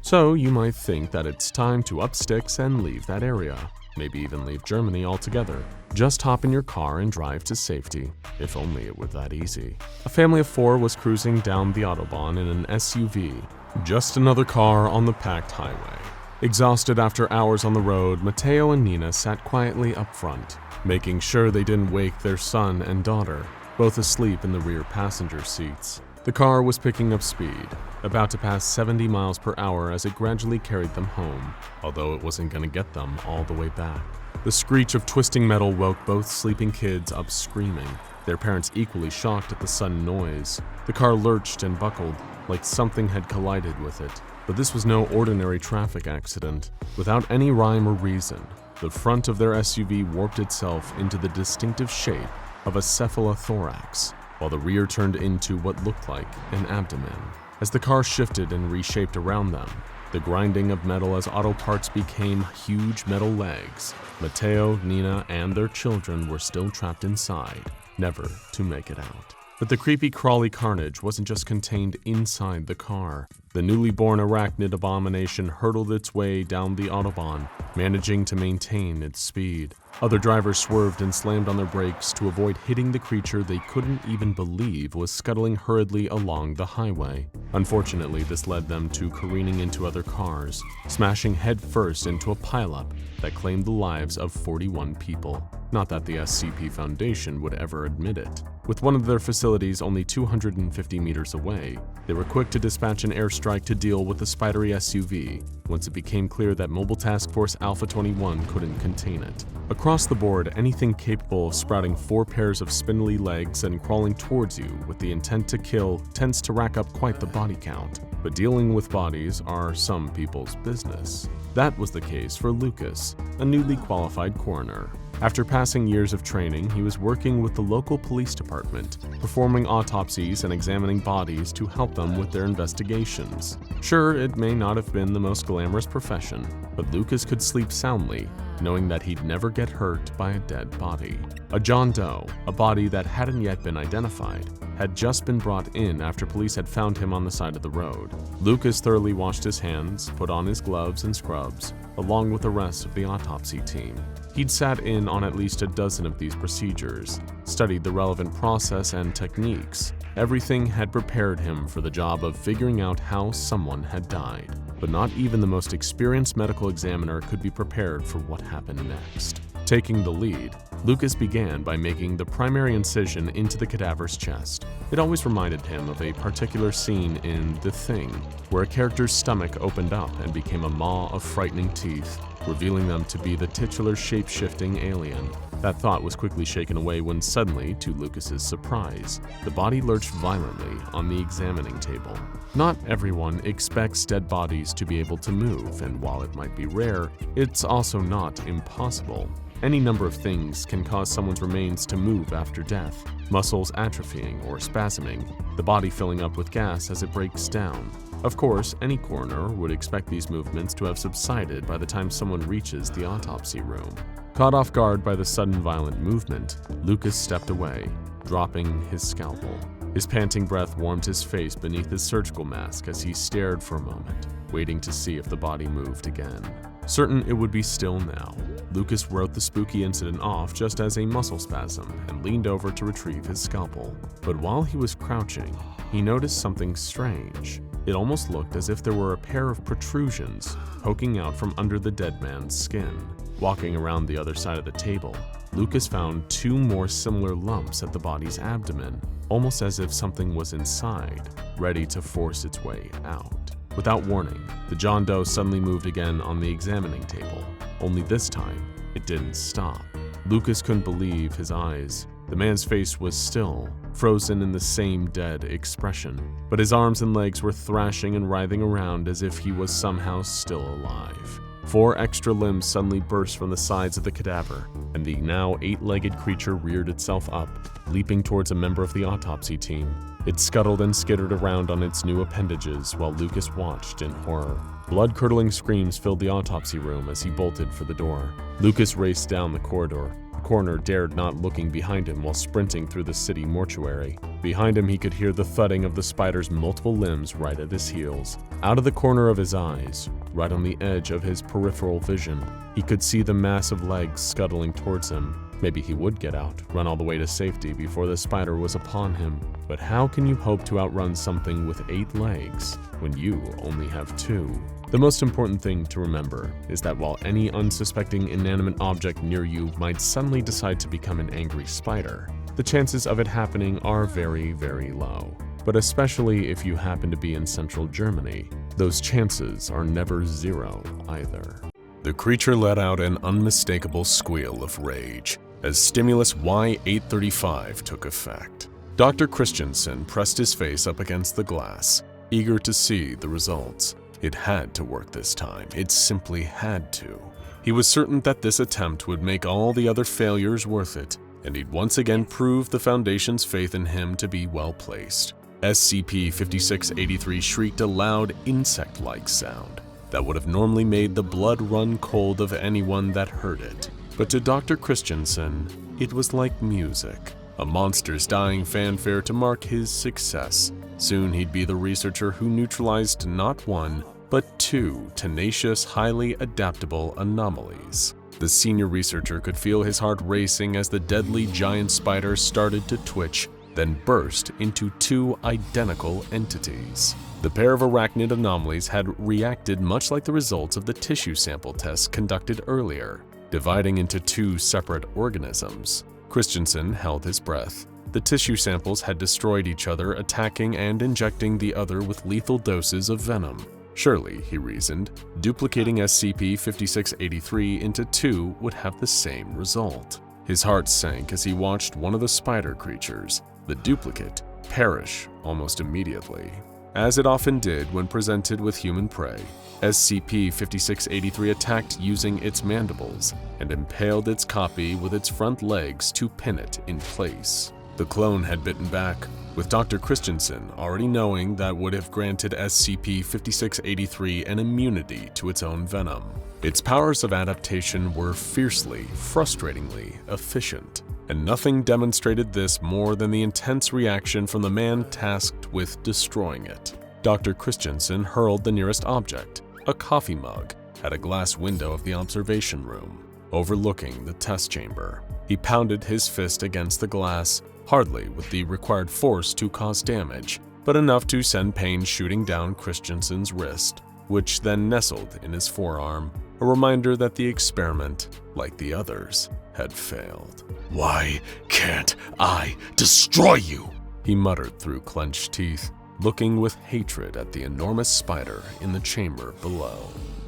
Speaker 1: So you might think that it's time to up sticks and leave that area. Maybe even leave Germany altogether. Just hop in your car and drive to safety. If only it were that easy. A family of 4 was cruising down the Autobahn in an SUV. Just another car on the packed highway. Exhausted after hours on the road, Matteo and Nina sat quietly up front, making sure they didn't wake their son and daughter, both asleep in the rear passenger seats. The car was picking up speed, about to pass 70 miles per hour as it gradually carried them home, although it wasn't going to get them all the way back. The screech of twisting metal woke both sleeping kids up screaming, their parents equally shocked at the sudden noise. The car lurched and buckled, like something had collided with it. But this was no ordinary traffic accident. Without any rhyme or reason, the front of their SUV warped itself into the distinctive shape of a cephalothorax, while the rear turned into what looked like an abdomen. As the car shifted and reshaped around them, the grinding of metal as auto parts became huge metal legs. Matteo, Nina, and their children were still trapped inside, never to make it out. But the creepy crawly carnage wasn't just contained inside the car. The newly born arachnid abomination hurtled its way down the Autobahn, managing to maintain its speed. Other drivers swerved and slammed on their brakes to avoid hitting the creature they couldn't even believe was scuttling hurriedly along the highway. Unfortunately, this led them to careening into other cars, smashing headfirst into a pileup that claimed the lives of 41 people. Not that the SCP Foundation would ever admit it. With one of their facilities only 250 meters away, they were quick to dispatch an airstrike to deal with the spidery SUV once it became clear that Mobile Task Force Alpha 21 couldn't contain it. Across the board, anything capable of sprouting 4 pairs of spindly legs and crawling towards you with the intent to kill tends to rack up quite the body count. But dealing with bodies are some people's business. That was the case for Lucas, a newly qualified coroner. After passing years of training, he was working with the local police department, performing autopsies and examining bodies to help them with their investigations. Sure, it may not have been the most glamorous profession, but Lucas could sleep soundly, knowing that he'd never get hurt by a dead body. A John Doe, a body that hadn't yet been identified, had just been brought in after police had found him on the side of the road. Lucas thoroughly washed his hands, put on his gloves and scrubs, along with the rest of the autopsy team. He'd sat in on at least a dozen of these procedures, studied the relevant process and techniques. Everything had prepared him for the job of figuring out how someone had died. But not even the most experienced medical examiner could be prepared for what happened next. Taking the lead, Lucas began by making the primary incision into the cadaver's chest. It always reminded him of a particular scene in The Thing, where a character's stomach opened up and became a maw of frightening teeth, revealing them to be the titular shape-shifting alien. That thought was quickly shaken away when suddenly, to Lucas's surprise, the body lurched violently on the examining table. Not everyone expects dead bodies to be able to move, and while it might be rare, it's also not impossible. Any number of things can cause someone's remains to move after death. Muscles atrophying or spasming, the body filling up with gas as it breaks down. Of course, any coroner would expect these movements to have subsided by the time someone reaches the autopsy room. Caught off guard by the sudden violent movement, Lucas stepped away, dropping his scalpel. His panting breath warmed his face beneath his surgical mask as he stared for a moment, waiting to see if the body moved again. Certain it would be still now, Lucas wrote the spooky incident off just as a muscle spasm and leaned over to retrieve his scalpel. But while he was crouching, he noticed something strange. It almost looked as if there were a pair of protrusions poking out from under the dead man's skin. Walking around the other side of the table, Lucas found 2 more similar lumps at the body's abdomen, almost as if something was inside, ready to force its way out. Without warning, the John Doe suddenly moved again on the examining table, only this time, it didn't stop. Lucas couldn't believe his eyes. The man's face was still, frozen in the same dead expression, but his arms and legs were thrashing and writhing around as if he was somehow still alive. 4 extra limbs suddenly burst from the sides of the cadaver, and the now 8-legged creature reared itself up, leaping towards a member of the autopsy team. It scuttled and skittered around on its new appendages while Lucas watched in horror. Blood-curdling screams filled the autopsy room as he bolted for the door. Lucas raced down the corridor. The coroner dared not looking behind him while sprinting through the city mortuary. Behind him, he could hear the thudding of the spider's multiple limbs right at his heels. Out of the corner of his eyes, right on the edge of his peripheral vision, he could see the massive legs scuttling towards him. Maybe he would get out, run all the way to safety before the spider was upon him. But how can you hope to outrun something with 8 legs when you only have 2? The most important thing to remember is that while any unsuspecting inanimate object near you might suddenly decide to become an angry spider, the chances of it happening are very, very low. But especially if you happen to be in central Germany, those chances are never 0 either. The creature let out an unmistakable squeal of rage as stimulus Y835 took effect. Dr. Christensen pressed his face up against the glass, eager to see the results. It had to work this time. It simply had to. He was certain that this attempt would make all the other failures worth it, and he'd once again prove the Foundation's faith in him to be well placed. SCP-5683 shrieked a loud, insect-like sound that would have normally made the blood run cold of anyone that heard it. But to Dr. Christensen, it was like music, a monster's dying fanfare to mark his success. Soon he'd be the researcher who neutralized not 1, but 2 tenacious, highly adaptable anomalies. The senior researcher could feel his heart racing as the deadly giant spider started to twitch, then burst into 2 identical entities. The pair of arachnid anomalies had reacted much like the results of the tissue sample tests conducted earlier, dividing into 2 separate organisms. Christensen held his breath. The tissue samples had destroyed each other, attacking and injecting the other with lethal doses of venom. Surely, he reasoned, duplicating SCP-5683 into 2 would have the same result. His heart sank as he watched one of the spider creatures, the duplicate, perish almost immediately. As it often did when presented with human prey, SCP-5683 attacked using its mandibles and impaled its copy with its front legs to pin it in place. The clone had bitten back, with Dr. Christensen already knowing that would have granted SCP-5683 an immunity to its own venom. Its powers of adaptation were fiercely, frustratingly efficient, and nothing demonstrated this more than the intense reaction from the man tasked with destroying it. Dr. Christensen hurled the nearest object, a coffee mug, at a glass window of the observation room, overlooking the test chamber. He pounded his fist against the glass, hardly with the required force to cause damage, but enough to send pain shooting down Christensen's wrist, which then nestled in his forearm, a reminder that the experiment, like the others, had failed. "Why can't I destroy you?" he muttered through clenched teeth, looking with hatred at the enormous spider in the chamber below.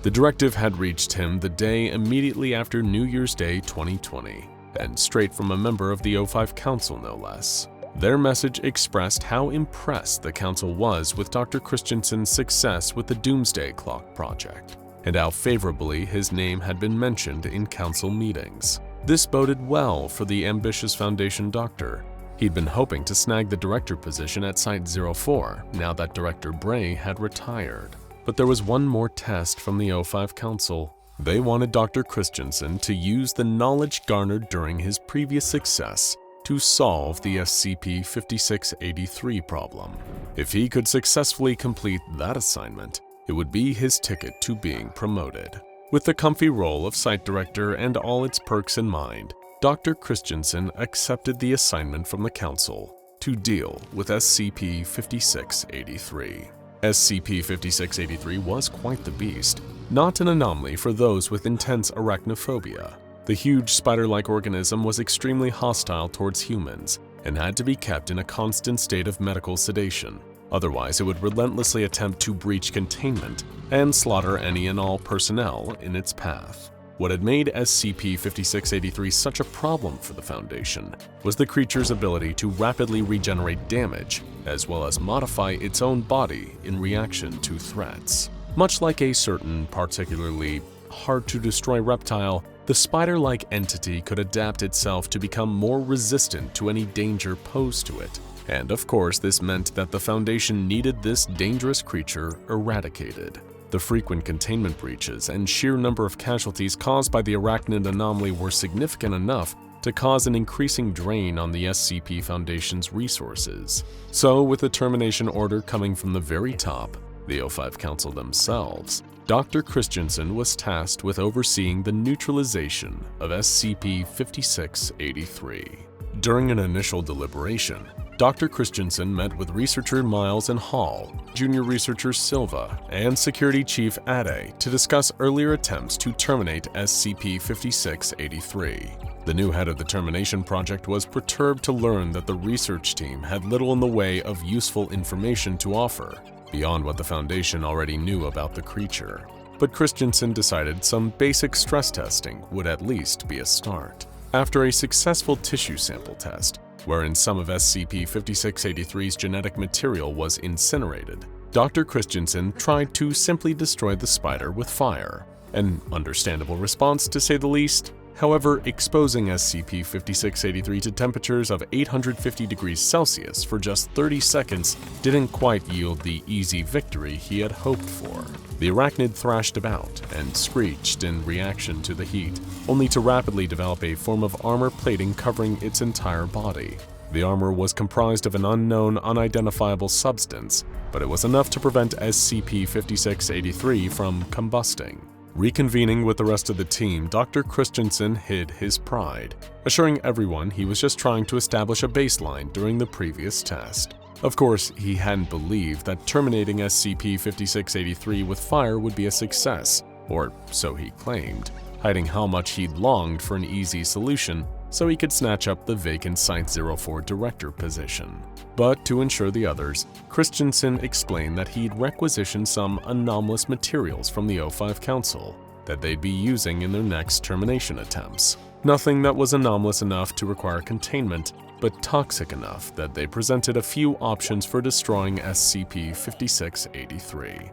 Speaker 1: The directive had reached him the day immediately after New Year's Day 2020, and straight from a member of the O5 Council no less. Their message expressed how impressed the Council was with Dr. Christensen's success with the Doomsday Clock project, and how favorably his name had been mentioned in Council meetings. This boded well for the ambitious Foundation doctor. He'd been hoping to snag the director position at Site-04 now that Director Bray had retired. But there was one more test from the O5 Council. They wanted Dr. Christensen to use the knowledge garnered during his previous success to solve the SCP-5683 problem. If he could successfully complete that assignment, it would be his ticket to being promoted. With the comfy role of site director and all its perks in mind, Dr. Christensen accepted the assignment from the Council to deal with SCP-5683. SCP-5683 was quite the beast, not an anomaly for those with intense arachnophobia. The huge spider-like organism was extremely hostile towards humans and had to be kept in a constant state of medical sedation. Otherwise, it would relentlessly attempt to breach containment and slaughter any and all personnel in its path. What had made SCP-5683 such a problem for the Foundation was the creature's ability to rapidly regenerate damage, as well as modify its own body in reaction to threats. Much like a certain particularly hard-to-destroy reptile, the spider-like entity could adapt itself to become more resistant to any danger posed to it. And of course, this meant that the Foundation needed this dangerous creature eradicated. The frequent containment breaches and sheer number of casualties caused by the arachnid anomaly were significant enough to cause an increasing drain on the SCP Foundation's resources. So, with the termination order coming from the very top, the O5 Council themselves, Dr. Christensen was tasked with overseeing the neutralization of SCP-5683. During an initial deliberation, Dr. Christensen met with researcher Miles and Hall, junior researcher Silva, and security chief Ade to discuss earlier attempts to terminate SCP-5683. The new head of the termination project was perturbed to learn that the research team had little in the way of useful information to offer, beyond what the Foundation already knew about the creature. But Christensen decided some basic stress testing would at least be a start. After a successful tissue sample test, wherein some of SCP-5683's genetic material was incinerated, Dr. Christensen tried to simply destroy the spider with fire. An understandable response, to say the least. However, exposing SCP-5683 to temperatures of 850 degrees Celsius for just 30 seconds didn't quite yield the easy victory he had hoped for. The arachnid thrashed about and screeched in reaction to the heat, only to rapidly develop a form of armor plating covering its entire body. The armor was comprised of an unknown, unidentifiable substance, but it was enough to prevent SCP-5683 from combusting. Reconvening with the rest of the team, Dr. Christensen hid his pride, assuring everyone he was just trying to establish a baseline during the previous test. Of course, he hadn't believed that terminating SCP-5683 with fire would be a success, or so he claimed, hiding how much he'd longed for an easy solution so he could snatch up the vacant Site-04 director position. But to ensure the others, Christensen explained that he'd requisitioned some anomalous materials from the O5 Council that they'd be using in their next termination attempts. Nothing that was anomalous enough to require containment, but toxic enough that they presented a few options for destroying SCP-5683.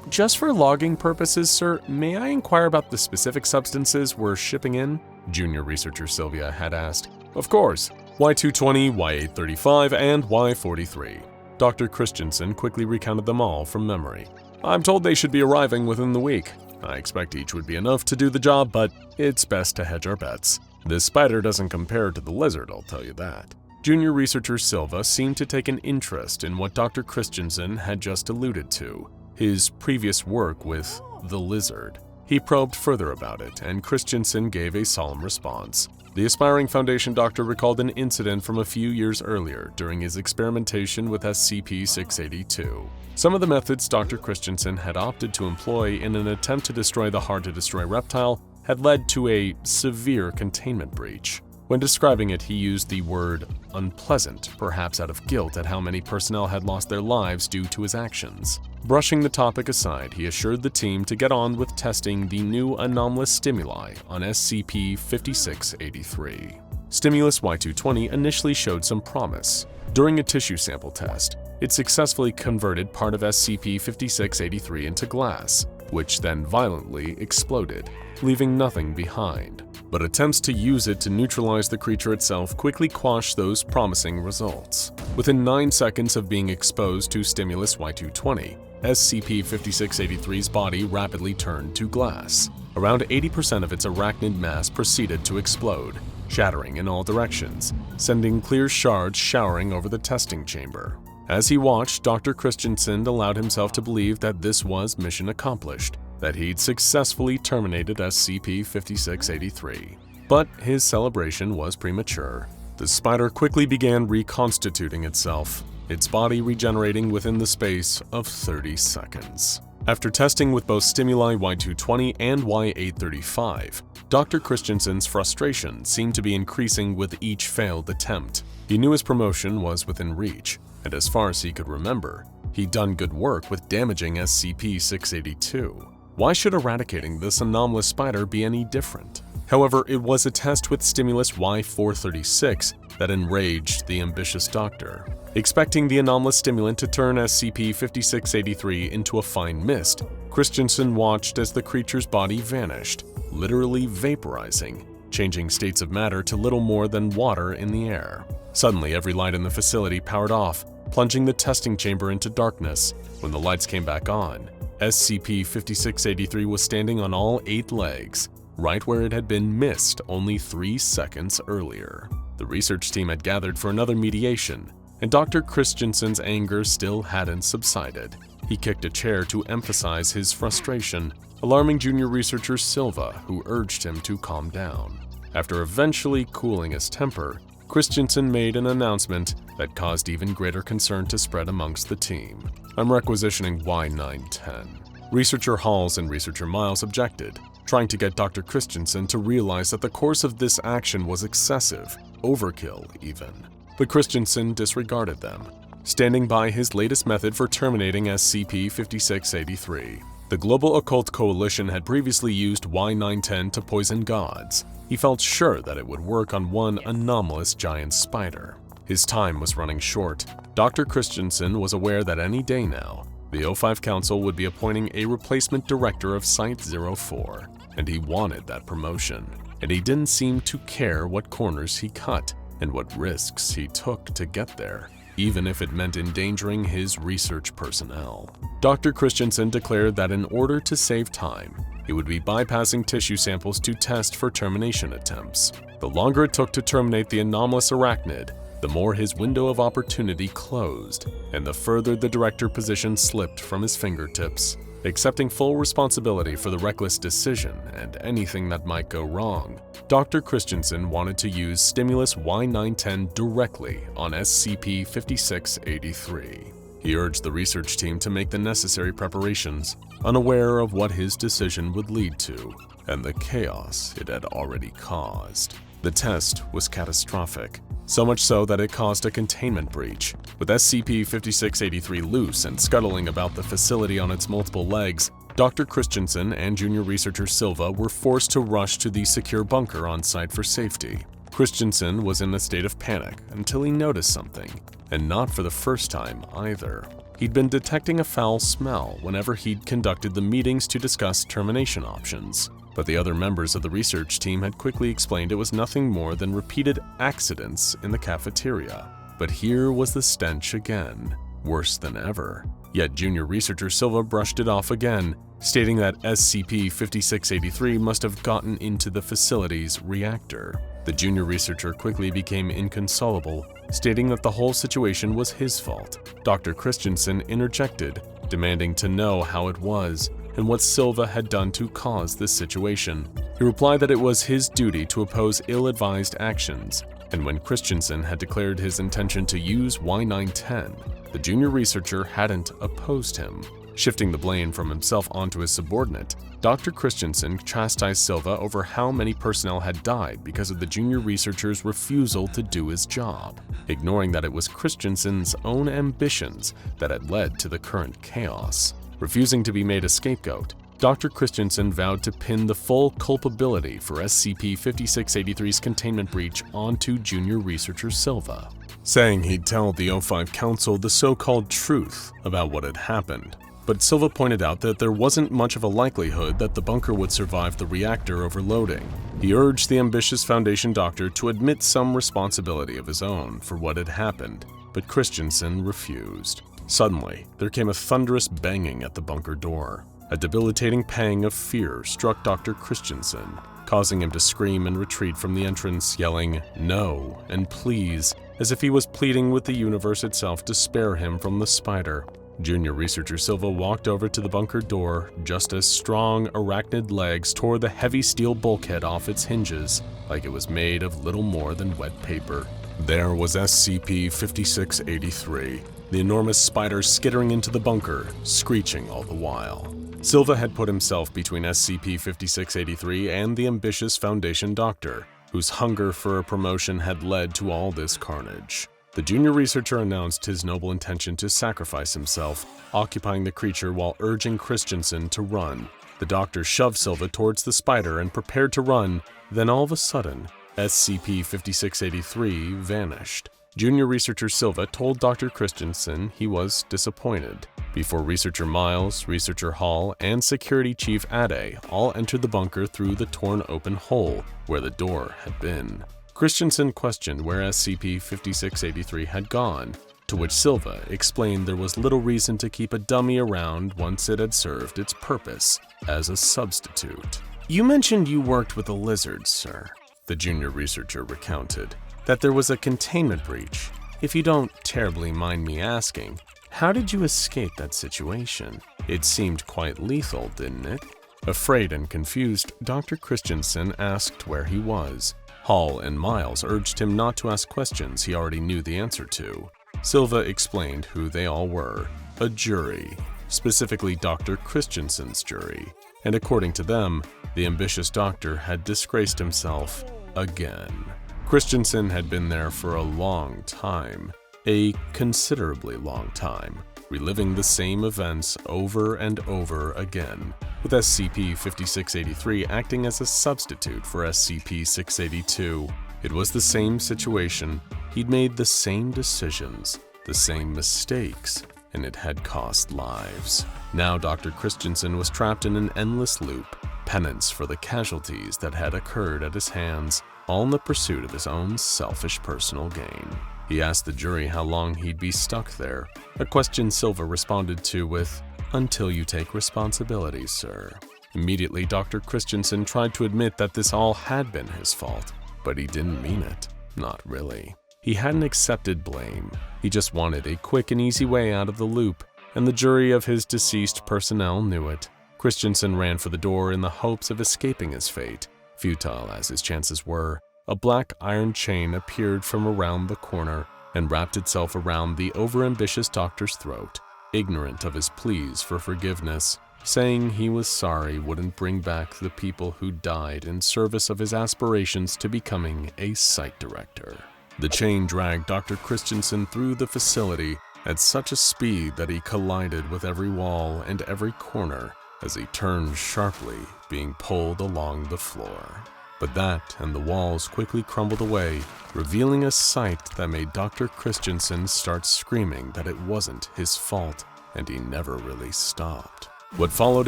Speaker 1: Just for logging purposes, sir, may I inquire about the specific substances we're shipping in? Junior researcher Sylvia had asked. Of course, Y220, Y835, and Y43. Dr. Christensen quickly recounted them all from memory. I'm told they should be arriving within the week. I expect each would be enough to do the job, but it's best to hedge our bets. This spider doesn't compare to the lizard, I'll tell you that. Junior researcher Silva seemed to take an interest in what Dr. Christensen had just alluded to, his previous work with the lizard. He probed further about it, and Christensen gave a solemn response. The aspiring Foundation doctor recalled an incident from a few years earlier during his experimentation with SCP-682. Some of the methods Dr. Christensen had opted to employ in an attempt to destroy the hard-to-destroy reptile had led to a severe containment breach. When describing it, he used the word unpleasant, perhaps out of guilt at how many personnel had lost their lives due to his actions. Brushing the topic aside, he assured the team to get on with testing the new anomalous stimuli on SCP-5683. Stimulus Y220 initially showed some promise. During a tissue sample test, it successfully converted part of SCP-5683 into glass, which then violently exploded, leaving nothing behind. But attempts to use it to neutralize the creature itself quickly quashed those promising results. Within 9 seconds of being exposed to Stimulus Y220, SCP-5683's body rapidly turned to glass. Around 80% of its arachnid mass proceeded to explode, shattering in all directions, sending clear shards showering over the testing chamber. As he watched, Dr. Christensen allowed himself to believe that this was mission accomplished. that he'd successfully terminated SCP-5683. But his celebration was premature. The spider quickly began reconstituting itself, its body regenerating within the space of 30 seconds. After testing with both stimuli Y220 and Y835, Dr. Christensen's frustration seemed to be increasing with each failed attempt. He knew his promotion was within reach, and as far as he could remember, he'd done good work with damaging SCP-682. Why should eradicating this anomalous spider be any different? However, it was a test with stimulus Y436 that enraged the ambitious doctor. Expecting the anomalous stimulant to turn SCP-5683 into a fine mist, Christensen watched as the creature's body vanished, literally vaporizing, changing states of matter to little more than water in the air. Suddenly, every light in the facility powered off, plunging the testing chamber into darkness. When the lights came back on, SCP-5683 was standing on all 8 legs, right where it had been missed only 3 seconds earlier. The research team had gathered for another mediation, and Dr. Christensen's anger still hadn't subsided. He kicked a chair to emphasize his frustration, alarming junior researcher Silva, who urged him to calm down. After eventually cooling his temper, Christensen made an announcement that caused even greater concern to spread amongst the team. "I'm requisitioning Y910. Researcher Halls and Researcher Miles objected, trying to get Dr. Christensen to realize that the course of this action was excessive, overkill even. But Christensen disregarded them, standing by his latest method for terminating SCP-5683. The Global Occult Coalition had previously used Y910 to poison gods. He felt sure that it would work on one anomalous giant spider. His time was running short. Dr. Christensen was aware that any day now, the O5 Council would be appointing a replacement director of Site-04, and he wanted that promotion. And he didn't seem to care what corners he cut and what risks he took to get there, even if it meant endangering his research personnel. Dr. Christensen declared that in order to save time, he would be bypassing tissue samples to test for termination attempts. The longer it took to terminate the anomalous arachnid, the more his window of opportunity closed, and the further the director position slipped from his fingertips. Accepting full responsibility for the reckless decision and anything that might go wrong, Dr. Christensen wanted to use stimulus Y910 directly on SCP-5683. He urged the research team to make the necessary preparations, unaware of what his decision would lead to, and the chaos it had already caused. The test was catastrophic, so much so that it caused a containment breach. With SCP-5683 loose and scuttling about the facility on its multiple legs, Dr. Christensen and junior researcher Silva were forced to rush to the secure bunker on site for safety. Christensen was in a state of panic until he noticed something, and not for the first time either. He'd been detecting a foul smell whenever he'd conducted the meetings to discuss termination options. But the other members of the research team had quickly explained it was nothing more than repeated accidents in the cafeteria. But here was the stench again, worse than ever. Yet junior researcher Silva brushed it off again, stating that SCP-5683 must have gotten into the facility's reactor. The junior researcher quickly became inconsolable, stating that the whole situation was his fault. Dr. Christensen interjected, demanding to know how it was and what Silva had done to cause this situation. He replied that it was his duty to oppose ill-advised actions, and when Christensen had declared his intention to use Y910, the junior researcher hadn't opposed him. Shifting the blame from himself onto his subordinate, Dr. Christensen chastised Silva over how many personnel had died because of the junior researcher's refusal to do his job, ignoring that it was Christensen's own ambitions that had led to the current chaos. Refusing to be made a scapegoat, Dr. Christensen vowed to pin the full culpability for SCP-5683's containment breach onto junior researcher Silva, saying he'd tell the O5 Council the so-called truth about what had happened. But Silva pointed out that there wasn't much of a likelihood that the bunker would survive the reactor overloading. He urged the ambitious Foundation doctor to admit some responsibility of his own for what had happened, but Christensen refused. Suddenly, there came a thunderous banging at the bunker door. A debilitating pang of fear struck Dr. Christensen, causing him to scream and retreat from the entrance, yelling "No" and "Please," as if he was pleading with the universe itself to spare him from the spider. Junior Researcher Silva walked over to the bunker door just as strong arachnid legs tore the heavy steel bulkhead off its hinges like it was made of little more than wet paper. There was SCP-5683, the enormous spider skittering into the bunker, screeching all the while. Silva had put himself between SCP-5683 and the ambitious Foundation doctor, whose hunger for a promotion had led to all this carnage. The junior researcher announced his noble intention to sacrifice himself, occupying the creature while urging Christensen to run. The doctor shoved Silva towards the spider and prepared to run, then all of a sudden, SCP-5683 vanished. Junior Researcher Silva told Dr. Christensen he was disappointed, before Researcher Miles, Researcher Hall, and Security Chief Ade all entered the bunker through the torn open hole where the door had been. Christensen questioned where SCP-5683 had gone, to which Silva explained there was little reason to keep a dummy around once it had served its purpose as a substitute. "You mentioned you worked with the lizards, sir," the junior researcher recounted, "that there was a containment breach. If you don't terribly mind me asking, how did you escape that situation? It seemed quite lethal, didn't it?" Afraid and confused, Dr. Christensen asked where he was. Hall and Miles urged him not to ask questions he already knew the answer to. Silva explained who they all were, a jury, specifically Dr. Christensen's jury, and according to them, the ambitious doctor had disgraced himself again. Christensen had been there for a long time, a considerably long time, reliving the same events over and over again, with SCP-5683 acting as a substitute for SCP-682. It was the same situation, he'd made the same decisions, the same mistakes, and it had cost lives. Now Dr. Christensen was trapped in an endless loop, penance for the casualties that had occurred at his hands, all in the pursuit of his own selfish personal gain. He asked the jury how long he'd be stuck there, a question Silva responded to with, "Until you take responsibility, sir." Immediately, Dr. Christensen tried to admit that this all had been his fault, but he didn't mean it. Not really. He hadn't accepted blame. He just wanted a quick and easy way out of the loop, and the jury of his deceased personnel knew it. Christensen ran for the door in the hopes of escaping his fate. Futile as his chances were, a black iron chain appeared from around the corner and wrapped itself around the overambitious doctor's throat. Ignorant of his pleas for forgiveness, saying he was sorry wouldn't bring back the people who died in service of his aspirations to becoming a site director. The chain dragged Dr. Christensen through the facility at such a speed that he collided with every wall and every corner as he turned sharply, being pulled along the floor. But that and the walls quickly crumbled away, revealing a sight that made Dr. Christensen start screaming that it wasn't his fault, and he never really stopped. What followed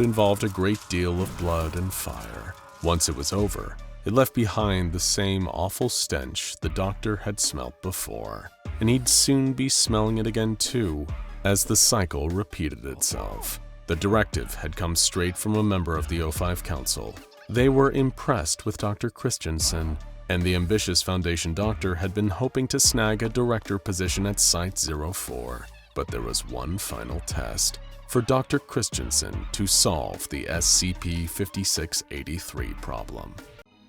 Speaker 1: involved a great deal of blood and fire. Once it was over, it left behind the same awful stench the doctor had smelt before, and he'd soon be smelling it again too, as the cycle repeated itself. The directive had come straight from a member of the O5 Council. They were impressed with Dr. Christensen, and the ambitious Foundation doctor had been hoping to snag a director position at Site-04. But there was one final test for Dr. Christensen to solve the SCP-5683 problem.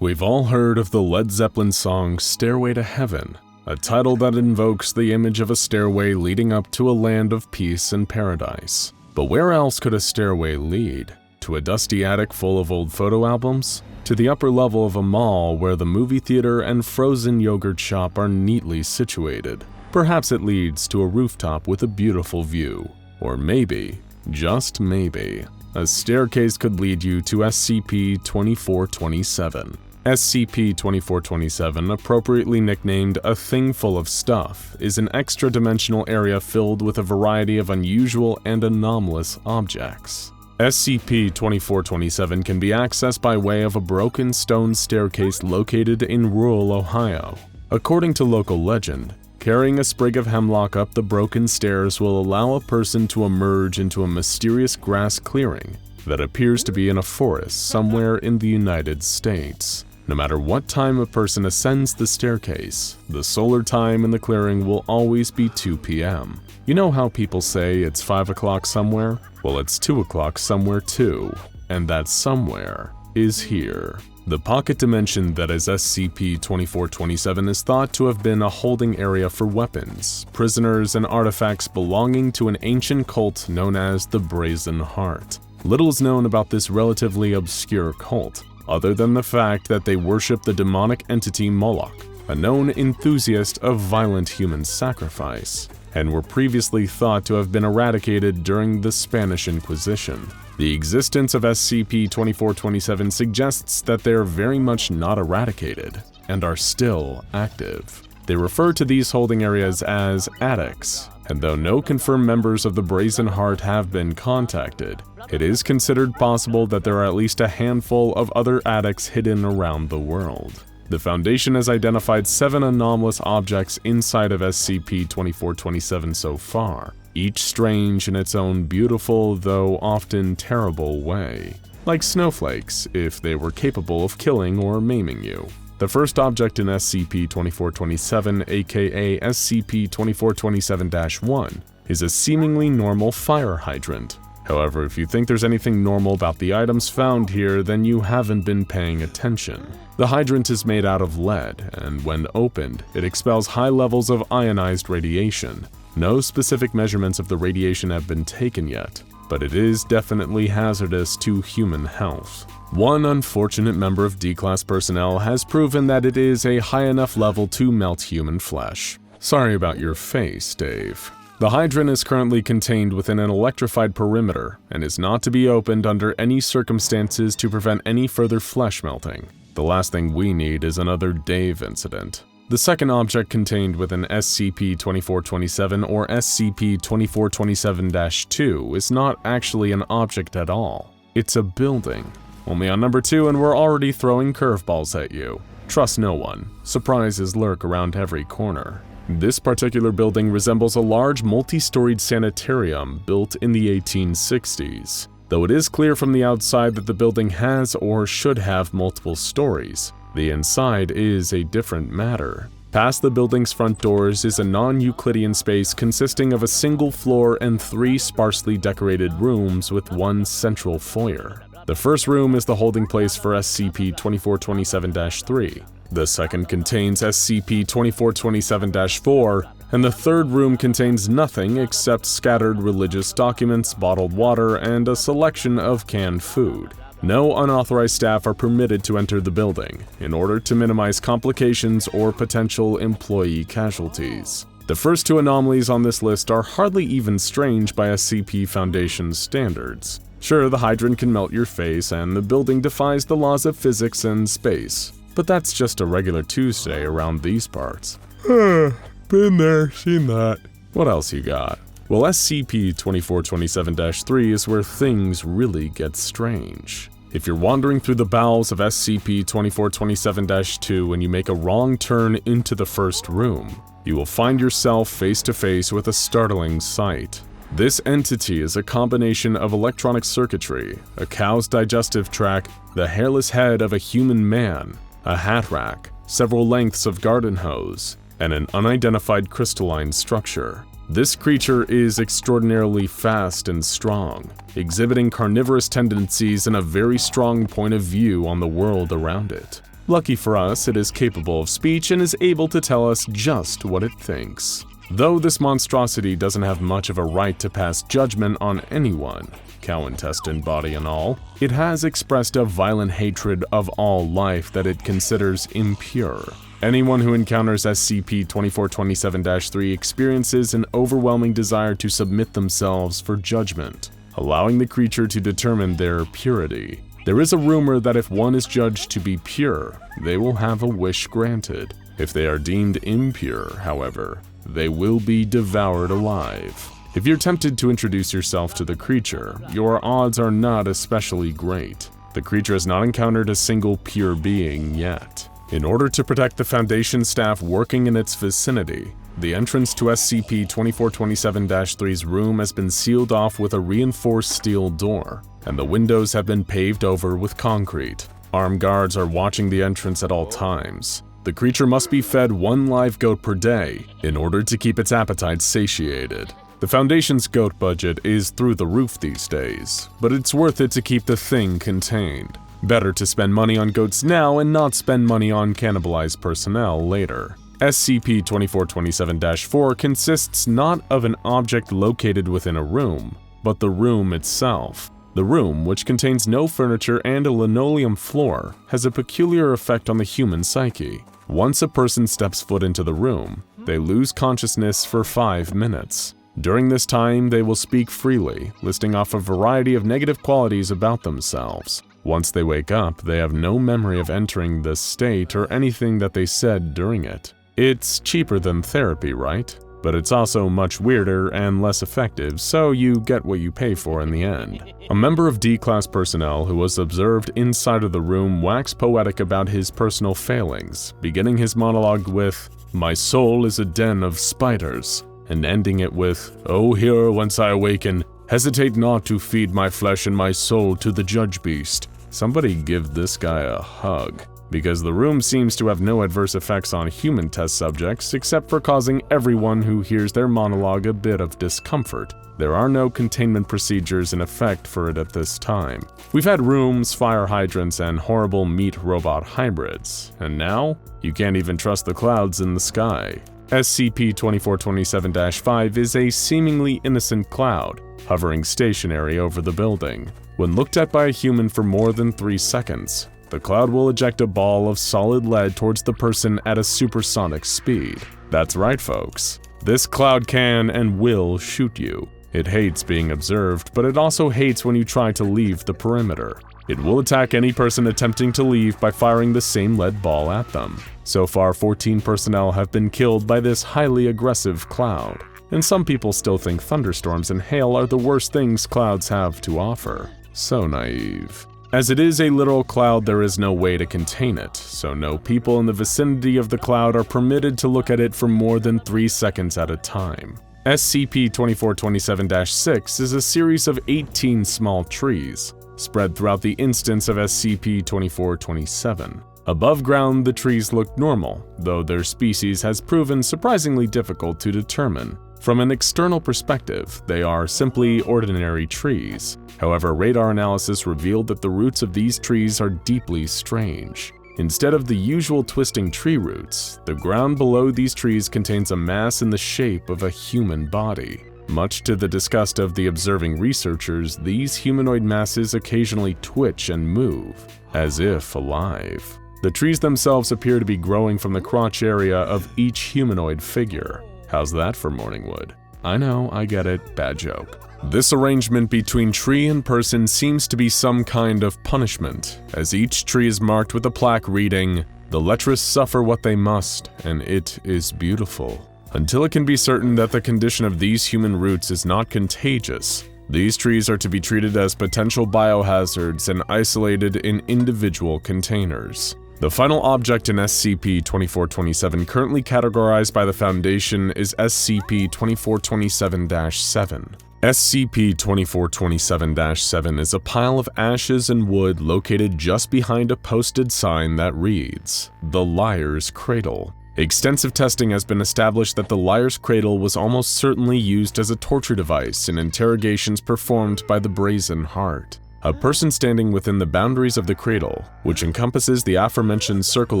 Speaker 1: We've all heard of the Led Zeppelin song Stairway to Heaven, a title that invokes the image of a stairway leading up to a land of peace and paradise. But where else could a stairway lead? To a dusty attic full of old photo albums? To the upper level of a mall where the movie theater and frozen yogurt shop are neatly situated? Perhaps it leads to a rooftop with a beautiful view. Or maybe, just maybe, a staircase could lead you to SCP-2427. SCP-2427, appropriately nicknamed A Thing Full of Stuff, is an extra-dimensional area filled with a variety of unusual and anomalous objects. SCP-2427 can be accessed by way of a broken stone staircase located in rural Ohio. According to local legend, carrying a sprig of hemlock up the broken stairs will allow a person to emerge into a mysterious grass clearing that appears to be in a forest somewhere in the United States. No matter what time a person ascends the staircase, the solar time in the clearing will always be 2 p.m. You know how people say it's 5 o'clock somewhere? Well, it's 2 o'clock somewhere too, and that somewhere is here. The pocket dimension that is SCP-2427 is thought to have been a holding area for weapons, prisoners, and artifacts belonging to an ancient cult known as the Brazen Heart. Little is known about this relatively obscure cult, other than the fact that they worship the demonic entity Moloch, a known enthusiast of violent human sacrifice, and were previously thought to have been eradicated during the Spanish Inquisition. The existence of SCP-2427 suggests that they are very much not eradicated and are still active. They refer to these holding areas as attics, and though no confirmed members of the Brazen Heart have been contacted, it is considered possible that there are at least a handful of other attics hidden around the world. The Foundation has identified 7 anomalous objects inside of SCP-2427 so far, each strange in its own beautiful, though often terrible way. Like snowflakes, if they were capable of killing or maiming you. The first object in SCP-2427, aka SCP-2427-1, is a seemingly normal fire hydrant. However, if you think there's anything normal about the items found here, then you haven't been paying attention. The hydrant is made out of lead, and when opened, it expels high levels of ionized radiation. No specific measurements of the radiation have been taken yet, but it is definitely hazardous to human health. One unfortunate member of D-Class personnel has proven that it is a high enough level to melt human flesh. Sorry about your face, Dave. The hydrant is currently contained within an electrified perimeter and is not to be opened under any circumstances to prevent any further flesh melting. The last thing we need is another Dave incident. The second object contained within SCP-2427 or SCP-2427-2 is not actually an object at all. It's a building. Only on number 2 and we're already throwing curveballs at you. Trust no one. Surprises lurk around every corner. This particular building resembles a large multi-storied sanitarium built in the 1860s. Though it is clear from the outside that the building has or should have multiple stories, the inside is a different matter. Past the building's front doors is a non-Euclidean space consisting of a single floor and 3 sparsely decorated rooms with one central foyer. The first room is the holding place for SCP-2427-3. The second contains SCP-2427-4, and the third room contains nothing except scattered religious documents, bottled water, and a selection of canned food. No unauthorized staff are permitted to enter the building, in order to minimize complications or potential employee casualties. The first 2 anomalies on this list are hardly even strange by SCP Foundation's standards. Sure, the hydrant can melt your face, and the building defies the laws of physics and space, but that's just a regular Tuesday around these parts. Been there, seen that. What else you got? Well, SCP-2427-3 is where things really get strange. If you're wandering through the bowels of SCP-2427-2 and you make a wrong turn into the first room, you will find yourself face to face with a startling sight. This entity is a combination of electronic circuitry, a cow's digestive tract, the hairless head of a human man, a hat rack, several lengths of garden hose, and an unidentified crystalline structure. This creature is extraordinarily fast and strong, exhibiting carnivorous tendencies and a very strong point of view on the world around it. Lucky for us, it is capable of speech and is able to tell us just what it thinks. Though this monstrosity doesn't have much of a right to pass judgment on anyone, cow intestine body and all, it has expressed a violent hatred of all life that it considers impure. Anyone who encounters SCP-2427-3 experiences an overwhelming desire to submit themselves for judgment, allowing the creature to determine their purity. There is a rumor that if one is judged to be pure, they will have a wish granted. If they are deemed impure, however, they will be devoured alive. If you're tempted to introduce yourself to the creature, your odds are not especially great. The creature has not encountered a single pure being yet. In order to protect the Foundation staff working in its vicinity, the entrance to SCP-2427-3's room has been sealed off with a reinforced steel door, and the windows have been paved over with concrete. Armed guards are watching the entrance at all times. The creature must be fed 1 live goat per day in order to keep its appetite satiated. The Foundation's goat budget is through the roof these days, but it's worth it to keep the thing contained. Better to spend money on goats now and not spend money on cannibalized personnel later. SCP-2427-4 consists not of an object located within a room, but the room itself. The room, which contains no furniture and a linoleum floor, has a peculiar effect on the human psyche. Once a person steps foot into the room, they lose consciousness for 5 minutes. During this time, they will speak freely, listing off a variety of negative qualities about themselves. Once they wake up, they have no memory of entering this state or anything that they said during it. It's cheaper than therapy, right? But it's also much weirder and less effective, so you get what you pay for in the end. A member of D-Class personnel who was observed inside of the room waxed poetic about his personal failings, beginning his monologue with, "My soul is a den of spiders," and ending it with, "Oh, here whence I awaken, hesitate not to feed my flesh and my soul to the judge beast." Somebody give this guy a hug. Because the room seems to have no adverse effects on human test subjects except for causing everyone who hears their monologue a bit of discomfort. There are no containment procedures in effect for it at this time. We've had rooms, fire hydrants, and horrible meat-robot hybrids, and now you can't even trust the clouds in the sky. SCP-2427-5 is a seemingly innocent cloud, hovering stationary over the building. When looked at by a human for more than 3 seconds, the cloud will eject a ball of solid lead towards the person at a supersonic speed. That's right, folks. This cloud can and will shoot you. It hates being observed, but it also hates when you try to leave the perimeter. It will attack any person attempting to leave by firing the same lead ball at them. So far, 14 personnel have been killed by this highly aggressive cloud. And some people still think thunderstorms and hail are the worst things clouds have to offer. So naive. As it is a literal cloud, there is no way to contain it, so no people in the vicinity of the cloud are permitted to look at it for more than 3 seconds at a time. SCP-2427-6 is a series of 18 small trees, spread throughout the instance of SCP-2427. Above ground, the trees look normal, though their species has proven surprisingly difficult to determine. From an external perspective, they are simply ordinary trees. However, radar analysis revealed that the roots of these trees are deeply strange. Instead of the usual twisting tree roots, the ground below these trees contains a mass in the shape of a human body. Much to the disgust of the observing researchers, these humanoid masses occasionally twitch and move, as if alive. The trees themselves appear to be growing from the crotch area of each humanoid figure. How's that for Morningwood? I know, I get it, bad joke. This arrangement between tree and person seems to be some kind of punishment, as each tree is marked with a plaque reading, "The lecherous suffer what they must, and it is beautiful." Until it can be certain that the condition of these human roots is not contagious, these trees are to be treated as potential biohazards and isolated in individual containers. The final object in SCP-2427 currently categorized by the Foundation is SCP-2427-7. SCP-2427-7 is a pile of ashes and wood located just behind a posted sign that reads, "The Liar's Cradle." Extensive testing has been established that the Liar's Cradle was almost certainly used as a torture device in interrogations performed by the Brazen Heart. A person standing within the boundaries of the cradle, which encompasses the aforementioned circle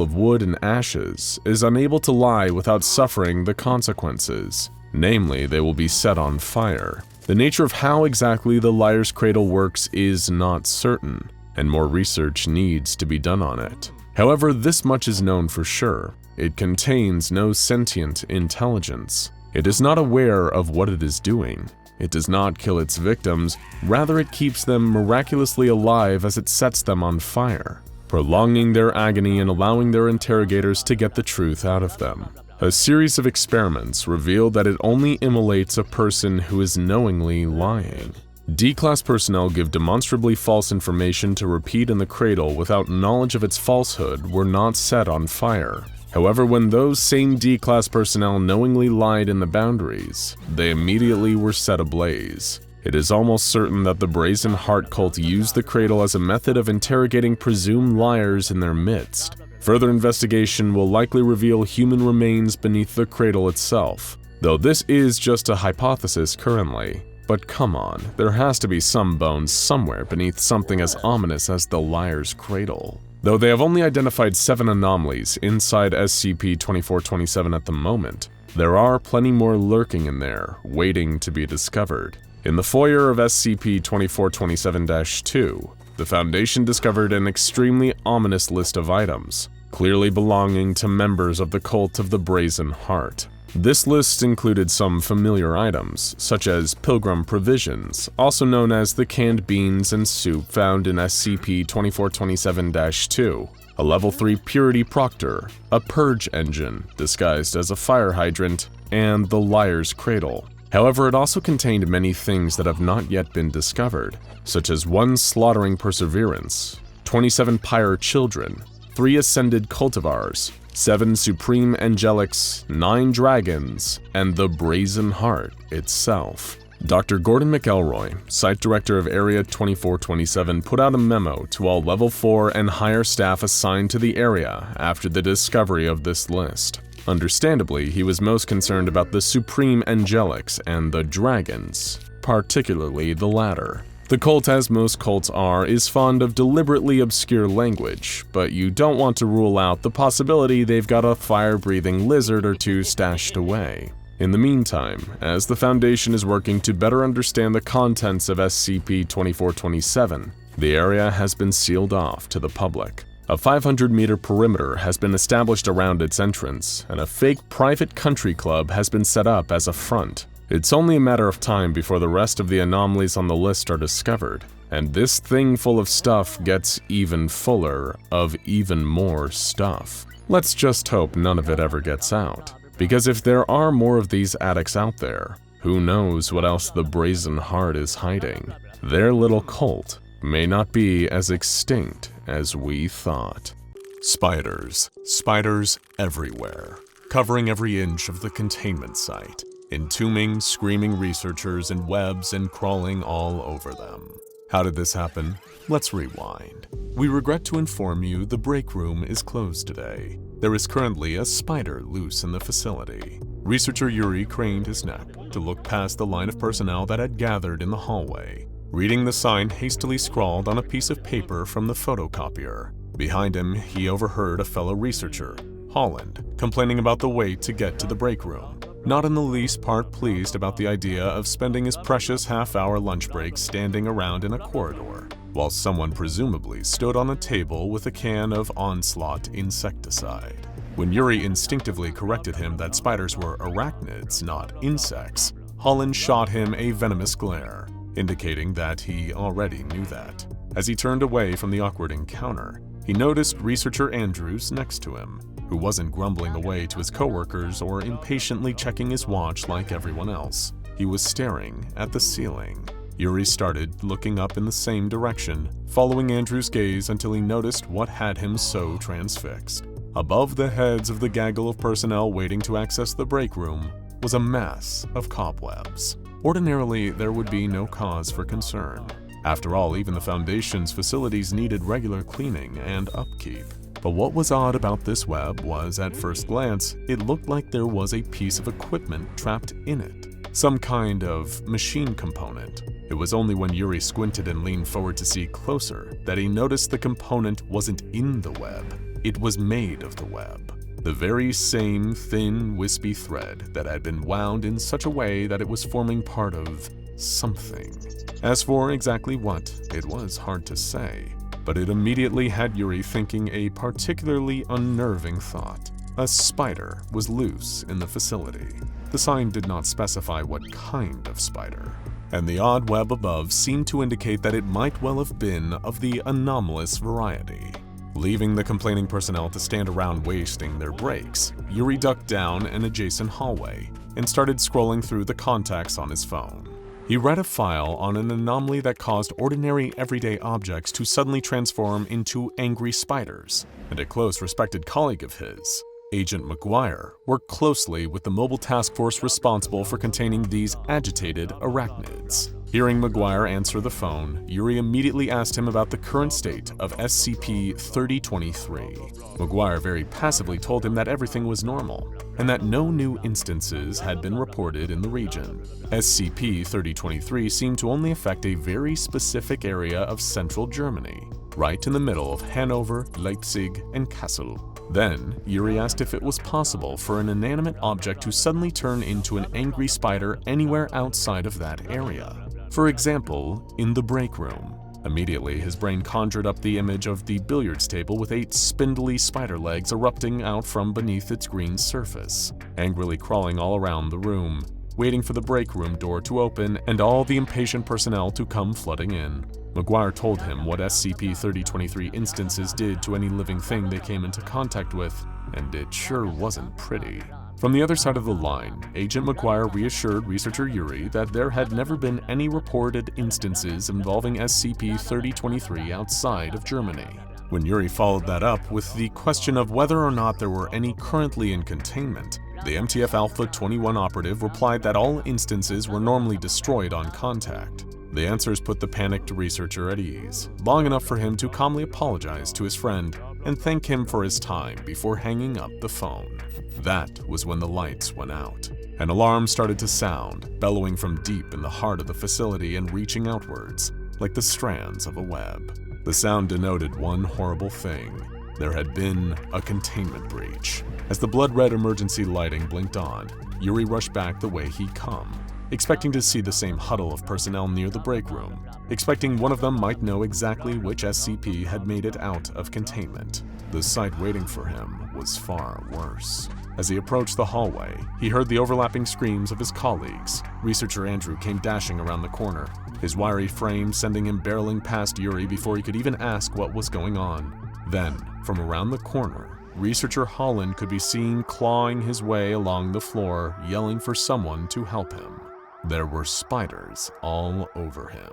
Speaker 1: of wood and ashes, is unable to lie without suffering the consequences. Namely, they will be set on fire. The nature of how exactly the Liar's Cradle works is not certain, and more research needs to be done on it. However, this much is known for sure. It contains no sentient intelligence. It is not aware of what it is doing. It does not kill its victims, rather it keeps them miraculously alive as it sets them on fire, prolonging their agony and allowing their interrogators to get the truth out of them. A series of experiments reveal that it only immolates a person who is knowingly lying. D-Class personnel give demonstrably false information to repeat in the cradle without knowledge of its falsehood were not set on fire. However, when those same D-Class personnel knowingly lied in the boundaries, they immediately were set ablaze. It is almost certain that the Brazen Heart cult used the cradle as a method of interrogating presumed liars in their midst. Further investigation will likely reveal human remains beneath the cradle itself, though this is just a hypothesis currently. But come on, there has to be some bones somewhere beneath something as ominous as the liar's cradle. Though they have only identified 7 anomalies inside SCP-2487 at the moment, there are plenty more lurking in there, waiting to be discovered. In the foyer of SCP-2427-2, the Foundation discovered an extremely ominous list of items, clearly belonging to members of the cult of the Brazen Heart. This list included some familiar items, such as pilgrim provisions, also known as the canned beans and soup found in SCP-2427-2, a Level 3 Purity Proctor, a purge engine disguised as a fire hydrant, and the Liar's Cradle. However, it also contained many things that have not yet been discovered, such as 1 slaughtering perseverance, 27 pyre children, 3 ascended cultivars, 7 supreme angelics, 9 dragons, and the Brazen Heart itself. Dr. Gordon McElroy, Site Director of Area 2427, put out a memo to all Level 4 and higher staff assigned to the area after the discovery of this list. Understandably, he was most concerned about the Supreme Angelics and the Dragons, particularly the latter. The cult, as most cults are, is fond of deliberately obscure language, but you don't want to rule out the possibility they've got a fire-breathing lizard or 2 stashed away. In the meantime, as the Foundation is working to better understand the contents of SCP-2427, the area has been sealed off to the public. A 500-meter perimeter has been established around its entrance, and a fake private country club has been set up as a front. It's only a matter of time before the rest of the anomalies on the list are discovered, and this thing full of stuff gets even fuller of even more stuff. Let's just hope none of it ever gets out, because if there are more of these addicts out there, who knows what else the Brazen Heart is hiding? Their little cult may not be as extinct as we thought. Spiders. Spiders everywhere, covering every inch of the containment site, entombing screaming researchers in webs and crawling all over them. How did this happen? Let's rewind. We regret to inform you the break room is closed today. There is currently a spider loose in the facility. Researcher Yuri craned his neck to look past the line of personnel that had gathered in the hallway, reading the sign hastily scrawled on a piece of paper from the photocopier. Behind him, he overheard a fellow researcher, Holland, complaining about the wait to get to the break room. Not in the least part pleased about the idea of spending his precious half-hour lunch break standing around in a corridor, while someone presumably stood on a table with a can of Onslaught insecticide. When Yuri instinctively corrected him that spiders were arachnids, not insects, Holland shot him a venomous glare, indicating that he already knew that. As he turned away from the awkward encounter, he noticed researcher Andrews next to him, who wasn't grumbling away to his coworkers or impatiently checking his watch like everyone else. He was staring at the ceiling. Yuri started looking up in the same direction, following Andrew's gaze until he noticed what had him so transfixed. Above the heads of the gaggle of personnel waiting to access the break room was a mass of cobwebs. Ordinarily, there would be no cause for concern. After all, even the Foundation's facilities needed regular cleaning and upkeep. But what was odd about this web was, at first glance, it looked like there was a piece of equipment trapped in it. Some kind of machine component. It was only when Yuri squinted and leaned forward to see closer that he noticed the component wasn't in the web. It was made of the web. The very same thin, wispy thread that had been wound in such a way that it was forming part of something. As for exactly what, it was hard to say, but it immediately had Yuri thinking a particularly unnerving thought. A spider was loose in the facility. The sign did not specify what kind of spider, and the odd web above seemed to indicate that it might well have been of the anomalous variety. Leaving the complaining personnel to stand around wasting their breaks, Yuri ducked down an adjacent hallway and started scrolling through the contacts on his phone. He read a file on an anomaly that caused ordinary everyday objects to suddenly transform into angry spiders, and a close respected colleague of his, Agent McGuire, worked closely with the mobile task force responsible for containing these agitated arachnids. Hearing Maguire answer the phone, Yuri immediately asked him about the current state of SCP-3023. Maguire very passively told him that everything was normal, and that no new instances had been reported in the region. SCP-3023 seemed to only affect a very specific area of central Germany, right in the middle of Hanover, Leipzig, and Kassel. Then, Yuri asked if it was possible for an inanimate object to suddenly turn into an angry spider anywhere outside of that area. For example, in the break room. Immediately, his brain conjured up the image of the billiards table with 8 spindly spider legs erupting out from beneath its green surface, angrily crawling all around the room, waiting for the break room door to open and all the impatient personnel to come flooding in. Maguire told him what SCP-3023 instances did to any living thing they came into contact with, and it sure wasn't pretty. From the other side of the line, Agent Maguire reassured researcher Yuri that there had never been any reported instances involving SCP-3023 outside of Germany. When Yuri followed that up with the question of whether or not there were any currently in containment, the MTF Alpha 21 operative replied that all instances were normally destroyed on contact. The answers put the panicked researcher at ease, long enough for him to calmly apologize to his friend and thank him for his time before hanging up the phone. That was when the lights went out. An alarm started to sound, bellowing from deep in the heart of the facility and reaching outwards, like the strands of a web. The sound denoted one horrible thing. There had been a containment breach. As the blood-red emergency lighting blinked on, Yuri rushed back the way he'd come, expecting to see the same huddle of personnel near the break room, expecting one of them might know exactly which SCP had made it out of containment. The sight waiting for him was far worse. As he approached the hallway, he heard the overlapping screams of his colleagues. Researcher Andrew came dashing around the corner, his wiry frame sending him barreling past Yuri before he could even ask what was going on. Then, from around the corner, Researcher Holland could be seen clawing his way along the floor, yelling for someone to help him. There were spiders all over him.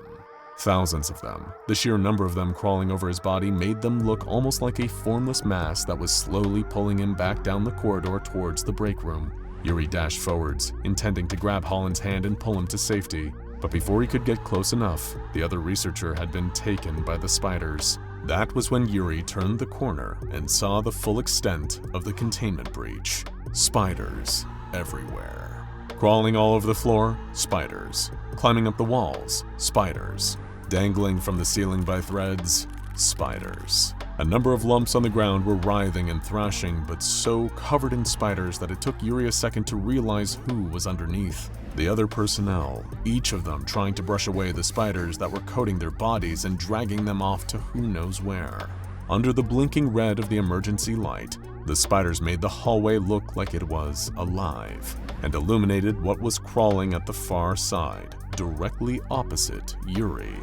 Speaker 1: Thousands of them. The sheer number of them crawling over his body made them look almost like a formless mass that was slowly pulling him back down the corridor towards the break room. Yuri dashed forwards, intending to grab Holland's hand and pull him to safety. But before he could get close enough, the other researcher had been taken by the spiders. That was when Yuri turned the corner and saw the full extent of the containment breach. Spiders everywhere. Crawling all over the floor, spiders. Climbing up the walls, spiders. Dangling from the ceiling by threads, spiders. A number of lumps on the ground were writhing and thrashing, but so covered in spiders that it took Yuri a second to realize who was underneath. The other personnel, each of them trying to brush away the spiders that were coating their bodies and dragging them off to who knows where. Under the blinking red of the emergency light, the spiders made the hallway look like it was alive, and illuminated what was crawling at the far side, directly opposite Yuri.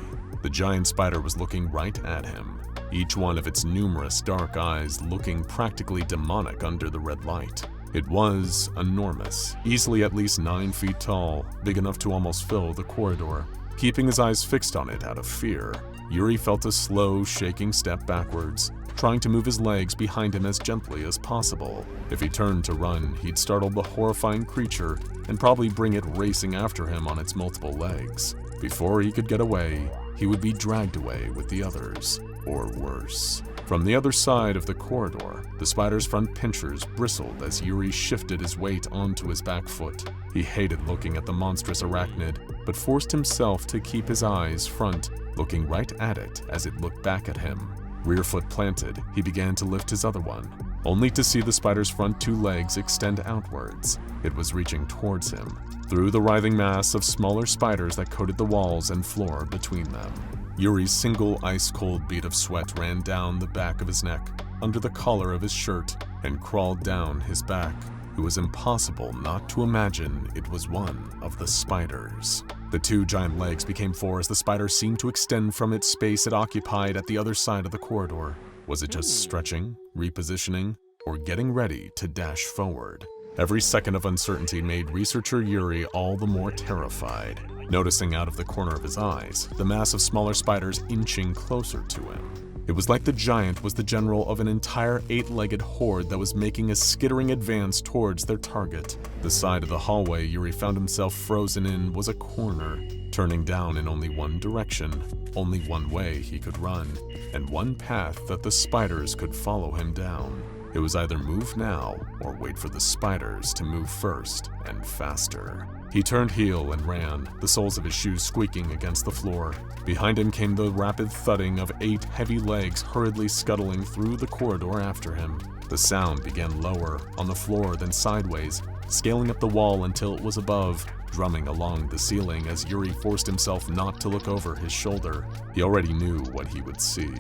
Speaker 1: The giant spider was looking right at him, each one of its numerous dark eyes looking practically demonic under the red light. It was enormous, easily at least 9 feet tall, big enough to almost fill the corridor. Keeping his eyes fixed on it out of fear, Yuri felt a slow, shaking step backwards, trying to move his legs behind him as gently as possible. If he turned to run, he'd startle the horrifying creature and probably bring it racing after him on its multiple legs. Before he could get away, he would be dragged away with the others, or worse. From the other side of the corridor, the spider's front pinchers bristled as Yuri shifted his weight onto his back foot. He hated looking at the monstrous arachnid, but forced himself to keep his eyes front, looking right at it as it looked back at him. Rear foot planted, he began to lift his other one, only to see the spider's front 2 legs extend outwards. It was reaching towards him, through the writhing mass of smaller spiders that coated the walls and floor between them. Yuri's single ice-cold bead of sweat ran down the back of his neck, under the collar of his shirt, and crawled down his back. It was impossible not to imagine it was one of the spiders. The 2 giant legs became 4 as the spider seemed to extend from its space it occupied at the other side of the corridor. Was it just stretching, repositioning, or getting ready to dash forward? Every second of uncertainty made researcher Yuri all the more terrified, noticing out of the corner of his eyes the mass of smaller spiders inching closer to him. It was like the giant was the general of an entire 8-legged horde that was making a skittering advance towards their target. The side of the hallway Yuri found himself frozen in was a corner, turning down in only one direction, only one way he could run, and one path that the spiders could follow him down. It was either move now or wait for the spiders to move first and faster. He turned heel and ran, the soles of his shoes squeaking against the floor. Behind him came the rapid thudding of 8 heavy legs hurriedly scuttling through the corridor after him. The sound began lower, on the floor, then sideways, scaling up the wall until it was above, drumming along the ceiling as Yuri forced himself not to look over his shoulder. He already knew what he would see,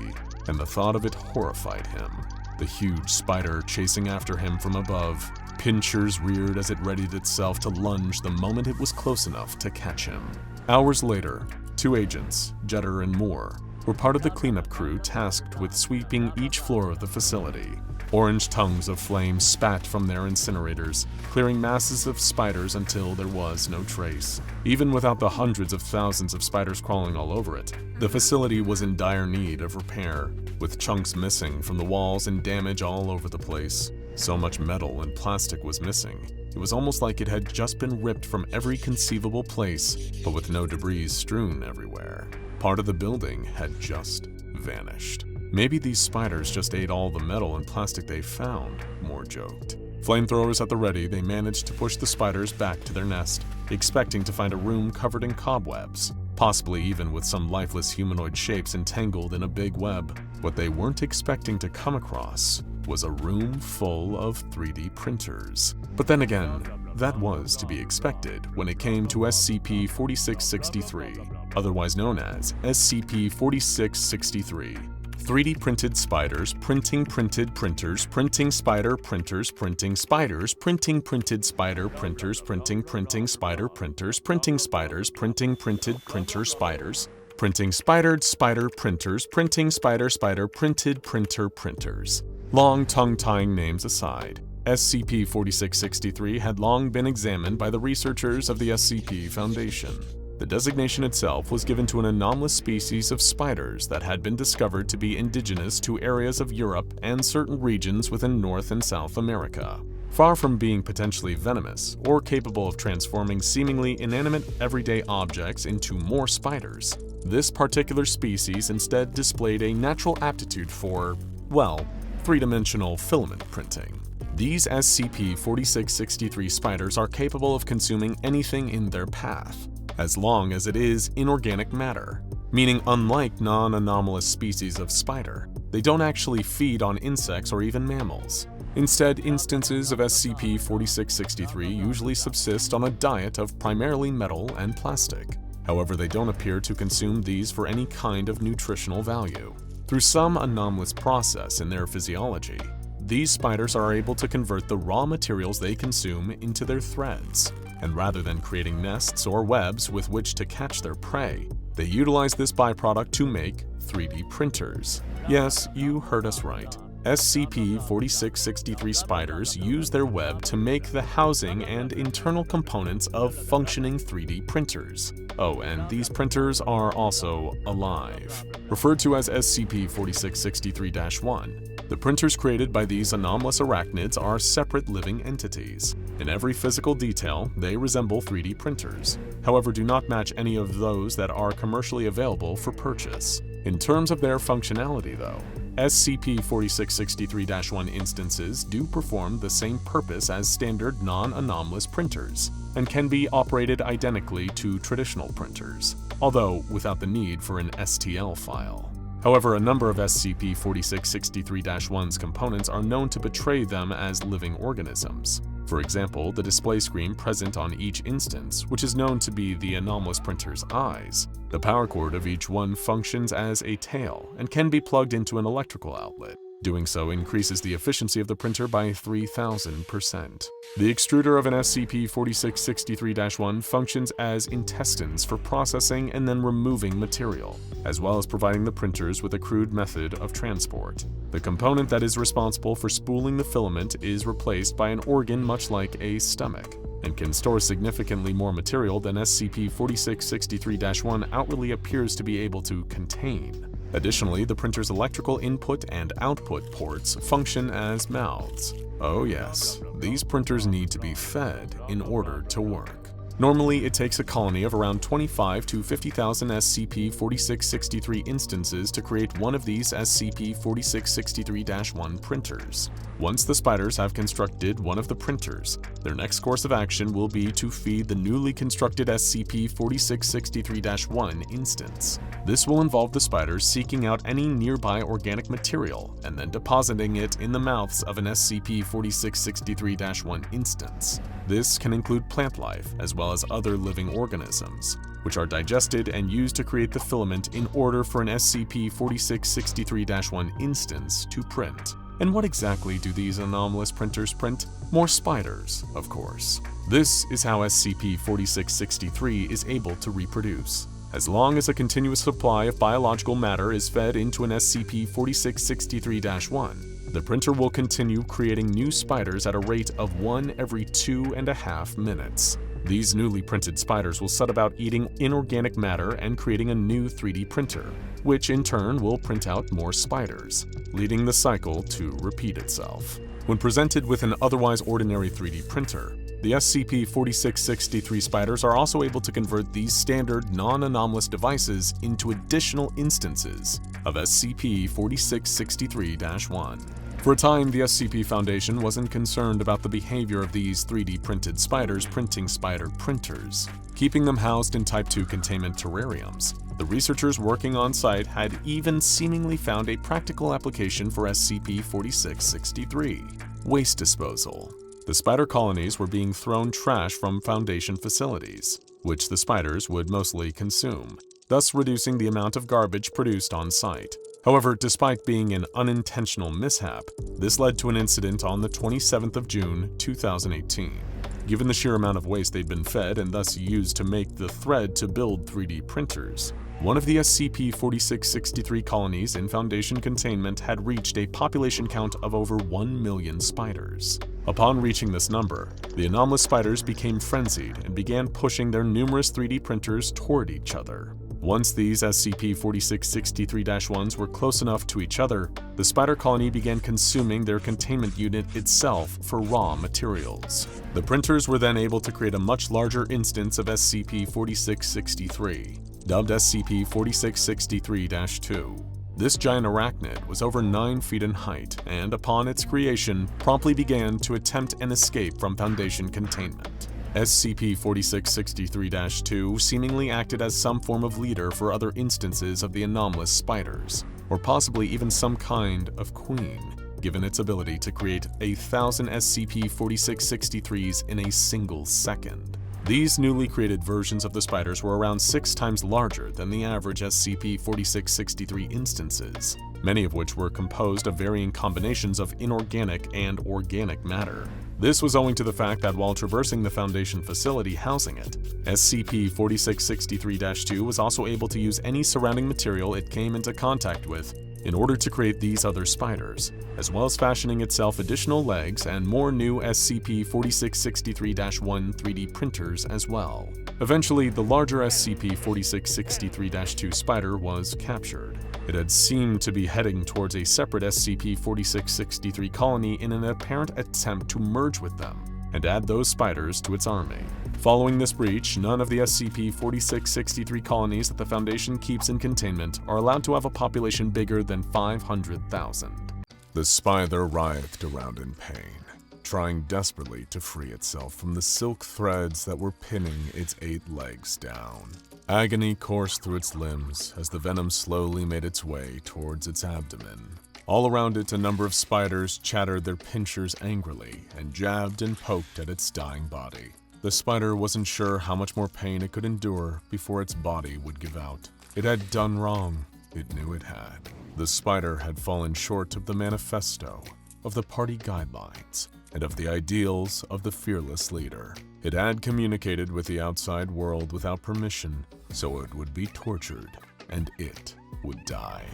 Speaker 1: and the thought of it horrified him. The huge spider chasing after him from above. Pincers reared as it readied itself to lunge the moment it was close enough to catch him. Hours later, 2 agents, Jetter and Moore, were part of the cleanup crew tasked with sweeping each floor of the facility. Orange tongues of flame spat from their incinerators, clearing masses of spiders until there was no trace. Even without the hundreds of thousands of spiders crawling all over it, the facility was in dire need of repair, with chunks missing from the walls and damage all over the place. So much metal and plastic was missing. It was almost like it had just been ripped from every conceivable place, but with no debris strewn everywhere. Part of the building had just vanished. Maybe these spiders just ate all the metal and plastic they found, Moore joked. Flamethrowers at the ready, they managed to push the spiders back to their nest, expecting to find a room covered in cobwebs, possibly even with some lifeless humanoid shapes entangled in a big web. What they weren't expecting to come across was a room full of 3D printers. But then again, that was to be expected when it came to SCP-4663, otherwise known as SCP-4663. 3D printed spiders, printing printed printers, printing spider printers, printing spiders, printing printed spider printers, printing spider printers, printing spiders, printing printed printer spiders, printing spidered spider printers, printing spider printed printer printers. Long tongue-tying names aside, SCP-4663 had long been examined by the researchers of the SCP Foundation. The designation itself was given to an anomalous species of spiders that had been discovered to be indigenous to areas of Europe and certain regions within North and South America. Far from being potentially venomous or capable of transforming seemingly inanimate everyday objects into more spiders, this particular species instead displayed a natural aptitude for, well, 3-dimensional filament printing. These SCP-4663 spiders are capable of consuming anything in their path, as long as it is inorganic matter, meaning unlike non-anomalous species of spider, they don't actually feed on insects or even mammals. Instead, instances of SCP-4663 usually subsist on a diet of primarily metal and plastic. However, they don't appear to consume these for any kind of nutritional value. Through some anomalous process in their physiology, these spiders are able to convert the raw materials they consume into their threads, and rather than creating nests or webs with which to catch their prey, they utilize this byproduct to make 3D printers. Yes, you heard us right. SCP-4663 spiders use their web to make the housing and internal components of functioning 3D printers. Oh, and these printers are also alive. Referred to as SCP-4663-1, the printers created by these anomalous arachnids are separate living entities. In every physical detail, they resemble 3D printers, however do not match any of those that are commercially available for purchase. In terms of their functionality though, SCP-4663-1 instances do perform the same purpose as standard non-anomalous printers, and can be operated identically to traditional printers, although without the need for an STL file. However, a number of SCP-4663-1's components are known to betray them as living organisms. For example, the display screen present on each instance, which is known to be the anomalous printer's eyes. The power cord of each one functions as a tail and can be plugged into an electrical outlet. Doing so increases the efficiency of the printer by 3,000%. The extruder of an SCP-4663-1 functions as intestines for processing and then removing material, as well as providing the printers with a crude method of transport. The component that is responsible for spooling the filament is replaced by an organ much like a stomach, and can store significantly more material than SCP-4663-1 outwardly appears to be able to contain. Additionally, the printer's electrical input and output ports function as mouths. Oh yes, these printers need to be fed in order to work. Normally, it takes a colony of around 25 to 50,000 SCP-4663 instances to create one of these SCP-4663-1 printers. Once the spiders have constructed one of the printers, their next course of action will be to feed the newly constructed SCP-4663-1 instance. This will involve the spiders seeking out any nearby organic material and then depositing it in the mouths of an SCP-4663-1 instance. This can include plant life as well as other living organisms, which are digested and used to create the filament in order for an SCP-4663-1 instance to print. And what exactly do these anomalous printers print? More spiders, of course. This is how SCP-4663 is able to reproduce. As long as a continuous supply of biological matter is fed into an SCP-4663-1, the printer will continue creating new spiders at a rate of 1 every 2.5 minutes. These newly printed spiders will set about eating inorganic matter and creating a new 3D printer, which in turn will print out more spiders, leading the cycle to repeat itself. When presented with an otherwise ordinary 3D printer, the SCP-4663 spiders are also able to convert these standard non-anomalous devices into additional instances of SCP-4663-1. For a time, the SCP Foundation wasn't concerned about the behavior of these 3D printed spiders printing spider printers, keeping them housed in Type 2 containment terrariums. The researchers working on site had even seemingly found a practical application for SCP-4663: waste disposal. The spider colonies were being thrown trash from Foundation facilities, which the spiders would mostly consume, thus reducing the amount of garbage produced on site. However, despite being an unintentional mishap, this led to an incident on the 27th of June, 2018. Given the sheer amount of waste they'd been fed and thus used to make the thread to build 3D printers, one of the SCP-4663 colonies in Foundation containment had reached a population count of over 1 million spiders. Upon reaching this number, the anomalous spiders became frenzied and began pushing their numerous 3D printers toward each other. Once these SCP-4663-1s were close enough to each other, the spider colony began consuming their containment unit itself for raw materials. The printers were then able to create a much larger instance of SCP-4663, dubbed SCP-4663-2. This giant arachnid was over 9 feet in height and, upon its creation, promptly began to attempt an escape from Foundation containment. SCP-4663-2 seemingly acted as some form of leader for other instances of the anomalous spiders, or possibly even some kind of queen, given its ability to create 1,000 SCP-4663s in a single second. These newly created versions of the spiders were around 6 times larger than the average SCP-4663 instances, many of which were composed of varying combinations of inorganic and organic matter. This was owing to the fact that while traversing the Foundation facility housing it, SCP-4663-2 was also able to use any surrounding material it came into contact with in order to create these other spiders, as well as fashioning itself additional legs and more new SCP-4663-1 3D printers as well. Eventually, the larger SCP-4663-2 spider was captured. It had seemed to be heading towards a separate SCP-4663 colony in an apparent attempt to merge with them and add those spiders to its army. Following this breach, none of the SCP-4663 colonies that the Foundation keeps in containment are allowed to have a population bigger than 500,000. The spider writhed around in pain, trying desperately to free itself from the silk threads that were pinning its 8 legs down. Agony coursed through its limbs as the venom slowly made its way towards its abdomen. All around it, a number of spiders chattered their pinchers angrily and jabbed and poked at its dying body. The spider wasn't sure how much more pain it could endure before its body would give out. It had done wrong. It knew it had. The spider had fallen short of the manifesto, of the party guidelines, and of the ideals of the fearless leader. It had communicated with the outside world without permission, so it would be tortured, and it would die.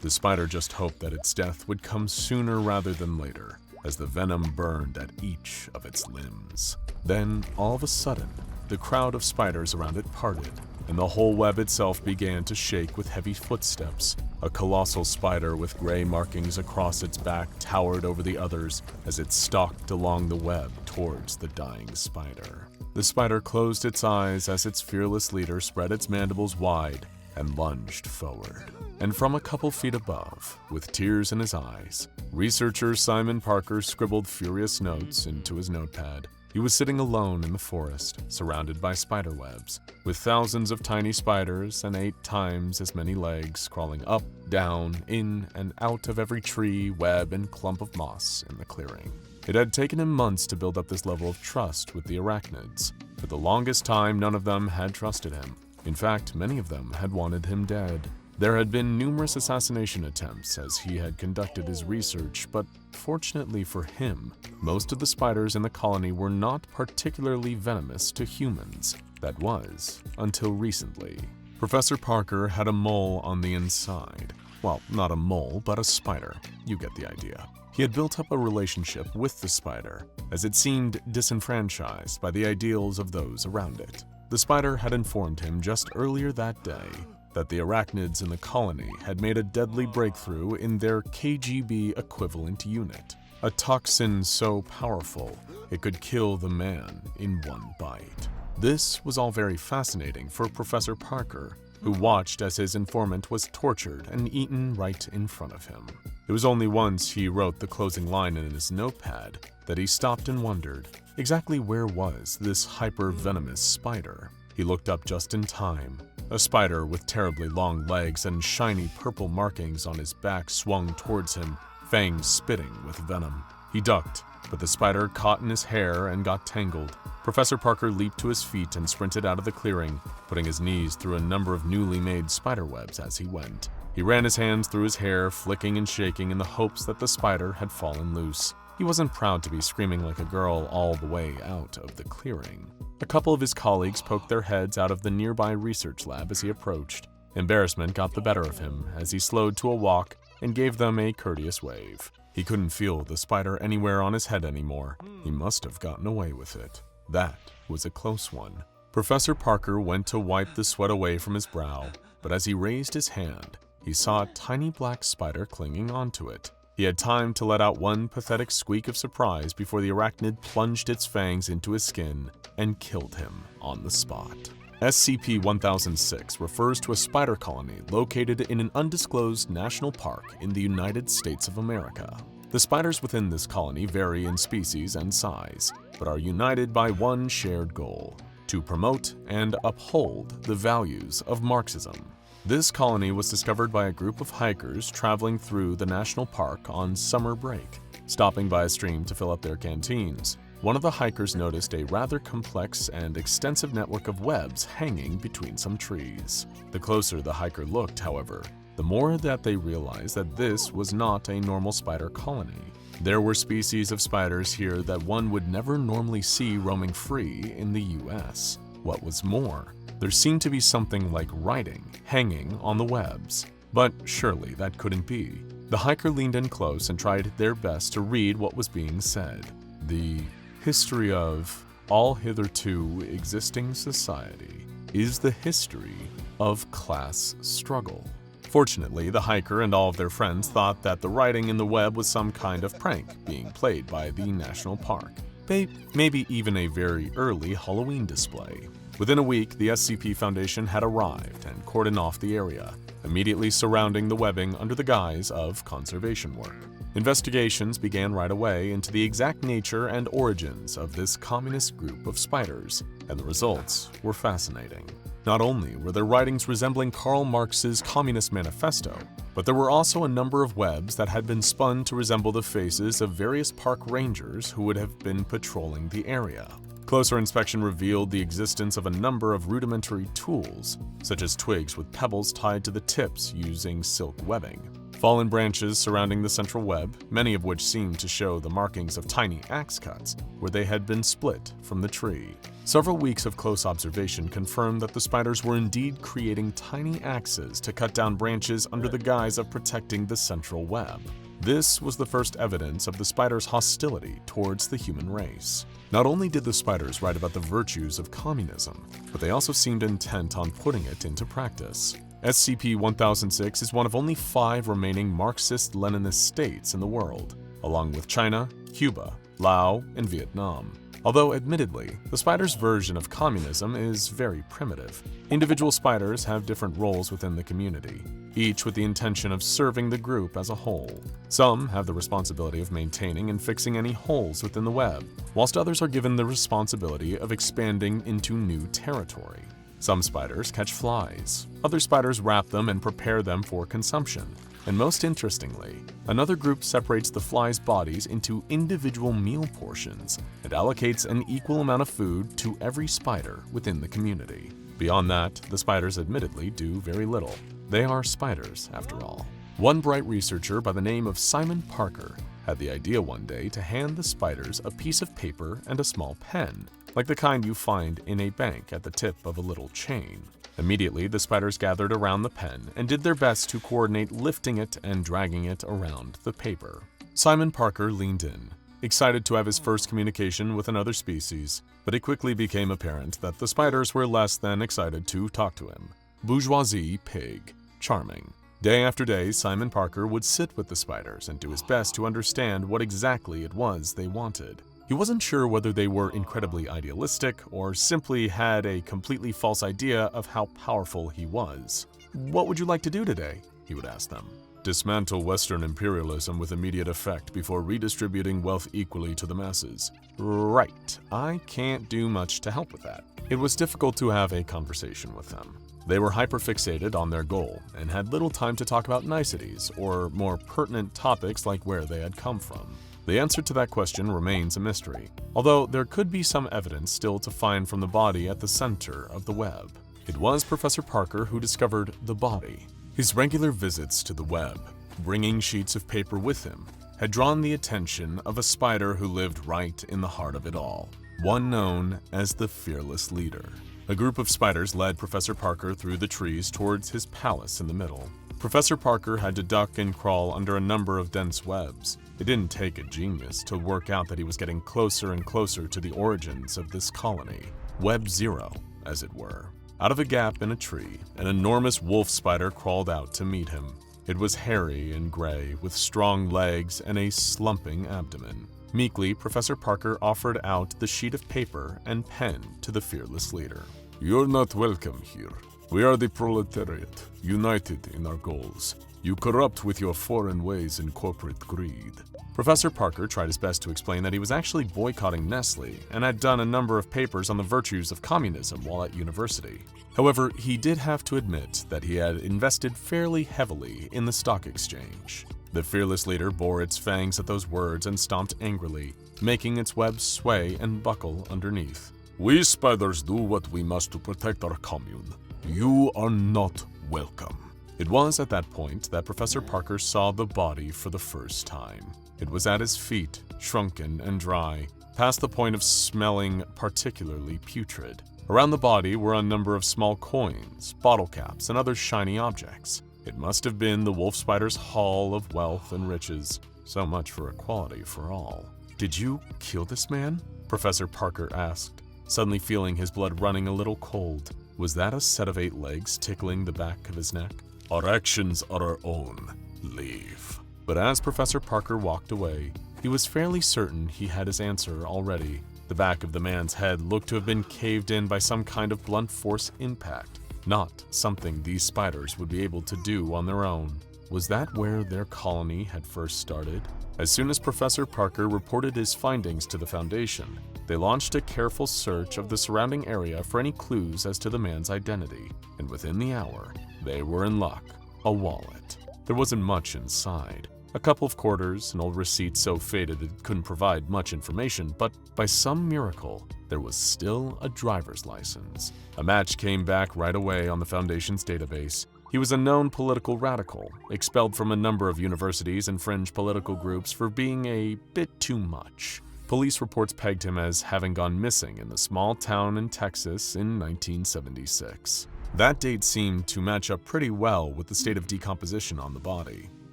Speaker 1: The spider just hoped that its death would come sooner rather than later, as the venom burned at each of its limbs. Then, all of a sudden, the crowd of spiders around it parted, and the whole web itself began to shake with heavy footsteps. A colossal spider with gray markings across its back towered over the others as it stalked along the web towards the dying spider. The spider closed its eyes as its fearless leader spread its mandibles wide and lunged forward. And from a couple feet above, with tears in his eyes, researcher Simon Parker scribbled furious notes into his notepad. He was sitting alone in the forest, surrounded by spiderwebs, with thousands of tiny spiders and 8 times as many legs crawling up, down, in, and out of every tree, web, and clump of moss in the clearing. It had taken him months to build up this level of trust with the arachnids. For the longest time, none of them had trusted him. In fact, many of them had wanted him dead. There had been numerous assassination attempts as he had conducted his research, but fortunately for him, most of the spiders in the colony were not particularly venomous to humans. That was, until recently. Professor Parker had a mole on the inside. Well, not a mole, but a spider. You get the idea. He had built up a relationship with the spider, as it seemed disenfranchised by the ideals of those around it. The spider had informed him just earlier that day that the arachnids in the colony had made a deadly breakthrough in their KGB equivalent unit, a toxin so powerful it could kill the man in one bite. This was all very fascinating for Professor Parker, who watched as his informant was tortured and eaten right in front of him. It was only once he wrote the closing line in his notepad that he stopped and wondered, exactly where was this hyper-venomous spider? He looked up just in time. A spider with terribly long legs and shiny purple markings on his back swung towards him, fangs spitting with venom. He ducked, but the spider caught in his hair and got tangled. Professor Parker leaped to his feet and sprinted out of the clearing, putting his knees through a number of newly made spider webs as he went. He ran his hands through his hair, flicking and shaking in the hopes that the spider had fallen loose. He wasn't proud to be screaming like a girl all the way out of the clearing. A couple of his colleagues poked their heads out of the nearby research lab as he approached. Embarrassment got the better of him as he slowed to a walk and gave them a courteous wave. He couldn't feel the spider anywhere on his head anymore. He must have gotten away with it. That was a close one. Professor Parker went to wipe the sweat away from his brow, but as he raised his hand, he saw a tiny black spider clinging onto it. He had time to let out one pathetic squeak of surprise before the arachnid plunged its fangs into his skin and killed him on the spot. SCP-2086 refers to a spider colony located in an undisclosed national park in the United States of America. The spiders within this colony vary in species and size, but are united by one shared goal: to promote and uphold the values of Marxism. This colony was discovered by a group of hikers traveling through the national park on summer break. Stopping by a stream to fill up their canteens, one of the hikers noticed a rather complex and extensive network of webs hanging between some trees. The closer the hiker looked, however, the more that they realized that this was not a normal spider colony. There were species of spiders here that one would never normally see roaming free in the US. What was more, there seemed to be something like writing hanging on the webs. But surely that couldn't be. The hiker leaned in close and tried their best to read what was being said. The history of all hitherto existing society is the history of class struggle. Fortunately, the hiker and all of their friends thought that the writing in the web was some kind of prank being played by the national park. Maybe even a very early Halloween display. Within a week, the SCP Foundation had arrived and cordoned off the area, immediately surrounding the webbing under the guise of conservation work. Investigations began right away into the exact nature and origins of this communist group of spiders, and the results were fascinating. Not only were their writings resembling Karl Marx's Communist Manifesto, but there were also a number of webs that had been spun to resemble the faces of various park rangers who would have been patrolling the area. Closer inspection revealed the existence of a number of rudimentary tools, such as twigs with pebbles tied to the tips using silk webbing, fallen branches surrounding the central web, many of which seemed to show the markings of tiny axe cuts where they had been split from the tree. Several weeks of close observation confirmed that the spiders were indeed creating tiny axes to cut down branches under the guise of protecting the central web. This was the first evidence of the spider's hostility towards the human race. Not only did the spiders write about the virtues of communism, but they also seemed intent on putting it into practice. SCP-2006 is one of only 5 remaining Marxist-Leninist states in the world, along with China, Cuba, Laos, and Vietnam. Although, admittedly, the spider's version of communism is very primitive. Individual spiders have different roles within the community, each with the intention of serving the group as a whole. Some have the responsibility of maintaining and fixing any holes within the web, whilst others are given the responsibility of expanding into new territory. Some spiders catch flies, other spiders wrap them and prepare them for consumption. And most interestingly, another group separates the flies' bodies into individual meal portions and allocates an equal amount of food to every spider within the community. Beyond that, the spiders admittedly do very little. They are spiders, after all. One bright researcher by the name of Simon Parker had the idea one day to hand the spiders a piece of paper and a small pen, like the kind you find in a bank at the tip of a little chain. Immediately, the spiders gathered around the pen and did their best to coordinate lifting it and dragging it around the paper. Simon Parker leaned in, excited to have his first communication with another species, but it quickly became apparent that the spiders were less than excited to talk to him. Bourgeoisie pig. Charming. Day after day, Simon Parker would sit with the spiders and do his best to understand what exactly it was they wanted. He wasn't sure whether they were incredibly idealistic or simply had a completely false idea of how powerful he was. "What would you like to do today?" he would ask them. "Dismantle Western imperialism with immediate effect before redistributing wealth equally to the masses." Right, I can't do much to help with that. It was difficult to have a conversation with them. They were hyperfixated on their goal and had little time to talk about niceties or more pertinent topics like where they had come from. The answer to that question remains a mystery, although there could be some evidence still to find from the body at the center of the web. It was Professor Parker who discovered the body. His regular visits to the web, bringing sheets of paper with him, had drawn the attention of a spider who lived right in the heart of it all, one known as the Fearless Leader. A group of spiders led Professor Parker through the trees towards his palace in the middle. Professor Parker had to duck and crawl under a number of dense webs. It didn't take a genius to work out that he was getting closer and closer to the origins of this colony. Web Zero, as it were. Out of a gap in a tree, an enormous wolf spider crawled out to meet him. It was hairy and gray, with strong legs and a slumping abdomen. Meekly, Professor Parker offered out the sheet of paper and pen to the Fearless Leader. "You're not welcome here. We are the proletariat, united in our goals. You corrupt with your foreign ways and corporate greed." Professor Parker tried his best to explain that he was actually boycotting Nestle and had done a number of papers on the virtues of communism while at university. However, he did have to admit that he had invested fairly heavily in the stock exchange. The Fearless Leader bore its fangs at those words and stomped angrily, making its webs sway and buckle underneath. "We spiders do what we must to protect our commune. You are not welcome." It was at that point that Professor Parker saw the body for the first time. It was at his feet, shrunken and dry, past the point of smelling particularly putrid. Around the body were a number of small coins, bottle caps, and other shiny objects. It must have been the wolf spider's haul of wealth and riches. So much for equality for all. "Did you kill this man?" Professor Parker asked, suddenly feeling his blood running a little cold. Was that a set of 8 legs tickling the back of his neck? "Our actions are our own. Leave." But as Professor Parker walked away, he was fairly certain he had his answer already. The back of the man's head looked to have been caved in by some kind of blunt force impact, not something these spiders would be able to do on their own. Was that where their colony had first started? As soon as Professor Parker reported his findings to the Foundation, they launched a careful search of the surrounding area for any clues as to the man's identity, and within the hour, they were in luck. A wallet. There wasn't much inside. A couple of quarters, an old receipt so faded it couldn't provide much information, but by some miracle, there was still a driver's license. A match came back right away on the Foundation's database. He was a known political radical, expelled from a number of universities and fringe political groups for being a bit too much. Police reports pegged him as having gone missing in the small town in Texas in 1976. That date seemed to match up pretty well with the state of decomposition on the body.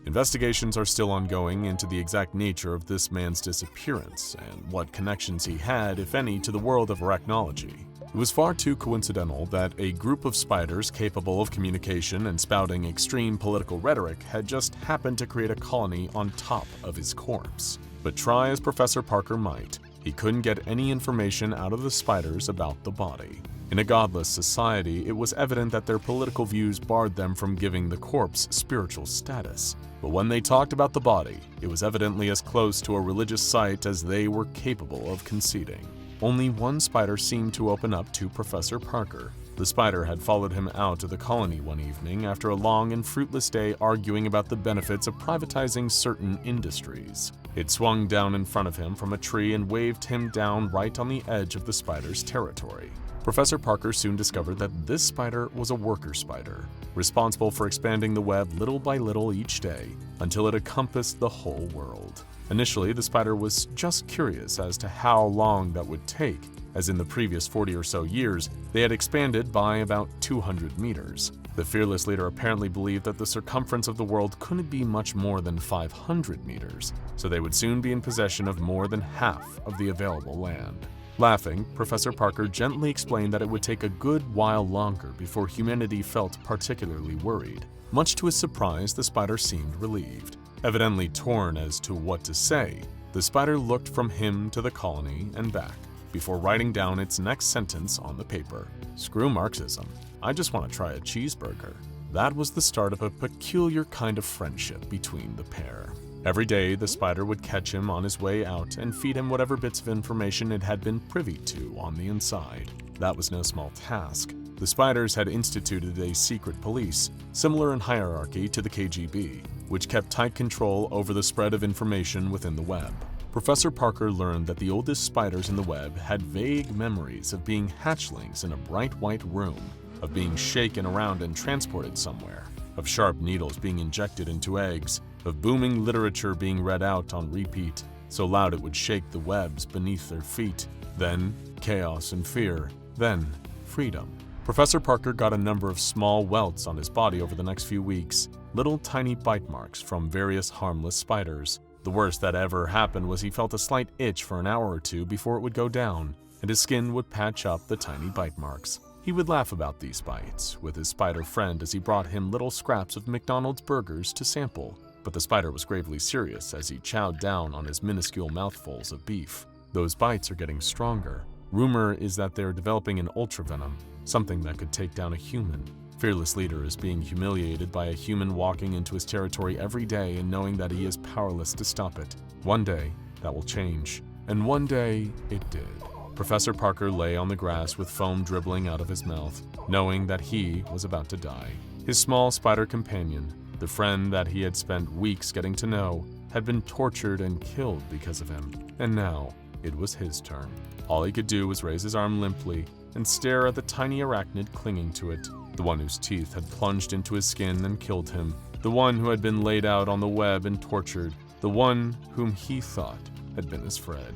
Speaker 1: Investigations are still ongoing into the exact nature of this man's disappearance and what connections he had, if any, to the world of arachnology. It was far too coincidental that a group of spiders capable of communication and spouting extreme political rhetoric had just happened to create a colony on top of his corpse. But try as Professor Parker might, he couldn't get any information out of the spiders about the body. In a godless society, it was evident that their political views barred them from giving the corpse spiritual status. But when they talked about the body, it was evidently as close to a religious site as they were capable of conceding. Only one spider seemed to open up to Professor Parker. The spider had followed him out of the colony one evening after a long and fruitless day arguing about the benefits of privatizing certain industries. It swung down in front of him from a tree and waved him down right on the edge of the spider's territory. Professor Parker soon discovered that this spider was a worker spider, responsible for expanding the web little by little each day until it encompassed the whole world. Initially, the spider was just curious as to how long that would take, as in the previous 40 or so years, they had expanded by about 200 meters. The fearless leader apparently believed that the circumference of the world couldn't be much more than 500 meters, so they would soon be in possession of more than half of the available land. Laughing, Professor Parker gently explained that it would take a good while longer before humanity felt particularly worried. Much to his surprise, the spider seemed relieved. Evidently torn as to what to say, the spider looked from him to the colony and back, before writing down its next sentence on the paper. "Screw Marxism. I just want to try a cheeseburger." That was the start of a peculiar kind of friendship between the pair. Every day, the spider would catch him on his way out and feed him whatever bits of information it had been privy to on the inside. That was no small task. The spiders had instituted a secret police, similar in hierarchy to the KGB, which kept tight control over the spread of information within the web. Professor Parker learned that the oldest spiders in the web had vague memories of being hatchlings in a bright white room, of being shaken around and transported somewhere, of sharp needles being injected into eggs, of booming literature being read out on repeat, so loud it would shake the webs beneath their feet. Then chaos and fear. Then freedom. Professor Parker got a number of small welts on his body over the next few weeks, little tiny bite marks from various harmless spiders. The worst that ever happened was he felt a slight itch for an hour or two before it would go down, and his skin would patch up the tiny bite marks. He would laugh about these bites with his spider friend as he brought him little scraps of McDonald's burgers to sample. But the spider was gravely serious as he chowed down on his minuscule mouthfuls of beef. "Those bites are getting stronger. Rumor is that they're developing an ultravenom, something that could take down a human. Fearless leader is being humiliated by a human walking into his territory every day and knowing that he is powerless to stop it. One day, that will change. And one day, it did." Professor Parker lay on the grass with foam dribbling out of his mouth, knowing that he was about to die. His small spider companion, the friend that he had spent weeks getting to know, had been tortured and killed because of him. And now, it was his turn. All he could do was raise his arm limply and stare at the tiny arachnid clinging to it, the one whose teeth had plunged into his skin and killed him, the one who had been laid out on the web and tortured, the one whom he thought had been his friend.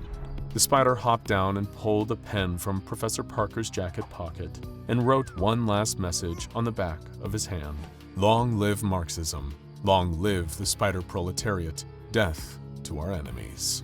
Speaker 1: The spider hopped down and pulled a pen from Professor Parker's jacket pocket and wrote one last message on the back of his hand. "Long live Marxism. Long live the spider proletariat. Death to our enemies."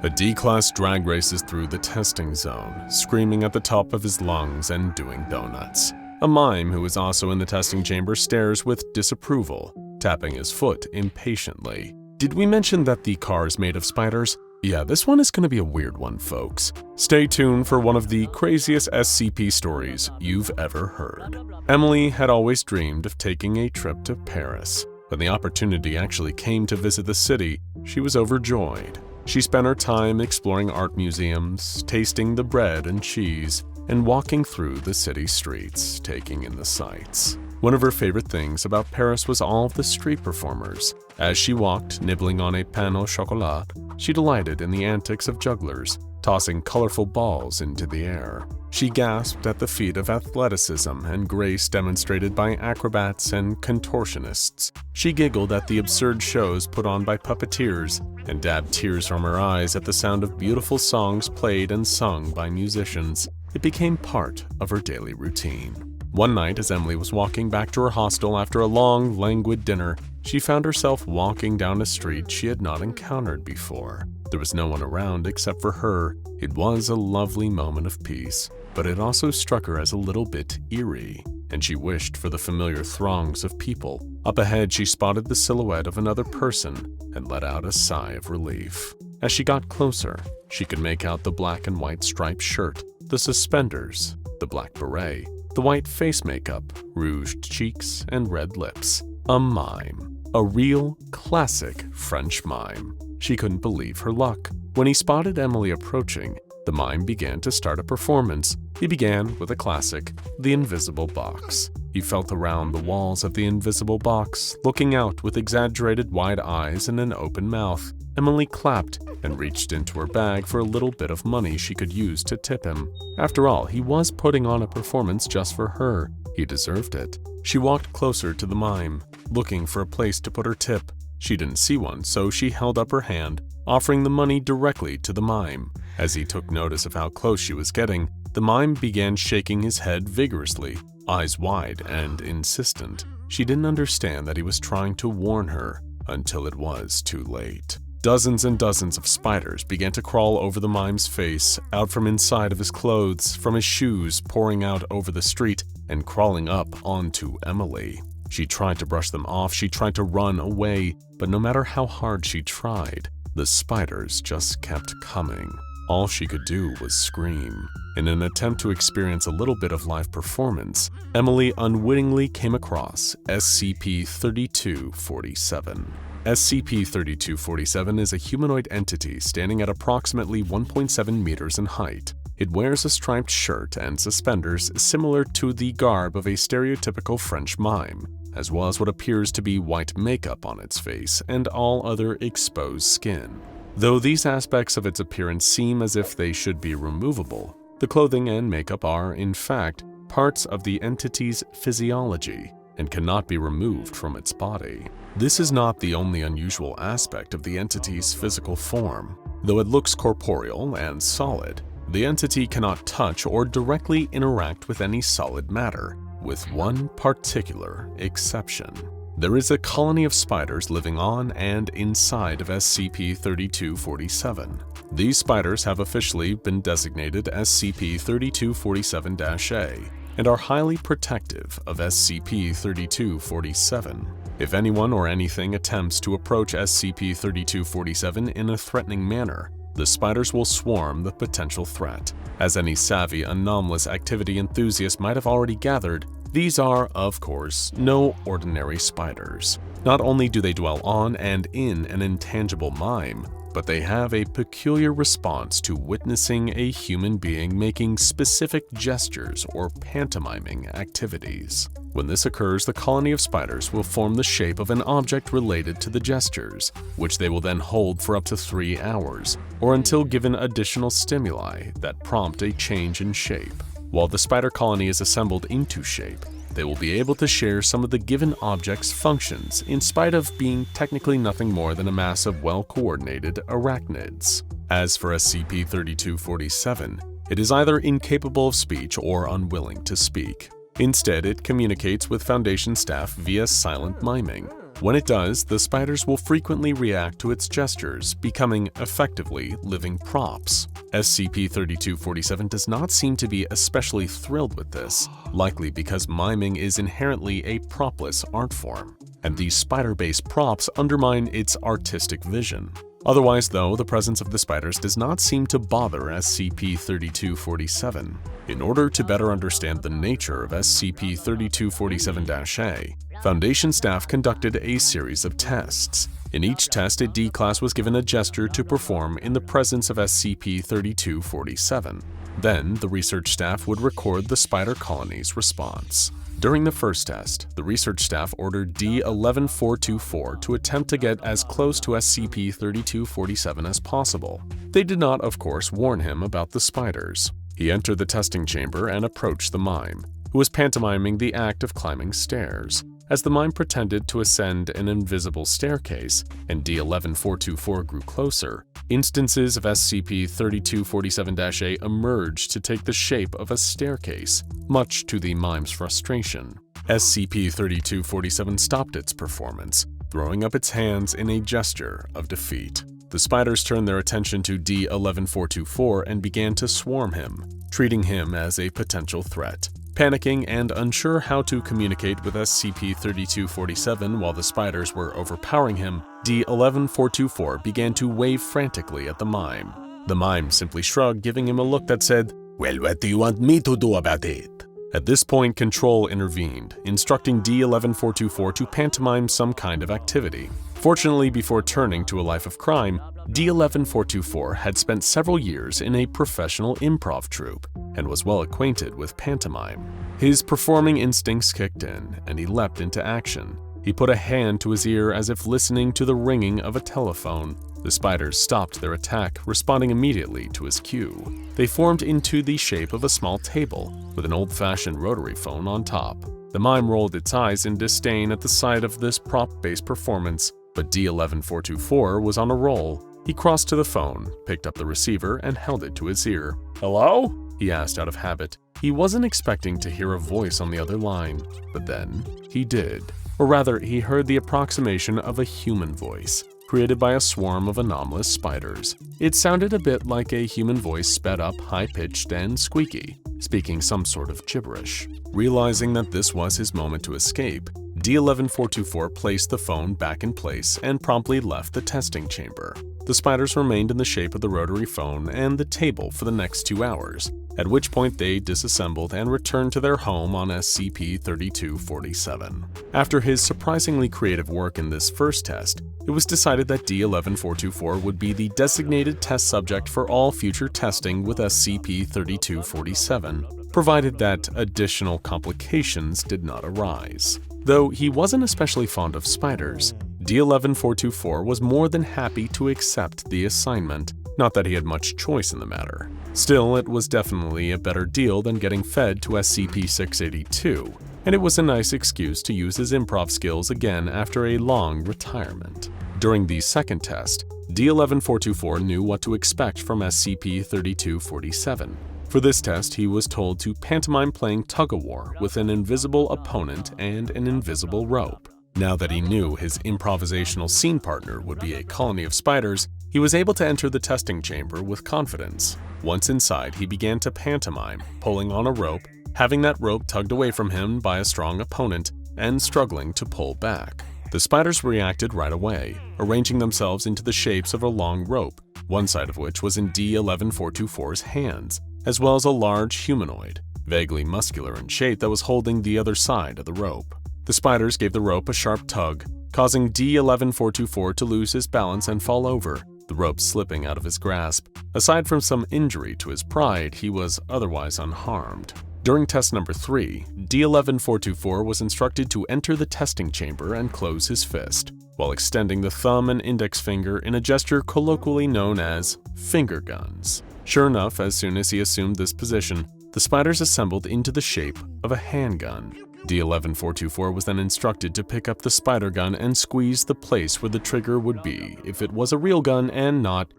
Speaker 1: A D-class drag races through the testing zone, screaming at the top of his lungs and doing donuts. A mime who is also in the testing chamber stares with disapproval, tapping his foot impatiently. Did we mention that the car is made of spiders? Yeah, this one is going to be a weird one, folks. Stay tuned for one of the craziest SCP stories you've ever heard. Emily had always dreamed of taking a trip to Paris. When the opportunity actually came to visit the city, she was overjoyed. She spent her time exploring art museums, tasting the bread and cheese, and walking through the city streets, taking in the sights. One of her favorite things about Paris was all of the street performers. As she walked, nibbling on a pain au chocolat, she delighted in the antics of jugglers, tossing colorful balls into the air. She gasped at the feat of athleticism and grace demonstrated by acrobats and contortionists. She giggled at the absurd shows put on by puppeteers and dabbed tears from her eyes at the sound of beautiful songs played and sung by musicians. It became part of her daily routine. One night, as Emily was walking back to her hostel after a long, languid dinner, she found herself walking down a street she had not encountered before. There was no one around except for her. It was a lovely moment of peace, but it also struck her as a little bit eerie, and she wished for the familiar throngs of people. Up ahead, she spotted the silhouette of another person and let out a sigh of relief. As she got closer, she could make out the black and white striped shirt, the suspenders, the black beret, the white face makeup, rouged cheeks, and red lips. A mime. A real, classic French mime. She couldn't believe her luck. When he spotted Emily approaching, the mime began to start a performance. He began with a classic, the invisible box. He felt around the walls of the invisible box, looking out with exaggerated wide eyes and an open mouth. Emily clapped and reached into her bag for a little bit of money she could use to tip him. After all, he was putting on a performance just for her. He deserved it. She walked closer to the mime, looking for a place to put her tip. She didn't see one, so she held up her hand, offering the money directly to the mime. As he took notice of how close she was getting, the mime began shaking his head vigorously, eyes wide and insistent. She didn't understand that he was trying to warn her until it was too late. Dozens and dozens of spiders began to crawl over the mime's face, out from inside of his clothes, from his shoes, pouring out over the street, and crawling up onto Emily. She tried to brush them off, she tried to run away, but no matter how hard she tried, the spiders just kept coming. All she could do was scream. In an attempt to experience a little bit of live performance, Emily unwittingly came across SCP-3247. SCP-3247 is a humanoid entity standing at approximately 1.7 meters in height. It wears a striped shirt and suspenders similar to the garb of a stereotypical French mime, as well as what appears to be white makeup on its face and all other exposed skin. Though these aspects of its appearance seem as if they should be removable, the clothing and makeup are, in fact, parts of the entity's physiology and cannot be removed from its body. This is not the only unusual aspect of the entity's physical form. Though it looks corporeal and solid, the entity cannot touch or directly interact with any solid matter, with one particular exception. There is a colony of spiders living on and inside of SCP-3247. These spiders have officially been designated SCP-3247-A and are highly protective of SCP-3247. If anyone or anything attempts to approach SCP-3247 in a threatening manner, the spiders will swarm the potential threat. As any savvy, anomalous activity enthusiast might have already gathered, these are, of course, no ordinary spiders. Not only do they dwell on and in an intangible mime, but they have a peculiar response to witnessing a human being making specific gestures or pantomiming activities. When this occurs, the colony of spiders will form the shape of an object related to the gestures, which they will then hold for up to 3 hours, or until given additional stimuli that prompt a change in shape. While the spider colony is assembled into shape, they will be able to share some of the given object's functions in spite of being technically nothing more than a mass of well-coordinated arachnids. As for SCP-3247, it is either incapable of speech or unwilling to speak. Instead, it communicates with Foundation staff via silent miming. When it does, the spiders will frequently react to its gestures, becoming effectively living props. SCP-3247 does not seem to be especially thrilled with this, likely because miming is inherently a propless art form, and these spider-based props undermine its artistic vision. Otherwise, though, the presence of the spiders does not seem to bother SCP-3247. In order to better understand the nature of SCP-3247-A, Foundation staff conducted a series of tests. In each test, a D-Class was given a gesture to perform in the presence of SCP-3247. Then, the research staff would record the spider colony's response. During the first test, the research staff ordered D-11424 to attempt to get as close to SCP-3247 as possible. They did not, of course, warn him about the spiders. He entered the testing chamber and approached the mime, who was pantomiming the act of climbing stairs. As the mime pretended to ascend an invisible staircase and D-11424 grew closer, instances of SCP-3247-A emerged to take the shape of a staircase, much to the mime's frustration. SCP-3247 stopped its performance, throwing up its hands in a gesture of defeat. The spiders turned their attention to D-11424 and began to swarm him, treating him as a potential threat. Panicking and unsure how to communicate with SCP-3247 while the spiders were overpowering him, D-11424 began to wave frantically at the Mime. The Mime simply shrugged, giving him a look that said, "Well, what do you want me to do about it?" At this point, Control intervened, instructing D-11424 to pantomime some kind of activity. Fortunately, before turning to a life of crime, D-11424 had spent several years in a professional improv troupe and was well acquainted with pantomime. His performing instincts kicked in, and he leapt into action. He put a hand to his ear as if listening to the ringing of a telephone. The spiders stopped their attack, responding immediately to his cue. They formed into the shape of a small table, with an old-fashioned rotary phone on top. The Mime rolled its eyes in disdain at the sight of this prop-based performance, but D-11424 was on a roll. He crossed to the phone, picked up the receiver, and held it to his ear. "Hello?" he asked out of habit. He wasn't expecting to hear a voice on the other line, but then he did. Or rather, he heard the approximation of a human voice, created by a swarm of anomalous spiders. It sounded a bit like a human voice sped up, high-pitched, and squeaky, speaking some sort of gibberish. Realizing that this was his moment to escape, D-11424 placed the phone back in place and promptly left the testing chamber. The spiders remained in the shape of the rotary phone and the table for the next 2 hours, at which point they disassembled and returned to their home on SCP-3247. After his surprisingly creative work in this first test, it was decided that D-11424 would be the designated test subject for all future testing with SCP-3247, provided that additional complications did not arise. Though he wasn't especially fond of spiders, D-11424 was more than happy to accept the assignment, not that he had much choice in the matter. Still, it was definitely a better deal than getting fed to SCP-682, and it was a nice excuse to use his improv skills again after a long retirement. During the second test, D-11424 knew what to expect from SCP-3247. For this test, he was told to pantomime playing tug-of-war with an invisible opponent and an invisible rope. Now that he knew his improvisational scene partner would be a colony of spiders, he was able to enter the testing chamber with confidence. Once inside, he began to pantomime, pulling on a rope, having that rope tugged away from him by a strong opponent, and struggling to pull back. The spiders reacted right away, arranging themselves into the shapes of a long rope, one side of which was in D-11424's hands, as well as a large humanoid, vaguely muscular in shape, that was holding the other side of the rope. The spiders gave the rope a sharp tug, causing D-11424 to lose his balance and fall over, the rope slipping out of his grasp. Aside from some injury to his pride, he was otherwise unharmed. During test number 3, D-11424 was instructed to enter the testing chamber and close his fist, while extending the thumb and index finger in a gesture colloquially known as finger guns. Sure enough, as soon as he assumed this position, the spiders assembled into the shape of a handgun. D-11424 was then instructed to pick up the spider gun and squeeze the place where the trigger would be if it was a real gun and not,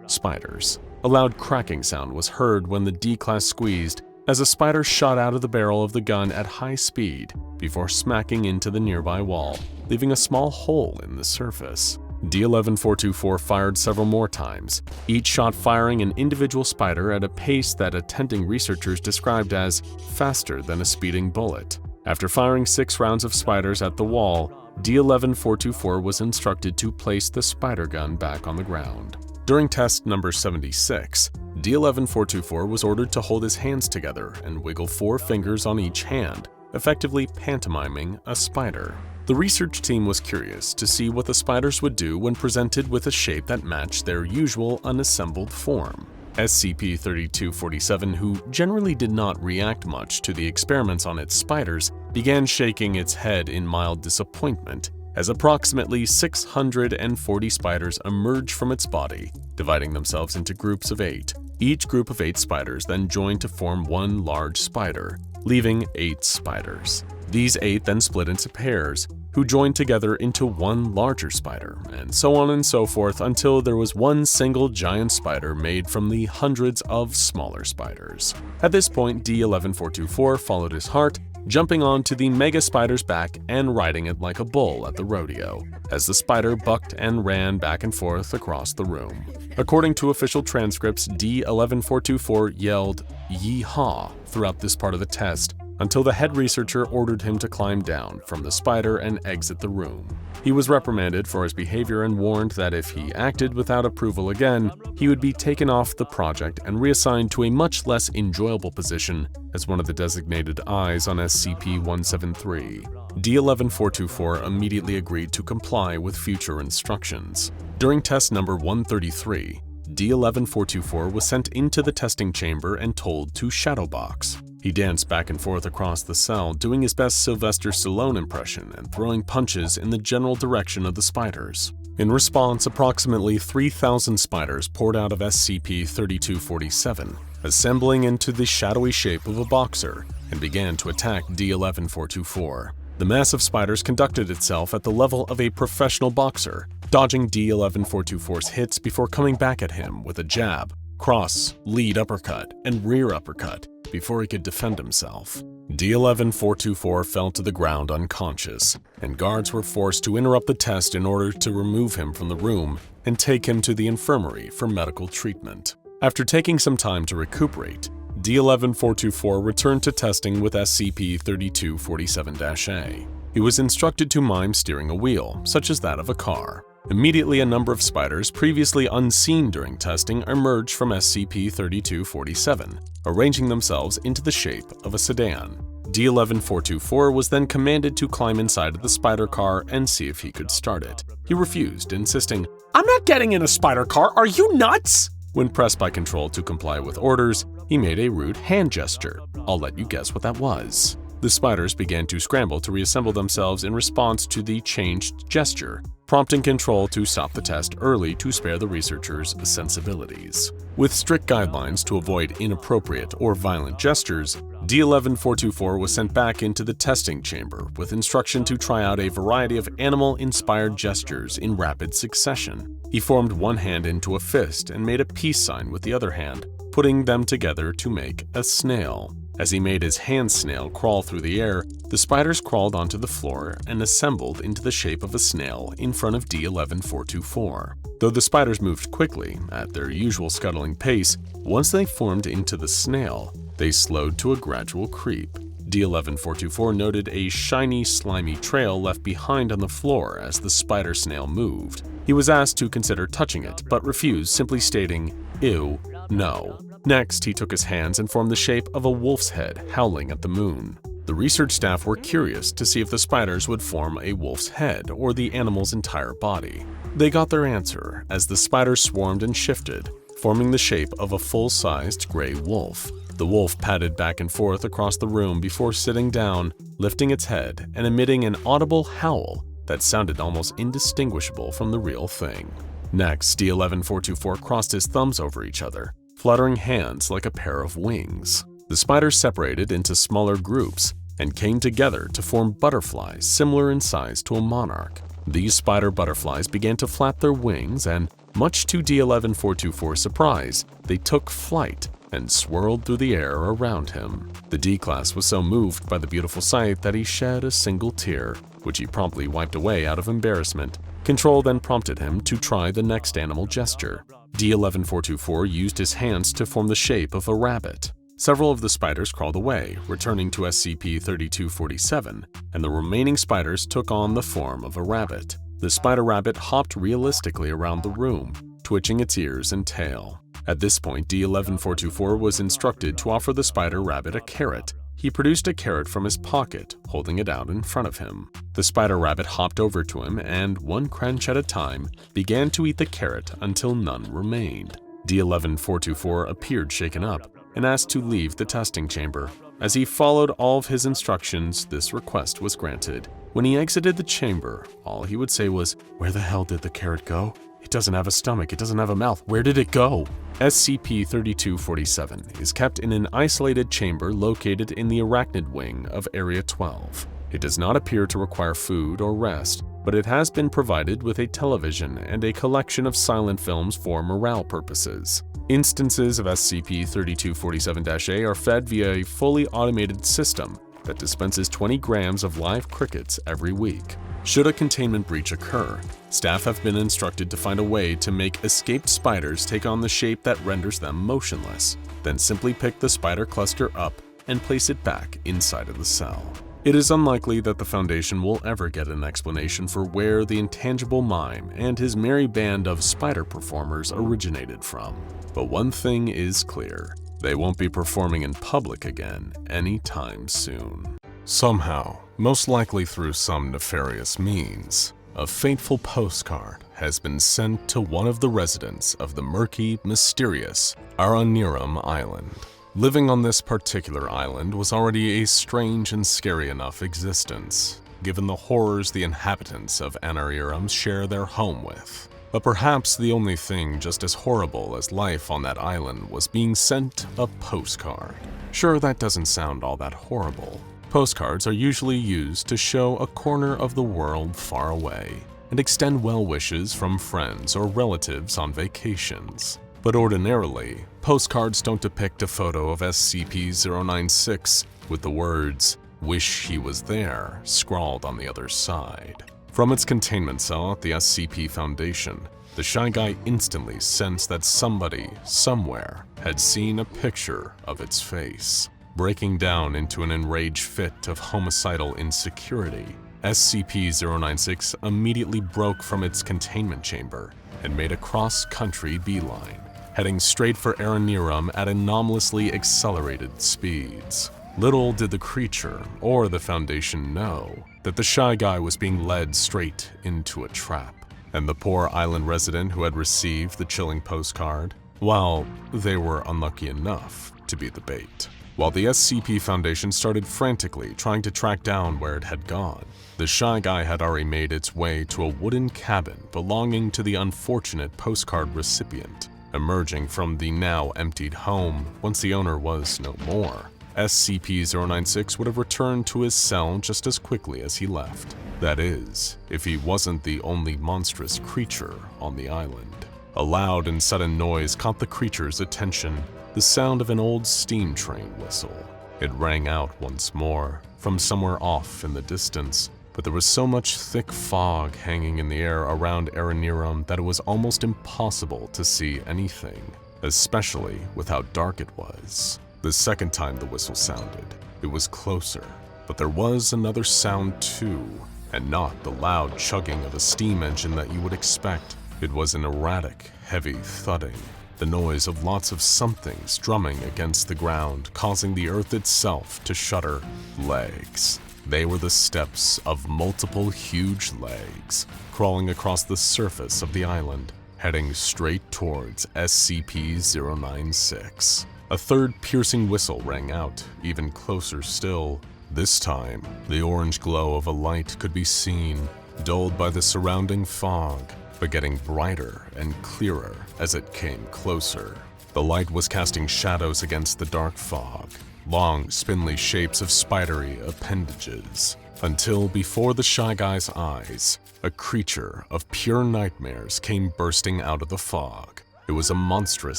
Speaker 1: spiders. A loud cracking sound was heard when the D-class squeezed, as a spider shot out of the barrel of the gun at high speed before smacking into the nearby wall, leaving a small hole in the surface. D-11424 fired several more times, each shot firing an individual spider at a pace that attending researchers described as faster than a speeding bullet. After firing 6 rounds of spiders at the wall, D-11424 was instructed to place the spider gun back on the ground. During test number 76, D-11424 was ordered to hold his hands together and wiggle 4 fingers on each hand, effectively pantomiming a spider. The research team was curious to see what the spiders would do when presented with a shape that matched their usual unassembled form. SCP-3247, who generally did not react much to the experiments on its spiders, began shaking its head in mild disappointment as approximately 640 spiders emerged from its body, dividing themselves into groups of 8. Each group of 8 spiders then joined to form one large spider, leaving 8 spiders. These 8 then split into pairs, who joined together into one larger spider, and so on and so forth until there was one single giant spider made from the hundreds of smaller spiders. At this point, D-11424 followed his heart jumping onto the mega spider's back and riding it like a bull at the rodeo, as the spider bucked and ran back and forth across the room. According to official transcripts, D11424 yelled "Yee-haw" throughout this part of the test, until the head researcher ordered him to climb down from the spider and exit the room. He was reprimanded for his behavior and warned that if he acted without approval again, he would be taken off the project and reassigned to a much less enjoyable position as one of the designated eyes on SCP-173. D11424 immediately agreed to comply with future instructions. During test number 133, D11424 was sent into the testing chamber and told to shadowbox. He danced back and forth across the cell, doing his best Sylvester Stallone impression and throwing punches in the general direction of the spiders. In response, approximately 3,000 spiders poured out of SCP-3247, assembling into the shadowy shape of a boxer, and began to attack D11424. The mass of spiders conducted itself at the level of a professional boxer, dodging D11424's hits before coming back at him with a jab, cross, lead uppercut, and rear uppercut before he could defend himself. D11424 fell to the ground unconscious, and guards were forced to interrupt the test in order to remove him from the room and take him to the infirmary for medical treatment. After taking some time to recuperate, D11424 returned to testing with SCP-3247-A. He was instructed to mime steering a wheel, such as that of a car. Immediately, a number of spiders previously unseen during testing emerged from SCP-3247, arranging themselves into the shape of a sedan. D11424 was then commanded to climb inside of the spider car and see if he could start it. He refused, insisting, "I'm not getting in a spider car, are you nuts?" When pressed by Control to comply with orders, he made a rude hand gesture. I'll let you guess what that was. The spiders began to scramble to reassemble themselves in response to the changed gesture, prompting Control to stop the test early to spare the researchers' sensibilities. With strict guidelines to avoid inappropriate or violent gestures, D11424 was sent back into the testing chamber with instruction to try out a variety of animal-inspired gestures in rapid succession. He formed one hand into a fist and made a peace sign with the other hand, putting them together to make a snail. As he made his hand snail crawl through the air, the spiders crawled onto the floor and assembled into the shape of a snail in front of D11424. Though the spiders moved quickly, at their usual scuttling pace, once they formed into the snail, they slowed to a gradual creep. D11424 noted a shiny, slimy trail left behind on the floor as the spider snail moved. He was asked to consider touching it, but refused, simply stating, "Ew, no." Next, he took his hands and formed the shape of a wolf's head howling at the moon. The research staff were curious to see if the spiders would form a wolf's head or the animal's entire body. They got their answer as the spiders swarmed and shifted, forming the shape of a full-sized gray wolf. The wolf padded back and forth across the room before sitting down, lifting its head and emitting an audible howl that sounded almost indistinguishable from the real thing. Next, D11424 crossed his thumbs over each other, fluttering hands like a pair of wings. The spiders separated into smaller groups and came together to form butterflies similar in size to a monarch. These spider butterflies began to flap their wings and, much to D11424's surprise, they took flight and swirled through the air around him. The D-Class was so moved by the beautiful sight that he shed a single tear, which he promptly wiped away out of embarrassment. Control then prompted him to try the next animal gesture. D11424 used his hands to form the shape of a rabbit. Several of the spiders crawled away, returning to SCP-3247, and the remaining spiders took on the form of a rabbit. The spider rabbit hopped realistically around the room, twitching its ears and tail. At this point, D11424 was instructed to offer the spider rabbit a carrot. He produced a carrot from his pocket, holding it out in front of him. The spider rabbit hopped over to him and, one crunch at a time, began to eat the carrot until none remained. D11424 appeared shaken up and asked to leave the testing chamber. As he followed all of his instructions, this request was granted. When he exited the chamber, all he would say was, "Where the hell did the carrot go? It doesn't have a stomach, it doesn't have a mouth, where did it go?" SCP-3247 is kept in an isolated chamber located in the arachnid wing of Area 12. It does not appear to require food or rest, but it has been provided with a television and a collection of silent films for morale purposes. Instances of SCP-3247-A are fed via a fully automated system that dispenses 20 grams of live crickets every week. Should a containment breach occur, staff have been instructed to find a way to make escaped spiders take on the shape that renders them motionless, then simply pick the spider cluster up and place it back inside of the cell. It is unlikely that the Foundation will ever get an explanation for where the intangible Mime and his merry band of spider performers originated from. But one thing is clear: they won't be performing in public again anytime soon. Somehow, most likely through some nefarious means, a fateful postcard has been sent to one of the residents of the murky, mysterious Aranirum Island. Living on this particular island was already a strange and scary enough existence, given the horrors the inhabitants of Anarirum share their home with. But perhaps the only thing just as horrible as life on that island was being sent a postcard. Sure, that doesn't sound all that horrible. Postcards are usually used to show a corner of the world far away and extend well wishes from friends or relatives on vacations. But ordinarily, postcards don't depict a photo of SCP-096 with the words, "Wish he was there," scrawled on the other side. From its containment cell at the SCP Foundation, the Shy Guy instantly sensed that somebody, somewhere, had seen a picture of its face. Breaking down into an enraged fit of homicidal insecurity, SCP-096 immediately broke from its containment chamber and made a cross-country beeline, heading straight for Aranirum at anomalously accelerated speeds. Little did the creature or the Foundation know that the Shy Guy was being led straight into a trap, and the poor island resident who had received the chilling postcard, well, they were unlucky enough to be the bait. While the SCP Foundation started frantically trying to track down where it had gone, the Shy Guy had already made its way to a wooden cabin belonging to the unfortunate postcard recipient. Emerging from the now emptied home once the owner was no more, SCP-096 would have returned to his cell just as quickly as he left. That is, if he wasn't the only monstrous creature on the island. A loud and sudden noise caught the creature's attention, the sound of an old steam train whistle. It rang out once more, from somewhere off in the distance, but there was so much thick fog hanging in the air around Aranirum that it was almost impossible to see anything, especially with how dark it was. The second time the whistle sounded, it was closer, but there was another sound too, and not the loud chugging of a steam engine that you would expect. It was an erratic, heavy thudding, the noise of lots of somethings drumming against the ground, causing the earth itself to shudder. Legs. They were the steps of multiple huge legs, crawling across the surface of the island, heading straight towards SCP-096. A third piercing whistle rang out, even closer still. This time, the orange glow of a light could be seen, dulled by the surrounding fog, but getting brighter and clearer as it came closer. The light was casting shadows against the dark fog, long, spindly shapes of spidery appendages, until before the Shy Guy's eyes, a creature of pure nightmares came bursting out of the fog. It was a monstrous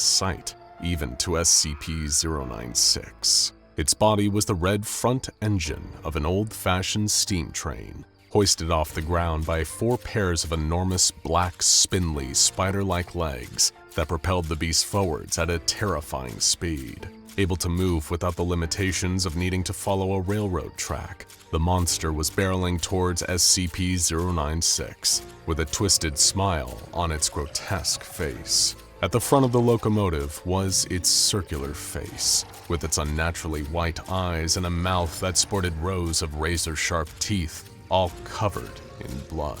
Speaker 1: sight, even to SCP-096. Its body was the red front engine of an old-fashioned steam train, hoisted off the ground by 4 pairs of enormous black, spindly, spider-like legs that propelled the beast forwards at a terrifying speed. Able to move without the limitations of needing to follow a railroad track, the monster was barreling towards SCP-096 with a twisted smile on its grotesque face. At the front of the locomotive was its circular face, with its unnaturally white eyes and a mouth that sported rows of razor-sharp teeth, all covered in blood.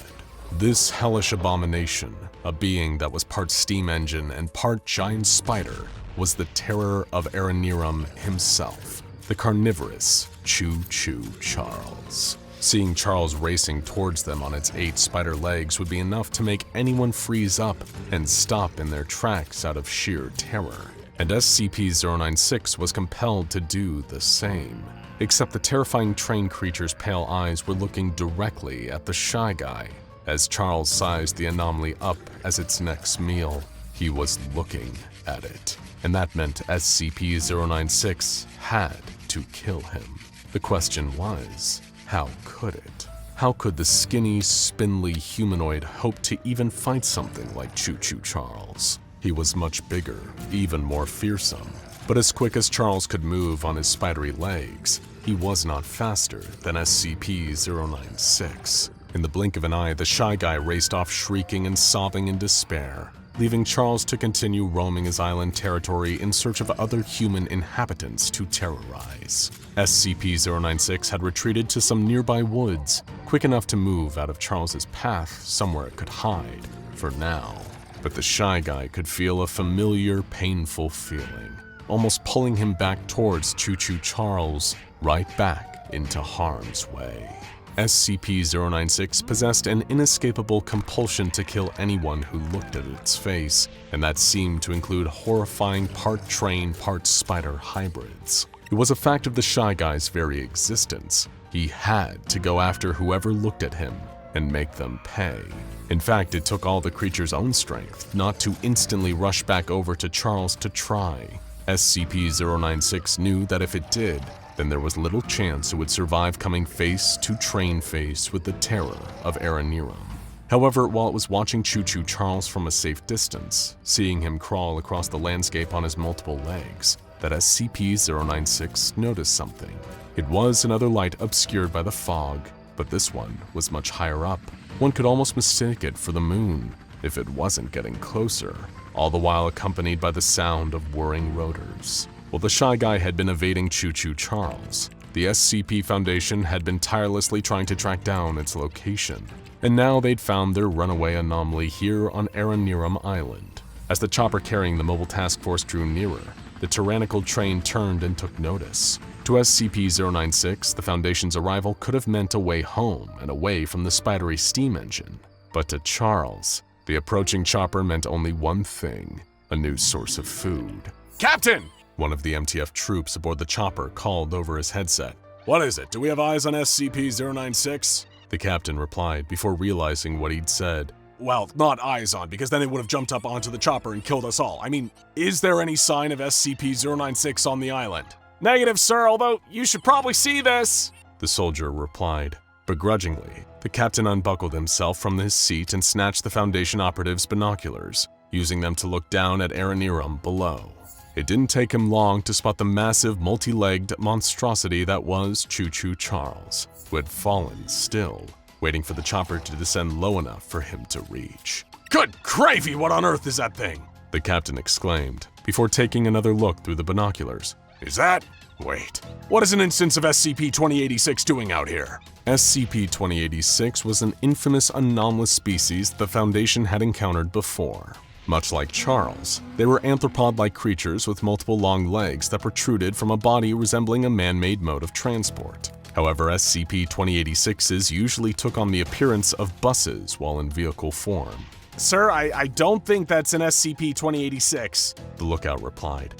Speaker 1: This hellish abomination, a being that was part steam engine and part giant spider, was the terror of Aranirum himself, the carnivorous CHOO Charles. Seeing Charles racing towards them on its 8 spider legs would be enough to make anyone freeze up and stop in their tracks out of sheer terror, and SCP-096 was compelled to do the same. Except the terrifying train creature's pale eyes were looking directly at the Shy Guy. As Charles sized the anomaly up as its next meal, he was looking at it, and that meant SCP-096 had to kill him. The question was, how could it? How could the skinny, spindly humanoid hope to even fight something like CHOO Charles? He was much bigger, even more fearsome. But as quick as Charles could move on his spidery legs, he was not faster than SCP-096. In the blink of an eye, the shy guy raced off shrieking and sobbing in despair, leaving Charles to continue roaming his island territory in search of other human inhabitants to terrorize. SCP-096 had retreated to some nearby woods, quick enough to move out of Charles's path somewhere it could hide, for now. But the shy guy could feel a familiar, painful feeling, almost pulling him back towards CHOO Charles, right back into harm's way. SCP-096 possessed an inescapable compulsion to kill anyone who looked at its face, and that seemed to include horrifying part train, part spider hybrids. It was a fact of the shy guy's very existence. He had to go after whoever looked at him and make them pay. In fact, it took all the creature's own strength not to instantly rush back over to Charles to try. SCP-096 knew that if it did, then there was little chance it would survive coming face to face with the terror of Aranerum. However, while it was watching CHOO Charles from a safe distance, seeing him crawl across the landscape on his multiple legs, that SCP-096 noticed something. It was another light obscured by the fog, but this one was much higher up. One could almost mistake it for the moon, if it wasn't getting closer, all the while accompanied by the sound of whirring rotors. While the shy guy had been evading CHOO Charles, the SCP Foundation had been tirelessly trying to track down its location, and now they'd found their runaway anomaly here on Aranerum Island. As the chopper carrying the mobile task force drew nearer, the tyrannical train turned and took notice. To SCP-096, the Foundation's arrival could have meant a way home and away from the spidery steam engine. But to Charles, the approaching chopper meant only one thing: a new source of food.
Speaker 2: Captain!
Speaker 1: One of the MTF troops aboard the chopper called over his headset.
Speaker 2: What is it? Do we have eyes on SCP-096?
Speaker 1: The captain replied before realizing what he'd said.
Speaker 2: Well, not eyes on, because then they would have jumped up onto the chopper and killed us all. I mean, is there any sign of SCP-096 on the island? Negative, sir, although you should probably see this,
Speaker 1: the soldier replied. Begrudgingly, the captain unbuckled himself from his seat and snatched the Foundation operative's binoculars, using them to look down at Aranerum below. It didn't take him long to spot the massive, multi-legged monstrosity that was CHOO Charles, who had fallen still, waiting for the chopper to descend low enough for him to reach.
Speaker 2: Good gravy, what on earth is that thing?
Speaker 1: The captain exclaimed, before taking another look through the binoculars.
Speaker 2: Is that? Wait, what is an instance of SCP-2086 doing out here?
Speaker 1: SCP-2086 was an infamous anomalous species the Foundation had encountered before. Much like Charles, they were anthropod-like creatures with multiple long legs that protruded from a body resembling a man-made mode of transport. However, SCP-2086s usually took on the appearance of buses while in vehicle form.
Speaker 2: Sir, I don't think that's an SCP-2086,
Speaker 1: the lookout replied.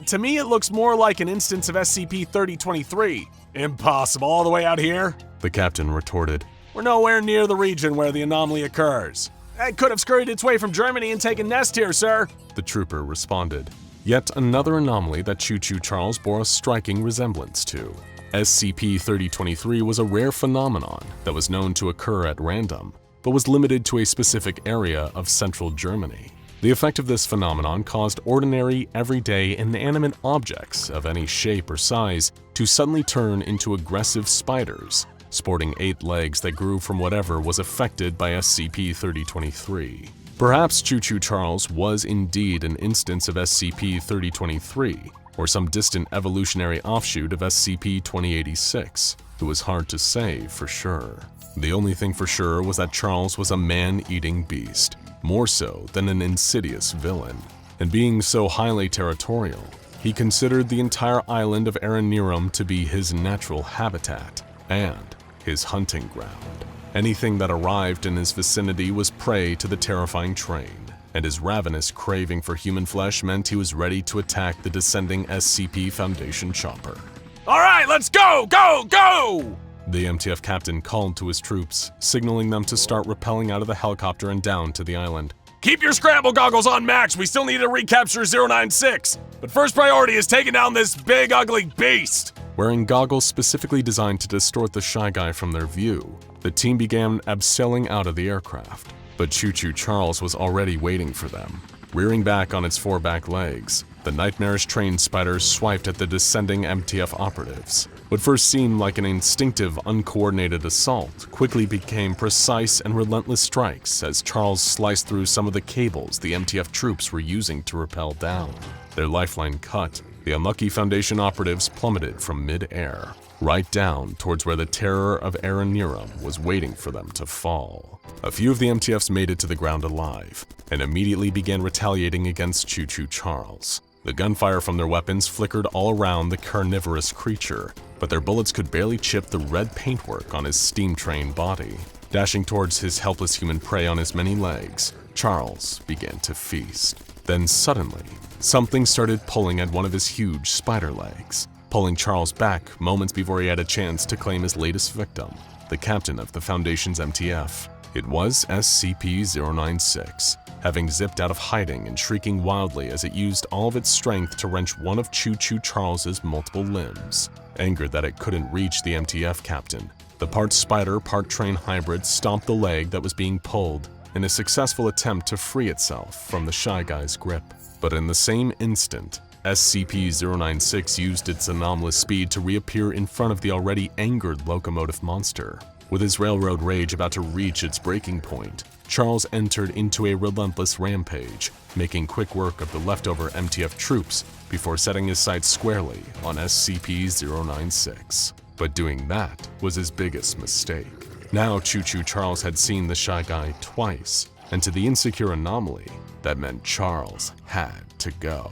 Speaker 2: To me, it looks more like an instance of SCP-3023. Impossible, all the way out here?
Speaker 1: The captain retorted.
Speaker 2: We're nowhere near the region where the anomaly occurs. It could have scurried its way from Germany and taken nest here, sir,
Speaker 1: the trooper responded. Yet another anomaly that CHOO Charles bore a striking resemblance to. SCP-3023 was a rare phenomenon that was known to occur at random, but was limited to a specific area of central Germany. The effect of this phenomenon caused ordinary, everyday, inanimate objects of any shape or size to suddenly turn into aggressive spiders, sporting 8 legs that grew from whatever was affected by SCP-3023. Perhaps CHOO Charles was indeed an instance of SCP-3023, or some distant evolutionary offshoot of SCP-2086. It was hard to say for sure. The only thing for sure was that Charles was a man-eating beast, more so than an insidious villain. And being so highly territorial, he considered the entire island of Aranerum to be his natural habitat and his hunting ground. Anything that arrived in his vicinity was prey to the terrifying train, and his ravenous craving for human flesh meant he was ready to attack the descending SCP Foundation chopper.
Speaker 2: All right, let's go, go, go!
Speaker 1: The MTF captain called to his troops, signaling them to start rappelling out of the helicopter and down to the island.
Speaker 2: Keep your scramble goggles on max, we still need to recapture 096, but first priority is taking down this big ugly beast. Wearing goggles specifically designed to distort the Shy Guy from their view, the team began abseiling out of the aircraft. But CHOO Charles was already waiting for them. Rearing back on its 4 back legs, the nightmarish trained spider swiped at the descending MTF operatives. What first seemed like an instinctive, uncoordinated assault quickly became precise and relentless strikes as Charles sliced through some of the cables the MTF troops were using to rappel down. Their lifeline cut, the unlucky Foundation operatives plummeted from mid-air, right down towards where the terror of Aranerum was waiting for them to fall. A few of the MTFs made it to the ground alive, and immediately began retaliating against CHOO Charles. The gunfire from their weapons flickered all around the carnivorous creature, but their bullets could barely chip the red paintwork on his steam-trained body. Dashing towards his helpless human prey on his many legs, Charles began to feast. Then suddenly, something started pulling at one of his huge spider legs, pulling Charles back moments before he had a chance to claim his latest victim, the captain of the Foundation's MTF. It was SCP-096, having zipped out of hiding and shrieking wildly as it used all of its strength to wrench one of CHOO Charles's multiple limbs. Angered that it couldn't reach the MTF captain, the part spider, part train hybrid stomped the leg that was being pulled in a successful attempt to free itself from the Shy Guy's grip. But in the same instant, SCP-096 used its anomalous speed to reappear in front of the already angered locomotive monster. With his railroad rage about to reach its breaking point, Charles entered into a relentless rampage, making quick work of the leftover MTF troops before setting his sights squarely on SCP-096. But doing that was his biggest mistake. Now CHOO Charles had seen the Shy Guy twice, and to the insecure anomaly, that meant Charles had to go.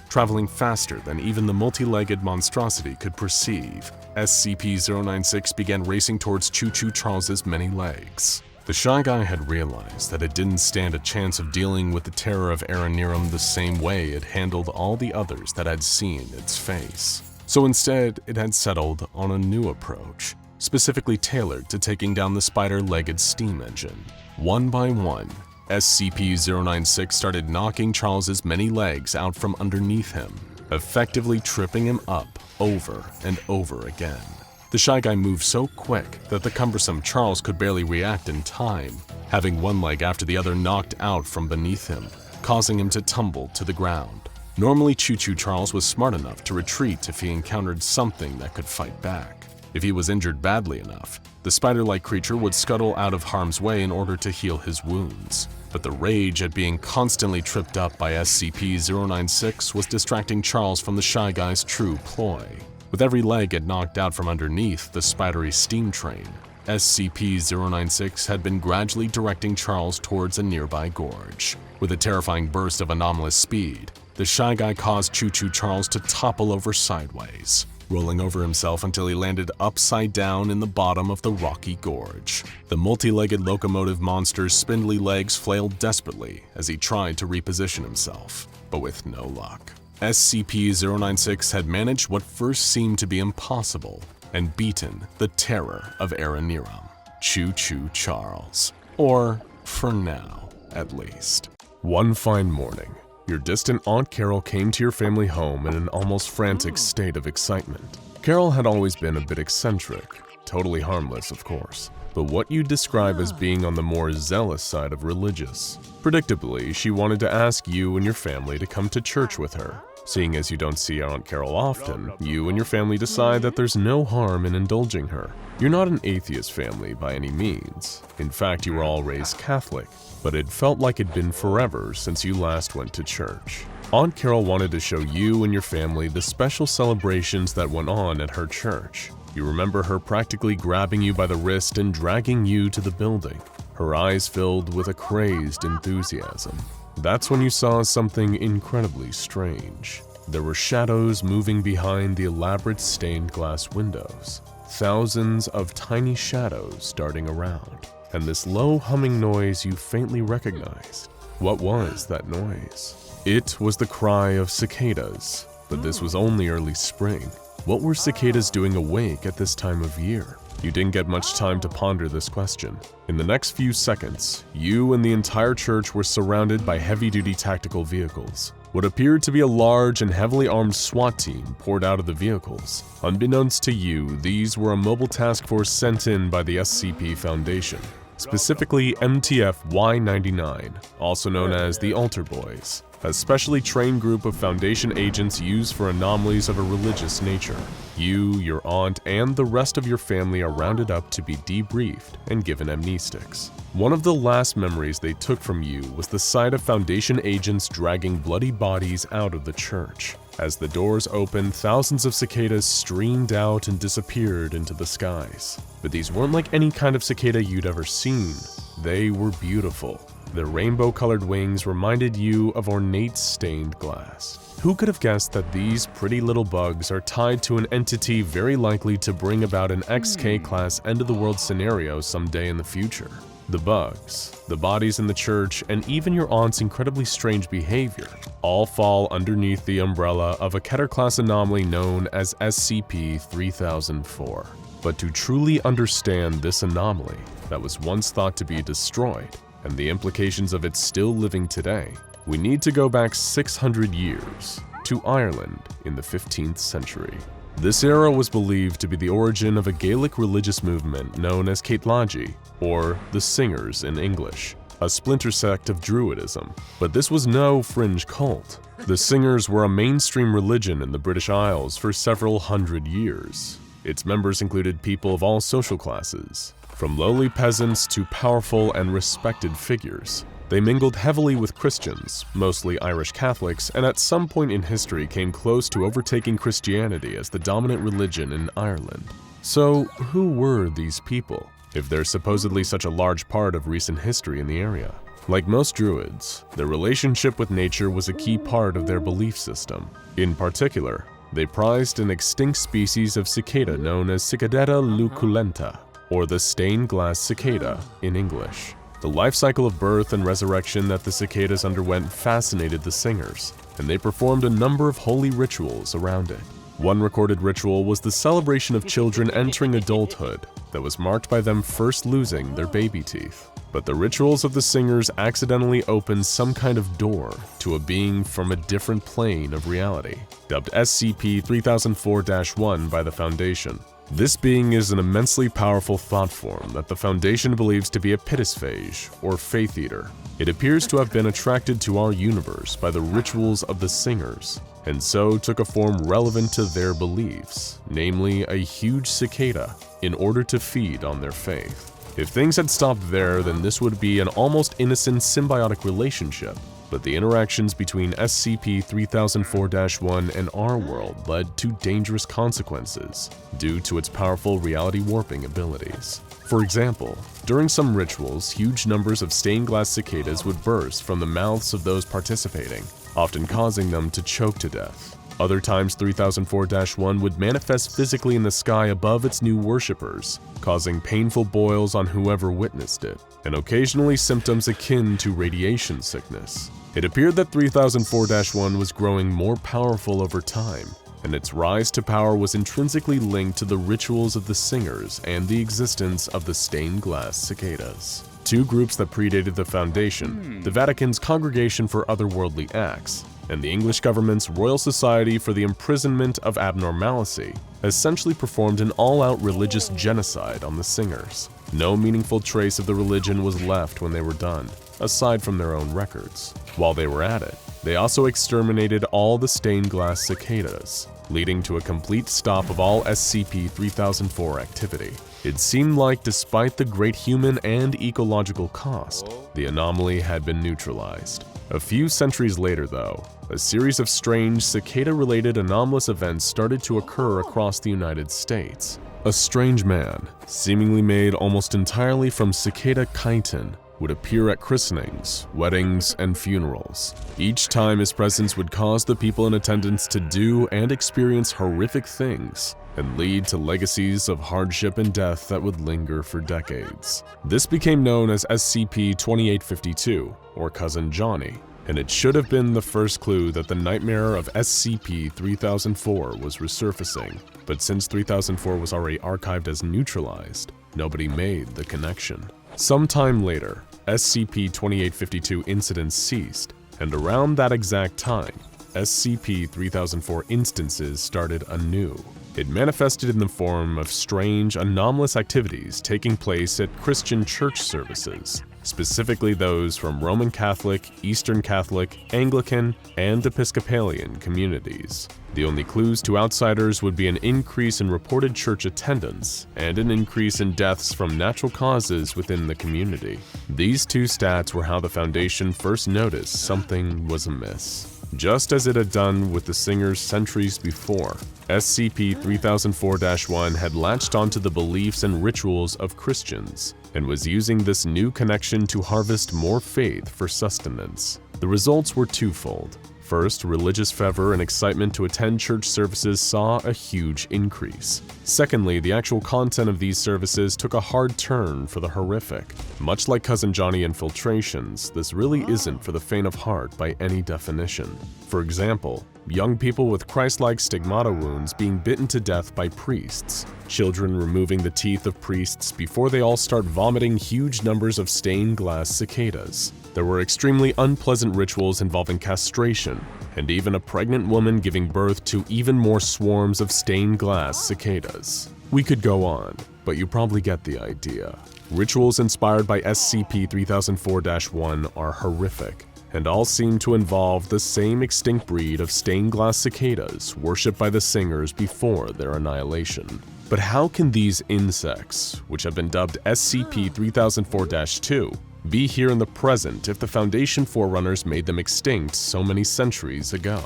Speaker 2: Traveling faster than even the multi-legged monstrosity could perceive, SCP-096 began racing towards CHOO Charles's many legs. The Shy Guy had realized that it didn't stand a chance of dealing with the terror of Aranerum the same way it handled all the others that had seen its face. So instead, it had settled on a new approach, specifically tailored to taking down the spider-legged steam engine. One by one, SCP-096 started knocking Charles's many legs out from underneath him, effectively tripping him up over and over again. The Shy Guy moved so quick that the cumbersome Charles could barely react in time, having one leg after the other knocked out from beneath him, causing him to tumble to the ground. Normally, CHOO Charles was smart enough to retreat if he encountered something that could fight back. If he was injured badly enough, the spider-like creature would scuttle out of harm's way in order to heal his wounds. But the rage at being constantly tripped up by SCP-096 was distracting Charles from the Shy Guy's true ploy. With every leg it knocked out from underneath the spidery steam train, SCP-096 had been gradually directing Charles towards a nearby gorge. With a terrifying burst of anomalous speed, the Shy Guy caused CHOO Charles to topple over sideways, rolling over himself until he landed upside down in the bottom of the rocky gorge. The multi-legged locomotive monster's spindly legs flailed desperately as he tried to reposition himself, but with no luck. SCP-096 had managed what first seemed to be impossible and beaten the terror of Aranerum, CHOO Charles. Or, for now, at least. One fine morning, your distant Aunt Carol came to your family home in an almost frantic state of excitement. Carol had always been a bit eccentric, totally harmless of course, but what you'd describe as being on the more zealous side of religious. Predictably, she wanted to ask you and your family to come to church with her. Seeing as you don't see Aunt Carol often, you and your family decide that there's no harm in indulging her. You're not an atheist family by any means. In fact, you were all raised Catholic, but it felt like it'd been forever since you last went to church. Aunt Carol wanted to show you and your family the special celebrations that went on at her church. You remember her practically grabbing you by the wrist and dragging you to the building, her eyes filled with a crazed enthusiasm. That's when you saw something incredibly strange. There were shadows moving behind the elaborate stained glass windows, thousands of tiny shadows darting around, and this low humming noise you faintly recognized. What was that noise? It was the cry of cicadas, but this was only early spring. What were cicadas doing awake at this time of year? You didn't get much time to ponder this question. In the next few seconds, you and the entire church were surrounded by heavy-duty tactical vehicles.
Speaker 1: What appeared to be a large and heavily armed SWAT team poured out of the vehicles. Unbeknownst to you, these were a mobile task force sent in by the SCP Foundation, specifically MTF-Y99, also known as the Altar Boys, a specially trained group of Foundation agents used for anomalies of a religious nature. You, your aunt, and the rest of your family are rounded up to be debriefed and given amnestics. One of the last memories they took from you was the sight of Foundation agents dragging bloody bodies out of the church. As the doors opened, thousands of cicadas streamed out and disappeared into the skies. But these weren't like any kind of cicada you'd ever seen. They were beautiful. Their rainbow-colored wings reminded you of ornate stained glass. Who could have guessed that these pretty little bugs are tied to an entity very likely to bring about an XK-class end-of-the-world scenario someday in the future? The bugs, the bodies in the church, and even your aunt's incredibly strange behavior all fall underneath the umbrella of a Keter-class anomaly known as SCP-3004. But to truly understand this anomaly that was once thought to be destroyed, and the implications of it still living today, we need to go back 600 years to Ireland in the 15th century. This era was believed to be the origin of a Gaelic religious movement known as Caitlaji, or the Singers in English, a splinter sect of Druidism. But this was no fringe cult. The Singers were a mainstream religion in the British Isles for several hundred years. Its members included people of all social classes, from lowly peasants to powerful and respected figures. They mingled heavily with Christians, mostly Irish Catholics, and at some point in history came close to overtaking Christianity as the dominant religion in Ireland. So, who were these people, if they're supposedly such a large part of recent history in the area? Like most druids, their relationship with nature was a key part of their belief system. In particular, they prized an extinct species of cicada known as Cicadetta luculenta, or the stained glass cicada in English. The life cycle of birth and resurrection that the cicadas underwent fascinated the Singers, and they performed a number of holy rituals around it. One recorded ritual was the celebration of children entering adulthood that was marked by them first losing their baby teeth. But the rituals of the Singers accidentally opened some kind of door to a being from a different plane of reality, dubbed SCP-3004-1 by the Foundation. This being is an immensely powerful thought form that the Foundation believes to be a pittisphage, or faith eater. It appears to have been attracted to our universe by the rituals of the Singers, and so took a form relevant to their beliefs, namely a huge cicada, in order to feed on their faith. If things had stopped there, then this would be an almost innocent symbiotic relationship. But the interactions between SCP-3004-1 and our world led to dangerous consequences due to its powerful reality warping abilities. For example, during some rituals, huge numbers of stained glass cicadas would burst from the mouths of those participating, often causing them to choke to death. Other times, 3004-1 would manifest physically in the sky above its new worshippers, causing painful boils on whoever witnessed it, and occasionally symptoms akin to radiation sickness. It appeared that 3004-1 was growing more powerful over time, and its rise to power was intrinsically linked to the rituals of the Singers and the existence of the stained glass cicadas. Two groups that predated the Foundation, the Vatican's Congregation for Otherworldly Acts, and the English government's Royal Society for the Imprisonment of Abnormality, essentially performed an all-out religious genocide on the Singers. No meaningful trace of the religion was left when they were done, aside from their own records. While they were at it, they also exterminated all the stained glass cicadas, leading to a complete stop of all SCP-3004 activity. It seemed like, despite the great human and ecological cost, the anomaly had been neutralized. A few centuries later, though, a series of strange cicada-related anomalous events started to occur across the United States. A strange man, seemingly made almost entirely from cicada chitin, would appear at christenings, weddings, and funerals. Each time his presence would cause the people in attendance to do and experience horrific things, and lead to legacies of hardship and death that would linger for decades. This became known as SCP-2852, or Cousin Johnny, and it should have been the first clue that the nightmare of SCP-3004 was resurfacing. But since 3004 was already archived as neutralized, nobody made the connection. Sometime later, SCP-2852 incidents ceased,
Speaker 2: And around that exact time, SCP-3004 instances started anew. It manifested in the form of strange, anomalous activities taking place at Christian church services, specifically those from Roman Catholic, Eastern Catholic, Anglican, and Episcopalian communities. The only clues to outsiders would be an increase in reported church attendance and an increase in deaths from natural causes within the community. These two stats were how the Foundation first noticed something was amiss. Just as it had done with the singers centuries before, SCP-3004-1 had latched onto the beliefs and rituals of Christians and was using this new connection to harvest more faith for sustenance. The results were twofold. First, religious fervor and excitement to attend church services saw a huge increase. Secondly, the actual content of these services took a hard turn for the horrific. Much like Cousin Johnny infiltrations, this really isn't for the faint of heart by any definition. For example, young people with Christ-like stigmata wounds being bitten to death by priests, children removing the teeth of priests before they all start vomiting huge numbers of stained glass cicadas. There were extremely unpleasant rituals involving castration, and even a pregnant woman giving birth to even more swarms of stained glass cicadas. We could go on, but you probably get the idea. Rituals inspired by SCP-3004-1 are horrific, and all seem to involve the same extinct breed of stained glass cicadas worshipped by the singers before their annihilation. But how can these insects, which have been dubbed SCP-3004-2, be here in the present if the Foundation Forerunners made them extinct so many centuries ago?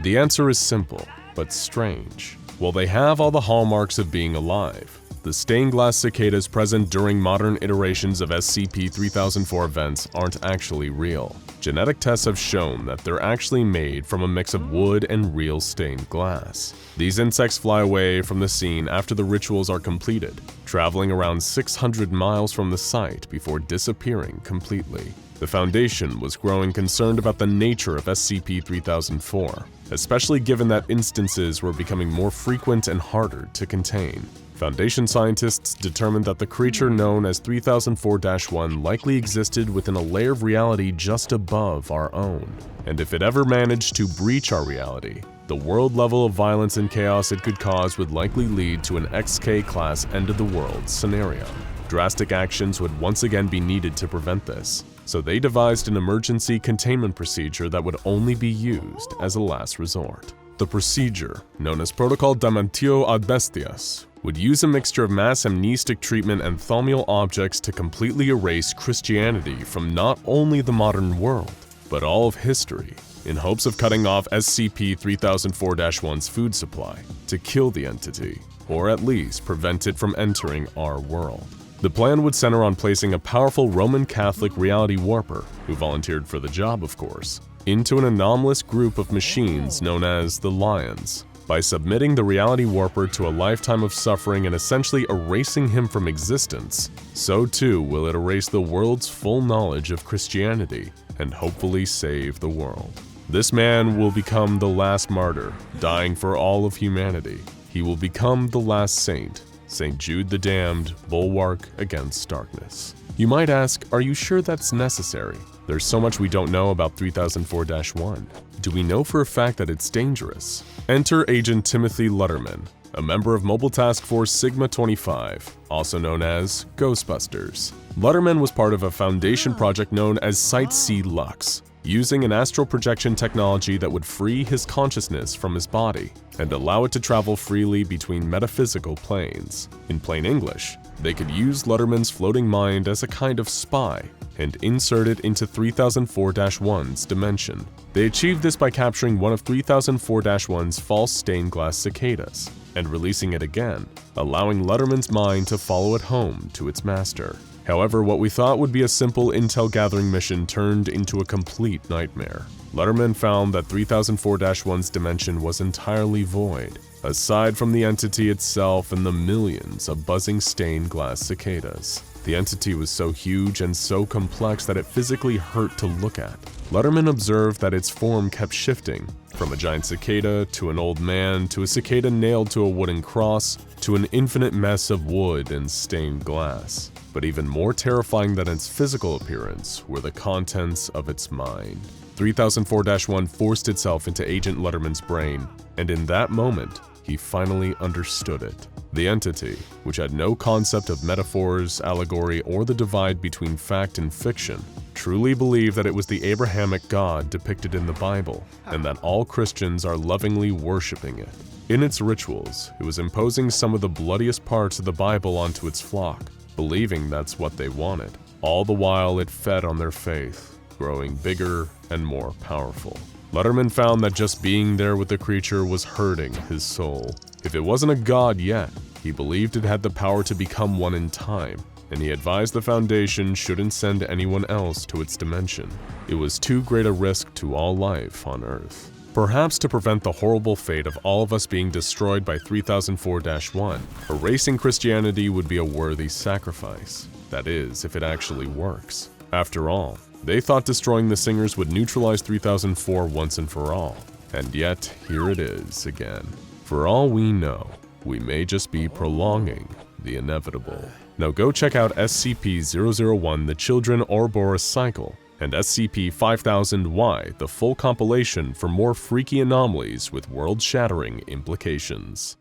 Speaker 2: The answer is simple, but strange. While they have all the hallmarks of being alive, the stained glass cicadas present during modern iterations of SCP-3004 events aren't actually real. Genetic tests have shown that they're actually made from a mix of wood and real stained glass. These insects fly away from the scene after the rituals are completed, traveling around 600 miles from the site before disappearing completely. The Foundation was growing concerned about the nature of SCP-3004, especially given that instances were becoming more frequent and harder to contain. Foundation scientists determined that the creature known as 3004-1 likely existed within a layer of reality just above our own. And if it ever managed to breach our reality, the world level of violence and chaos it could cause would likely lead to an XK-class end-of-the-world scenario. Drastic actions would once again be needed to prevent this, so they devised an emergency containment procedure that would only be used as a last resort. The procedure, known as Protocol Damantio ad Bestias, would use a mixture of mass amnestic treatment and thaumial objects to completely erase Christianity from not only the modern world, but all of history, in hopes of cutting off SCP-3004-1's food supply to kill the entity, or at least prevent it from entering our world. The plan would center on placing a powerful Roman Catholic reality warper, who volunteered for the job of course, into an anomalous group of machines known as the Lions. By submitting the reality warper to a lifetime of suffering and essentially erasing him from existence, so too will it erase the world's full knowledge of Christianity and hopefully save the world. This man will become the last martyr, dying for all of humanity. He will become the last saint, St. Jude the Damned, bulwark against darkness. You might ask, are you sure that's necessary? There's so much we don't know about 3004-1. Do we know for a fact that it's dangerous? Enter Agent Timothy Lutterman, a member of Mobile Task Force Sigma-25, also known as Ghostbusters. Lutterman was part of a Foundation project known as Site C Lux, using an astral projection technology that would free his consciousness from his body and allow it to travel freely between metaphysical planes. In plain English, they could use Lutterman's floating mind as a kind of spy and insert it into 3004-1's dimension. They achieved this by capturing one of 3004-1's false stained glass cicadas and releasing it again, allowing Lutterman's mind to follow it home to its master. However, what we thought would be a simple intel gathering mission turned into a complete nightmare. Lutterman found that 3004-1's dimension was entirely void, aside from the entity itself and the millions of buzzing stained glass cicadas. The entity was so huge and so complex that it physically hurt to look at. Lutterman observed that its form kept shifting, from a giant cicada to an old man to a cicada nailed to a wooden cross to an infinite mess of wood and stained glass.
Speaker 1: But even more terrifying than its physical appearance were the contents of its mind. 3004-1 forced itself into Agent Letterman's brain, and in that moment, he finally understood it. The entity, which had no concept of metaphors, allegory, or the divide between fact and fiction, truly believed that it was the Abrahamic God depicted in the Bible, and that all Christians are lovingly worshiping it. In its rituals, it was imposing some of the bloodiest parts of the Bible onto its flock, believing that's what they wanted. All the while, it fed on their faith, growing bigger and more powerful. Letterman found that just being there with the creature was hurting his soul. If it wasn't a god yet, he believed it had the power to become one in time, and he advised the Foundation shouldn't send anyone else to its dimension. It was too great a risk to all life on Earth. Perhaps to prevent the horrible fate of all of us being destroyed by 3004-1, erasing Christianity would be a worthy sacrifice. That is, if it actually works. After all, they thought destroying the Singers would neutralize 3004 once and for all. And yet, here it is again. For all we know, we may just be prolonging the inevitable. Now go check out SCP-001, the Children Ouroboros Cycle, and SCP-5000-Y, the full compilation for more freaky anomalies with world-shattering implications.